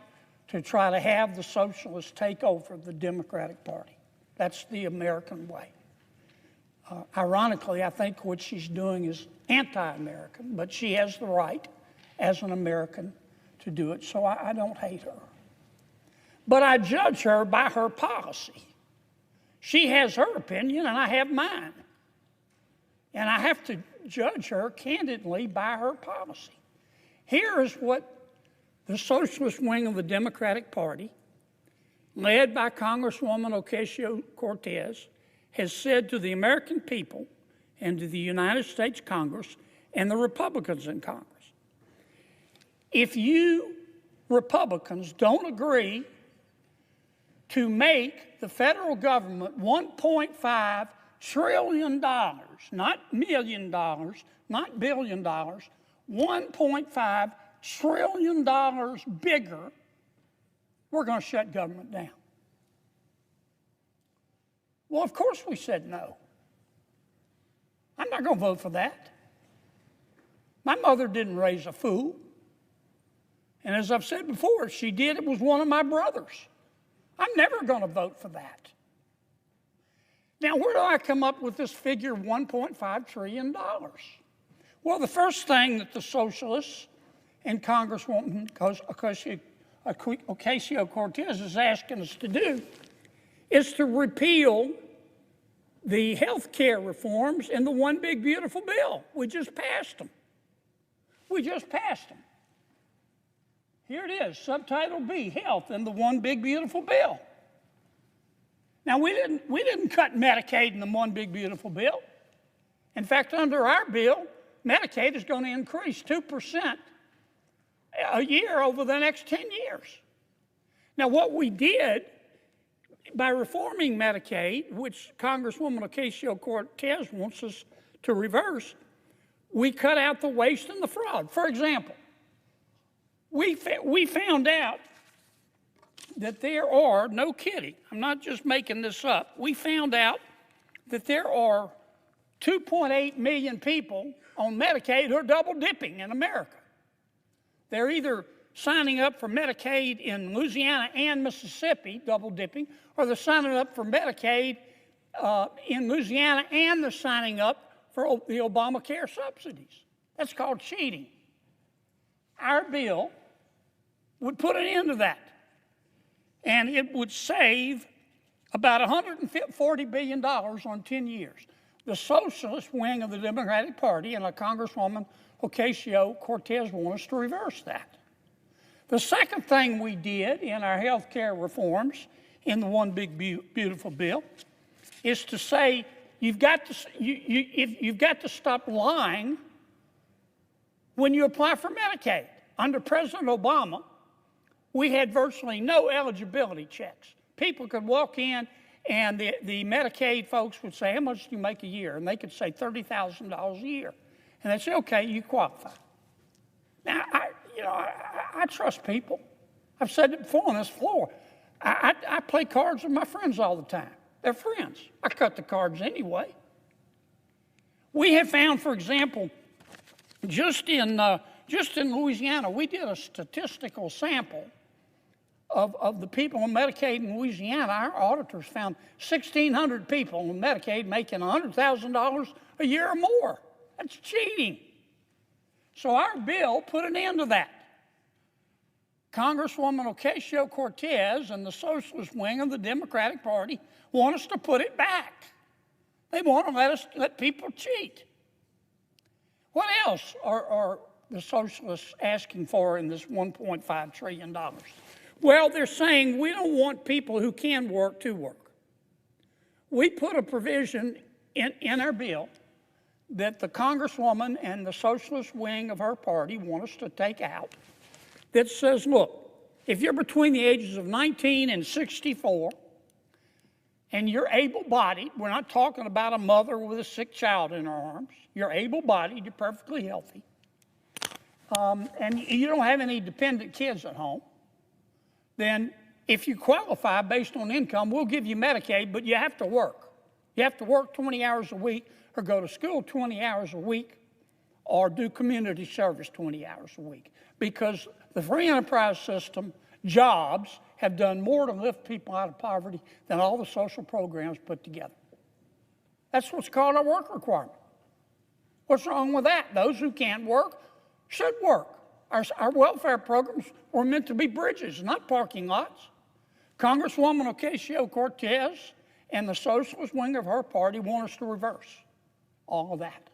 Speaker 15: to try to have the socialists take over the Democratic Party. That's the American way. Ironically, I think what she's doing is anti-American, but she has the right as an American to do it, so I don't hate her. But I judge her by her policy. She has her opinion, and I have mine. And I have to judge her candidly by her policy. Here is what the socialist wing of the Democratic Party, led by Congresswoman Ocasio-Cortez, has said to the American people and to the United States Congress and the Republicans in Congress. If you Republicans don't agree to make the federal government $1.5 trillion, not $1 million, not $1 billion, $1.5 trillion bigger, we're going to shut government down. Well, of course we said no. I'm not going to vote for that. My mother didn't raise a fool. And as I've said before, if she did, it was one of my brothers. I'm never going to vote for that. Now, where do I come up with this figure of $1.5 trillion? Well, the first thing that the socialists and Congresswoman Ocasio-Cortez is asking us to do is to repeal the health care reforms in the One Big Beautiful Bill. We just passed them. We just passed them. Here it is, Subtitle B, Health in the One Big Beautiful Bill. Now, we didn't cut Medicaid in the One Big Beautiful Bill. In fact, under our bill, Medicaid is going to increase 2% a year over the next 10 years. Now, what we did by reforming Medicaid, which Congresswoman Ocasio-Cortez wants us to reverse, we cut out the waste and the fraud. For example, we found out that there are, no kidding, I'm not just making this up, we found out that there are 2.8 million people on Medicaid who are double dipping in America. They're either signing up for Medicaid in Louisiana and Mississippi, double dipping, or they're signing up for Medicaid in Louisiana and they're signing up for the Obamacare subsidies. That's called cheating. Our bill would put an end to that. and it would save about $140 billion on 10 years. The socialist wing of the Democratic Party and Congresswoman Ocasio-Cortez want us to reverse that. The second thing we did in our health care reforms in the One Big Beautiful Bill is to say you've got to stop lying when you apply for Medicaid. Under President Obama, we had virtually no eligibility checks. People could walk in and the Medicaid folks would say, how much do you make a year? And they could say $30,000 a year. And they'd say, okay, you qualify. Now, I trust people. I've said it before on this floor. I play cards with my friends all the time. They're friends. I cut the cards anyway. We have found, for example, just in Louisiana, we did a statistical sample of the people on Medicaid in Louisiana. Our auditors found 1,600 people on Medicaid making $100,000 a year or more. That's cheating. So our bill put an end to that. Congresswoman Ocasio-Cortez and the socialist wing of the Democratic Party want us to put it back. They want to let people cheat. What else are the socialists asking for in this $1.5 trillion? Well, they're saying we don't want people who can work to work. We put a provision in our bill that the Congresswoman and the socialist wing of her party want us to take out that says, look, if you're between the ages of 19 and 64 and you're able-bodied, we're not talking about a mother with a sick child in her arms, you're able-bodied, you're perfectly healthy, and you don't have any dependent kids at home, then if you qualify based on income, we'll give you Medicaid, but you have to work. You have to work 20 hours a week or go to school 20 hours a week or do community service 20 hours a week. Because the free enterprise system, jobs, have done more to lift people out of poverty than all the social programs put together. That's what's called a work requirement. What's wrong with that? Those who can't work should work. Our welfare programs were meant to be bridges, not parking lots. Congresswoman Ocasio-Cortez and the socialist wing of her party want us to reverse all of that.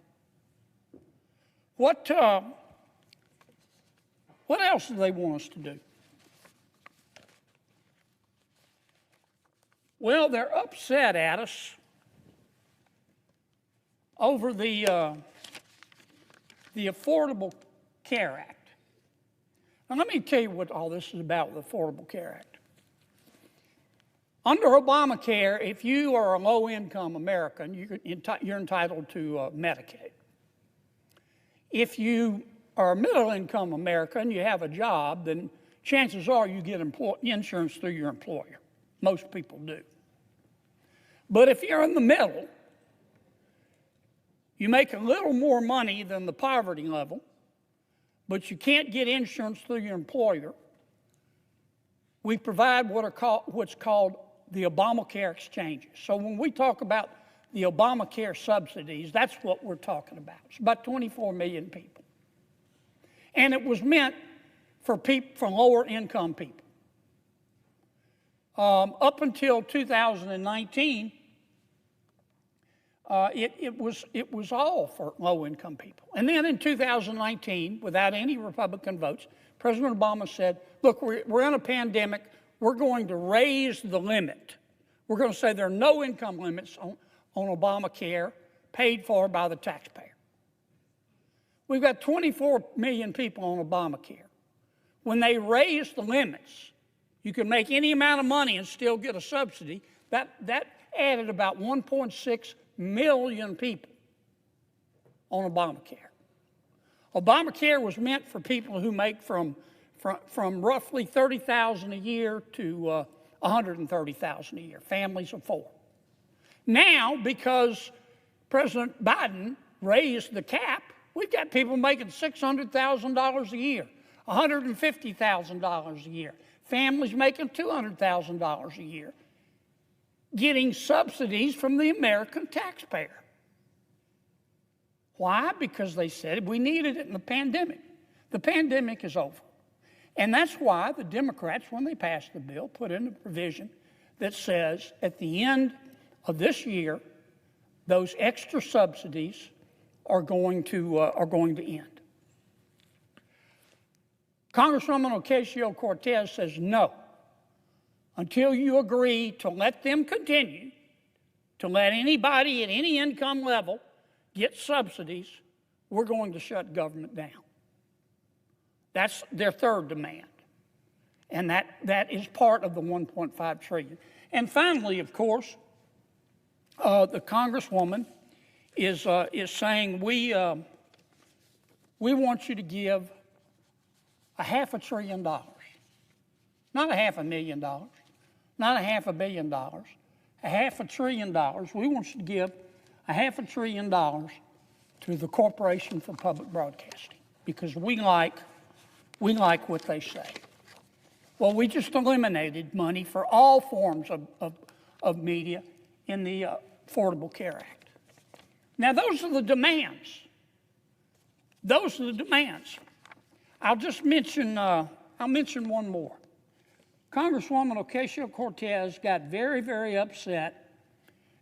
Speaker 15: What else do they want us to do? Well, they're upset at us over the Affordable Care Act. Now, let me tell you what all this is about with the Affordable Care Act. Under Obamacare, if you are a low-income American, you're entitled to Medicaid. If you are a middle-income American, you have a job, then chances are you get insurance through your employer. Most people do. But if you're in the middle, you make a little more money than the poverty level, but you can't get insurance through your employer, we provide what's called the Obamacare exchanges. So when we talk about the Obamacare subsidies, that's what we're talking about. It's about 24 million people. And it was meant for lower income people. Up until 2019, it was all for low income people. And then in 2019, without any Republican votes, President Obama said, look, we're in a pandemic. We're going to raise the limit. We're going to say there are no income limits on Obamacare paid for by the taxpayer. We've got 24 million people on Obamacare. When they raised the limits, you could make any amount of money and still get a subsidy. That added about 1.6 million people on Obamacare. Obamacare was meant for people who make from roughly $30,000 a year to $130,000 a year, families of four. Now, because President Biden raised the cap, we've got people making $600,000 a year, $150,000 a year, families making $200,000 a year, getting subsidies from the American taxpayer. Why? Because they said we needed it in the pandemic. The pandemic is over. And that's why the Democrats, when they passed the bill, put in a provision that says at the end of this year, those extra subsidies are going to end. Congresswoman Ocasio-Cortez says no. Until you agree to let them continue, to let anybody at any income level get subsidies, we're going to shut government down. That's their third demand. And that is part of the $1.5 trillion. And finally, of course, the Congresswoman is saying we want you to give $500 billion, not $500,000, not $500 million, $500 billion. We want you to give $500 billion to the Corporation for Public Broadcasting because we like what they say. Well, we just eliminated money for all forms of media in the Affordable Care Act. Now, those are the demands. Those are the demands. I'll just mention, I'll mention one more. Congresswoman Ocasio-Cortez got very, very upset,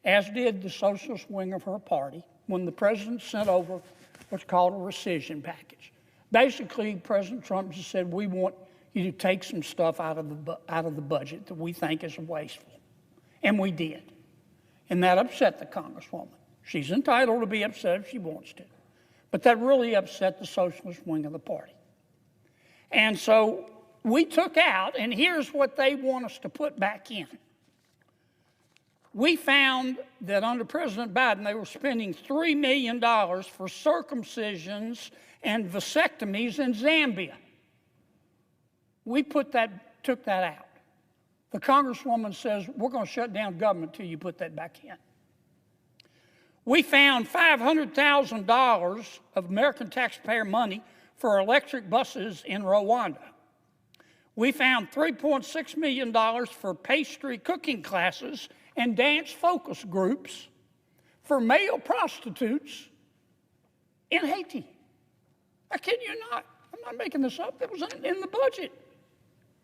Speaker 15: as did the socialist wing of her party, when the president sent over what's called a rescission package. Basically, President Trump just said, we want you to take some stuff out of the budget that we think is wasteful. And we did. And that upset the Congresswoman. She's entitled to be upset if she wants to. But that really upset the socialist wing of the party. And so we took out, and here's what they want us to put back in. We found that under President Biden, they were spending $3 million for circumcisions and vasectomies in Zambia. We took that out. The Congresswoman says, we're going to shut down government until you put that back in. We found $500,000 of American taxpayer money for electric buses in Rwanda. We found $3.6 million for pastry cooking classes and dance focus groups for male prostitutes in Haiti. I kid you not. I'm not making this up. It was in the budget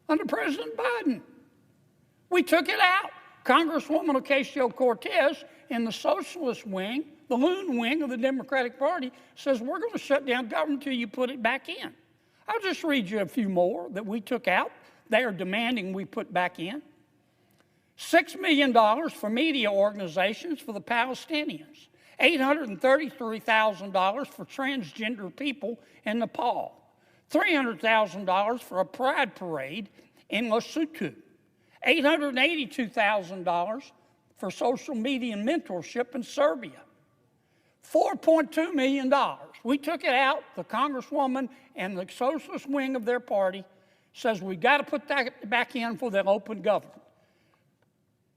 Speaker 15: under President Biden. We took it out. Congresswoman Ocasio-Cortez in the socialist wing, the loon wing of the Democratic Party, says we're going to shut down government until you put it back in. I'll just read you a few more that we took out. They are demanding we put back in. $6 million for media organizations for the Palestinians. $833,000 for transgender people in Nepal. $300,000 for a pride parade in Lesotho. $882,000 for social media mentorship in Serbia. $4.2 million. We took it out. The Congresswoman and the socialist wing of their party says we've got to put that back in for the open government.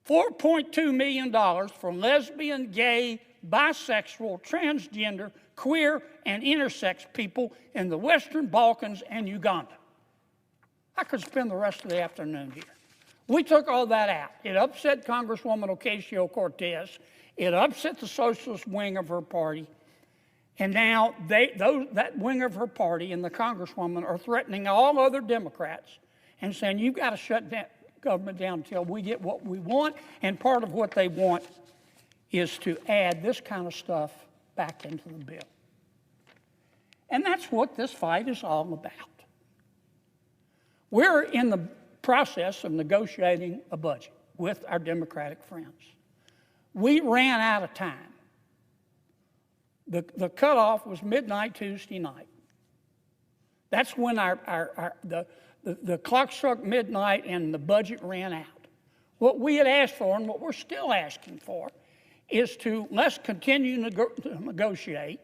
Speaker 15: $4.2 million for lesbian, gay, bisexual, transgender, queer, and intersex people in the Western Balkans and Uganda. I could spend the rest of the afternoon here. We took all that out. It upset Congresswoman Ocasio-Cortez. It upset the socialist wing of her party. And now that wing of her party and the Congresswoman are threatening all other Democrats and saying, you've got to shut that government down until we get what we want. And part of what they want is to add this kind of stuff back into the bill. And that's what this fight is all about. We're in the process of negotiating a budget with our Democratic friends. We ran out of time. The cutoff was midnight Tuesday night. That's when the clock struck midnight and the budget ran out. What we had asked for and what we're still asking for is to let's continue to negotiate,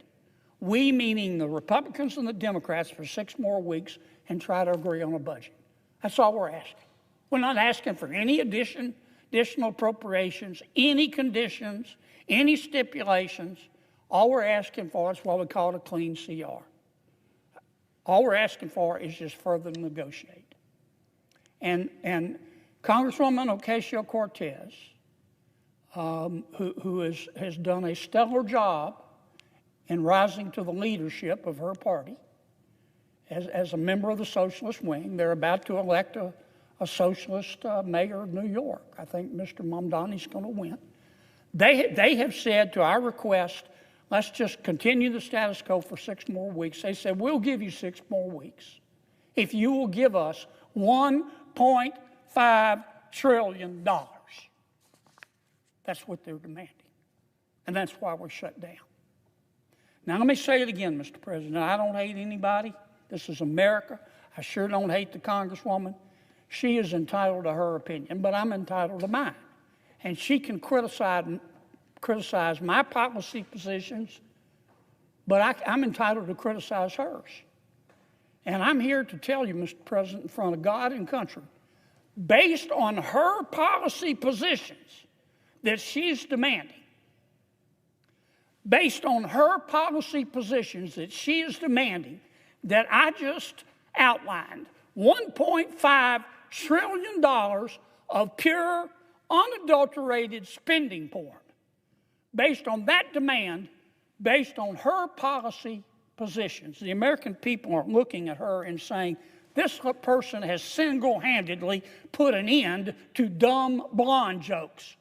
Speaker 15: we meaning the Republicans and the Democrats, for 6 more weeks and try to agree on a budget. That's all we're asking. We're not asking for any additional appropriations, any conditions, any stipulations. All we're asking for is what we call a clean CR. All we're asking for is just further negotiate. And Congresswoman Ocasio-Cortez, who has done a stellar job in rising to the leadership of her party, as a member of the socialist wing. They're about to elect a socialist mayor of New York. I think Mr. Mamdani's going to win. They have said to our request, let's just continue the status quo for 6 more weeks. They said, we'll give you 6 more weeks if you will give us $1.5 trillion. That's what they're demanding. And that's why we're shut down. Now, let me say it again, Mr. President. I don't hate anybody. This is America. I sure don't hate the Congresswoman. She is entitled to her opinion, but I'm entitled to mine. And she can criticize my policy positions, but I'm entitled to criticize hers. And I'm here to tell you, Mr. President, in front of God and country, based on her policy positions that she's demanding, based on her policy positions that she is demanding that I just outlined, $1.5 trillion of pure, unadulterated spending porn. Based on that demand, based on her policy positions, the American people are looking at her and saying, this person has single-handedly put an end to dumb blonde jokes.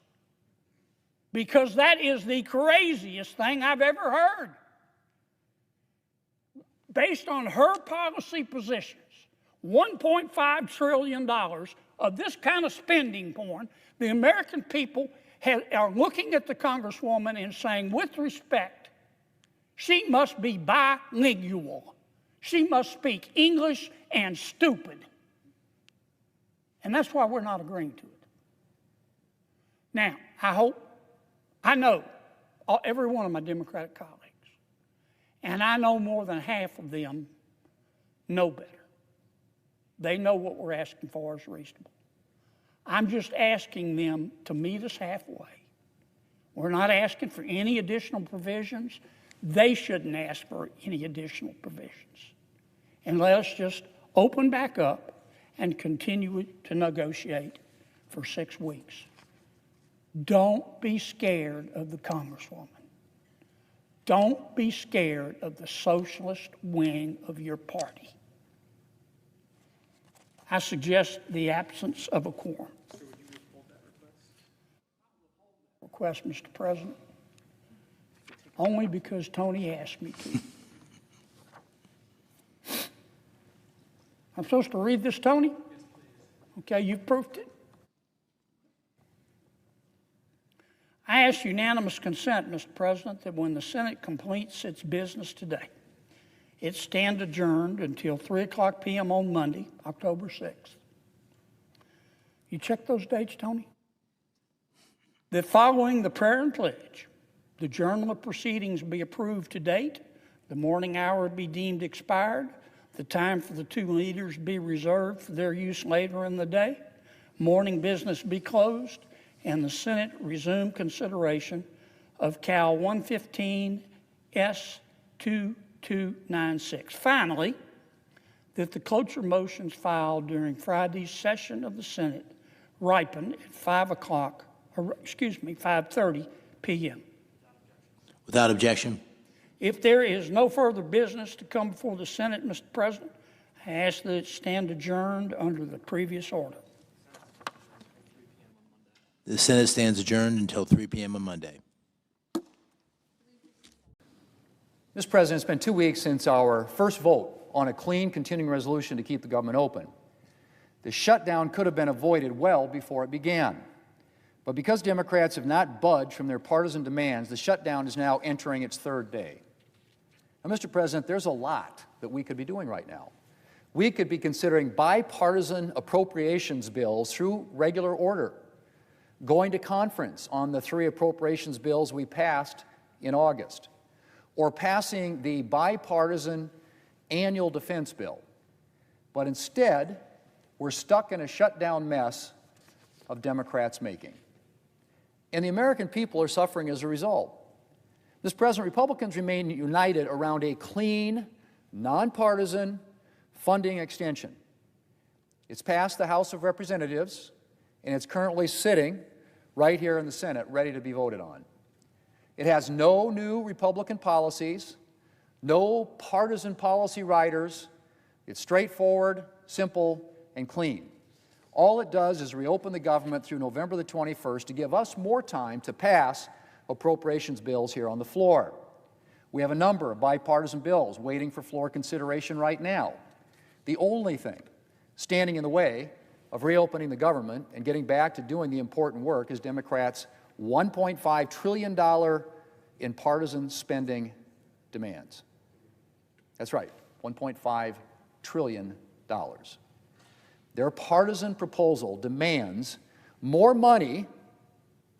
Speaker 15: Because that is the craziest thing I've ever heard. Based on her policy positions, $1.5 trillion of this kind of spending porn, the American people are looking at the Congresswoman and saying, with respect, she must be bilingual. She must speak English and stupid. And that's why we're not agreeing to it. Now, I know every one of my Democratic colleagues, and I know more than half of them know better. They know what we're asking for is reasonable. I'm just asking them to meet us halfway. We're not asking for any additional provisions. They shouldn't ask for any additional provisions. And let us just open back up and continue to negotiate for 6 weeks. Don't be scared of the Congresswoman. Don't be scared of the socialist wing of your party. I suggest the absence of a quorum. Request, Mr. President, only because Tony asked me to. I'm supposed to read this, Tony? Okay, you've proofed it. I ask unanimous consent, Mr. President, that when the Senate completes its business today, it stand adjourned until 3:00 p.m. on Monday, October 6th. You check those dates, Tony? That following the prayer and pledge, the journal of proceedings be approved to date, the morning hour be deemed expired, the time for the 2 leaders be reserved for their use later in the day, morning business be closed, and the Senate resume consideration of Cal 115 S2296. Finally, that the cloture motions filed during Friday's session of the Senate ripen at 5:30 p.m.
Speaker 12: Without objection.
Speaker 15: If there is no further business to come before the Senate, Mr. President, I ask that it stand adjourned under the previous order.
Speaker 12: The Senate stands adjourned until 3 p.m. on Monday.
Speaker 10: Mr. President, it's been 2 weeks since our first vote on a clean continuing resolution to keep the government open. The shutdown could have been avoided well before it began. But because Democrats have not budged from their partisan demands, the shutdown is now entering its 3rd day. Now, Mr. President, there's a lot that we could be doing right now. We could be considering bipartisan appropriations bills through regular order, going to conference on the 3 appropriations bills we passed in August, or passing the bipartisan annual defense bill. But instead, we're stuck in a shutdown mess of Democrats' making. And the American people are suffering as a result. Mr. President, Republicans remain united around a clean, nonpartisan funding extension. It's passed the House of Representatives, and it's currently sitting right here in the Senate, ready to be voted on. It has no new Republican policies, no partisan policy riders, It's straightforward, simple, and clean. All it does is reopen the government through November the 21st to give us more time to pass appropriations bills here on the floor. We have a number of bipartisan bills waiting for floor consideration right now. The only thing standing in the way of reopening the government and getting back to doing the important work is Democrats' $1.5 trillion in partisan spending demands. That's right, $1.5 trillion. Their partisan proposal demands more money,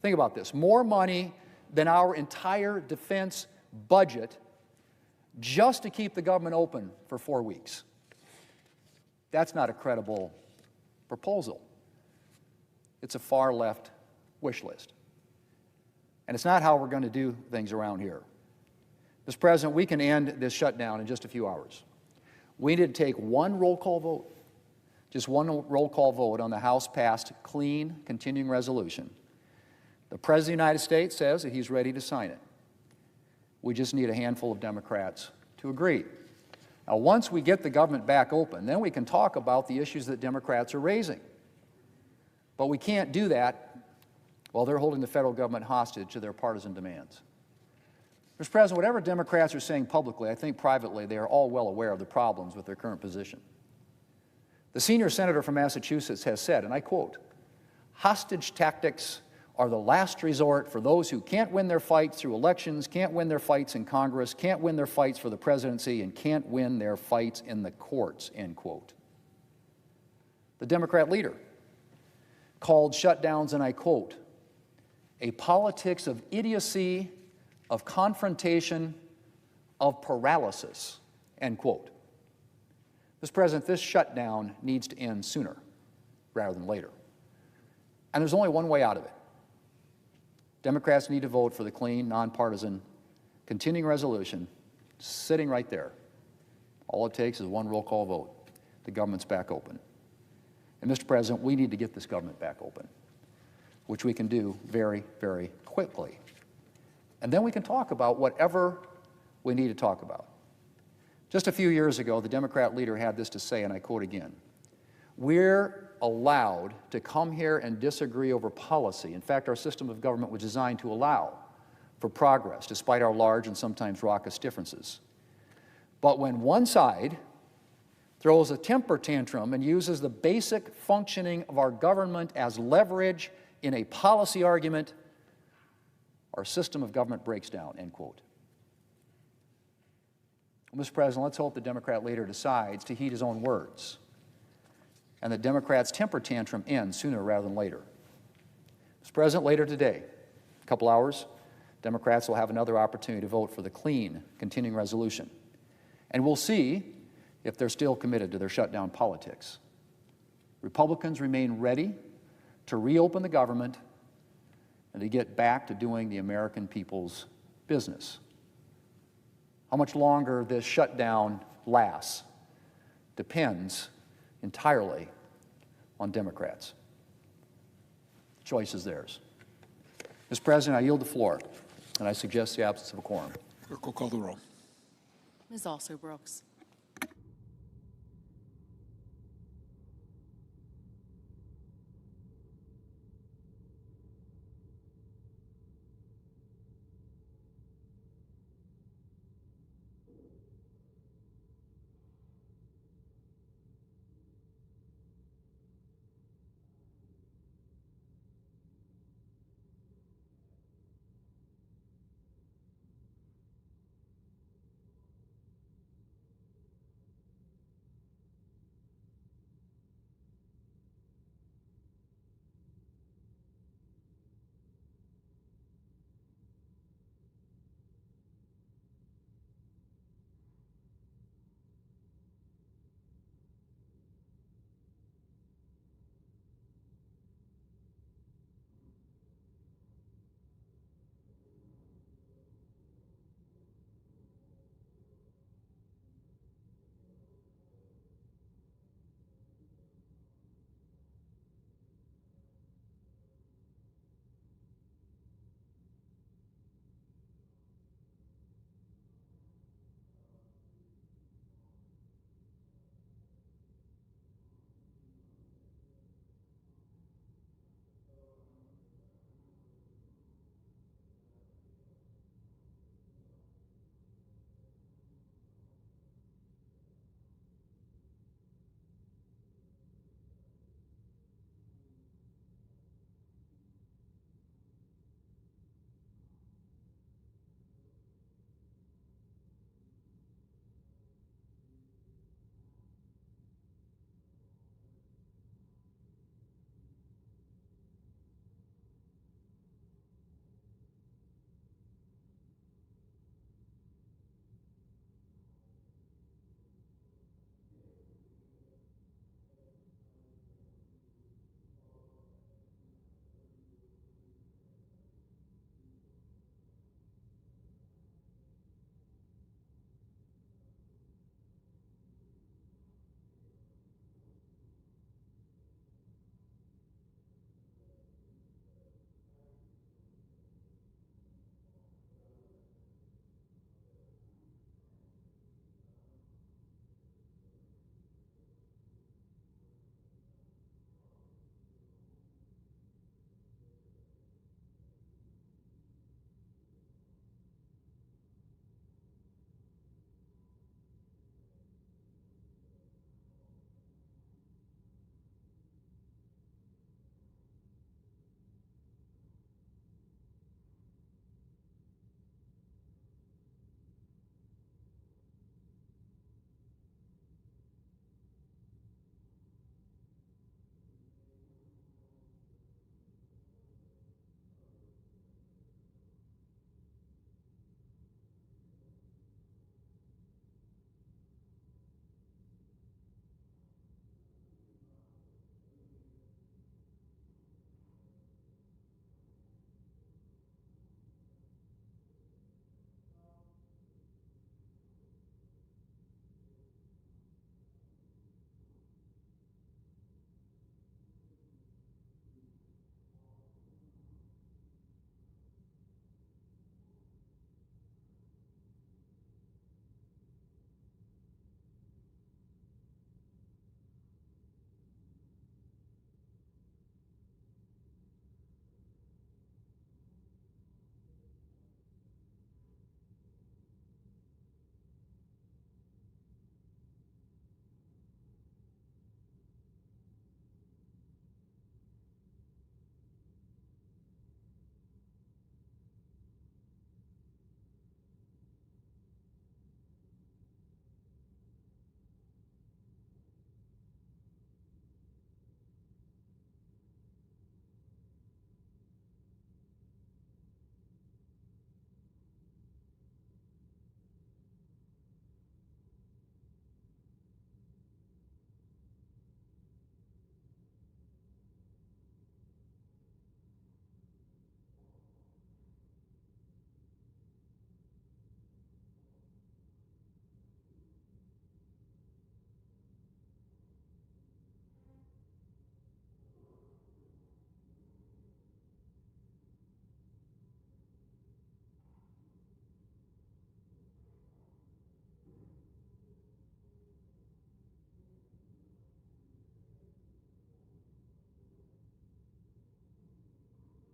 Speaker 10: think about this, more money than our entire defense budget just to keep the government open for 4 weeks. That's not a credible proposal. It's a far left wish list. And it's not how we're going to do things around here. Mr. President, we can end this shutdown in just a few hours. We need to take one roll call vote, just one roll call vote on the House-passed clean continuing resolution. The President of the United States says that he's ready to sign it. We just need a handful of Democrats to agree. Now, once we get the government back open, then we can talk about the issues that Democrats are raising. But we can't do that while they're holding the federal government hostage to their partisan demands. Mr. President, whatever Democrats are saying publicly, I think privately they are all well aware of the problems with their current position. The senior senator from Massachusetts has said, and I quote, "Hostage tactics are the last resort for those who can't win their fights through elections, can't win their fights in Congress, can't win their fights for the presidency, and can't win their fights in the courts," end quote. The Democrat leader called shutdowns, and I quote, "a politics of idiocy, of confrontation, of paralysis," end quote. Mr. President, this shutdown needs to end sooner rather than later. And there's only one way out of it. Democrats need to vote for the clean, nonpartisan, continuing resolution sitting right there. All it takes is one roll call vote. The government's back open. And Mr. President, we need to get this government back open, which we can do very, very quickly. And then we can talk about whatever we need to talk about. Just a few years ago, the Democrat leader had this to say, and I quote again, "We're allowed to come here and disagree over policy. In fact, our system of government was designed to allow for progress, despite our large and sometimes raucous differences. But when one side throws a temper tantrum and uses the basic functioning of our government as leverage in a policy argument, our system of government breaks down," end quote. Well, Mr. President, let's hope the Democrat leader decides to heed his own words and the Democrats' temper tantrum ends sooner rather than later. Mr. President, later today, a couple hours, Democrats will have another opportunity to vote for the clean continuing resolution. And we'll see if they're still committed to their shutdown politics. Republicans remain ready to reopen the government and to get back to doing the American people's business. How much longer this shutdown lasts depends entirely on Democrats. The choice is theirs. Mr. President, I yield the floor, and I suggest the absence of a quorum.
Speaker 16: Clerk will call the roll.
Speaker 7: Ms. Also Brooks.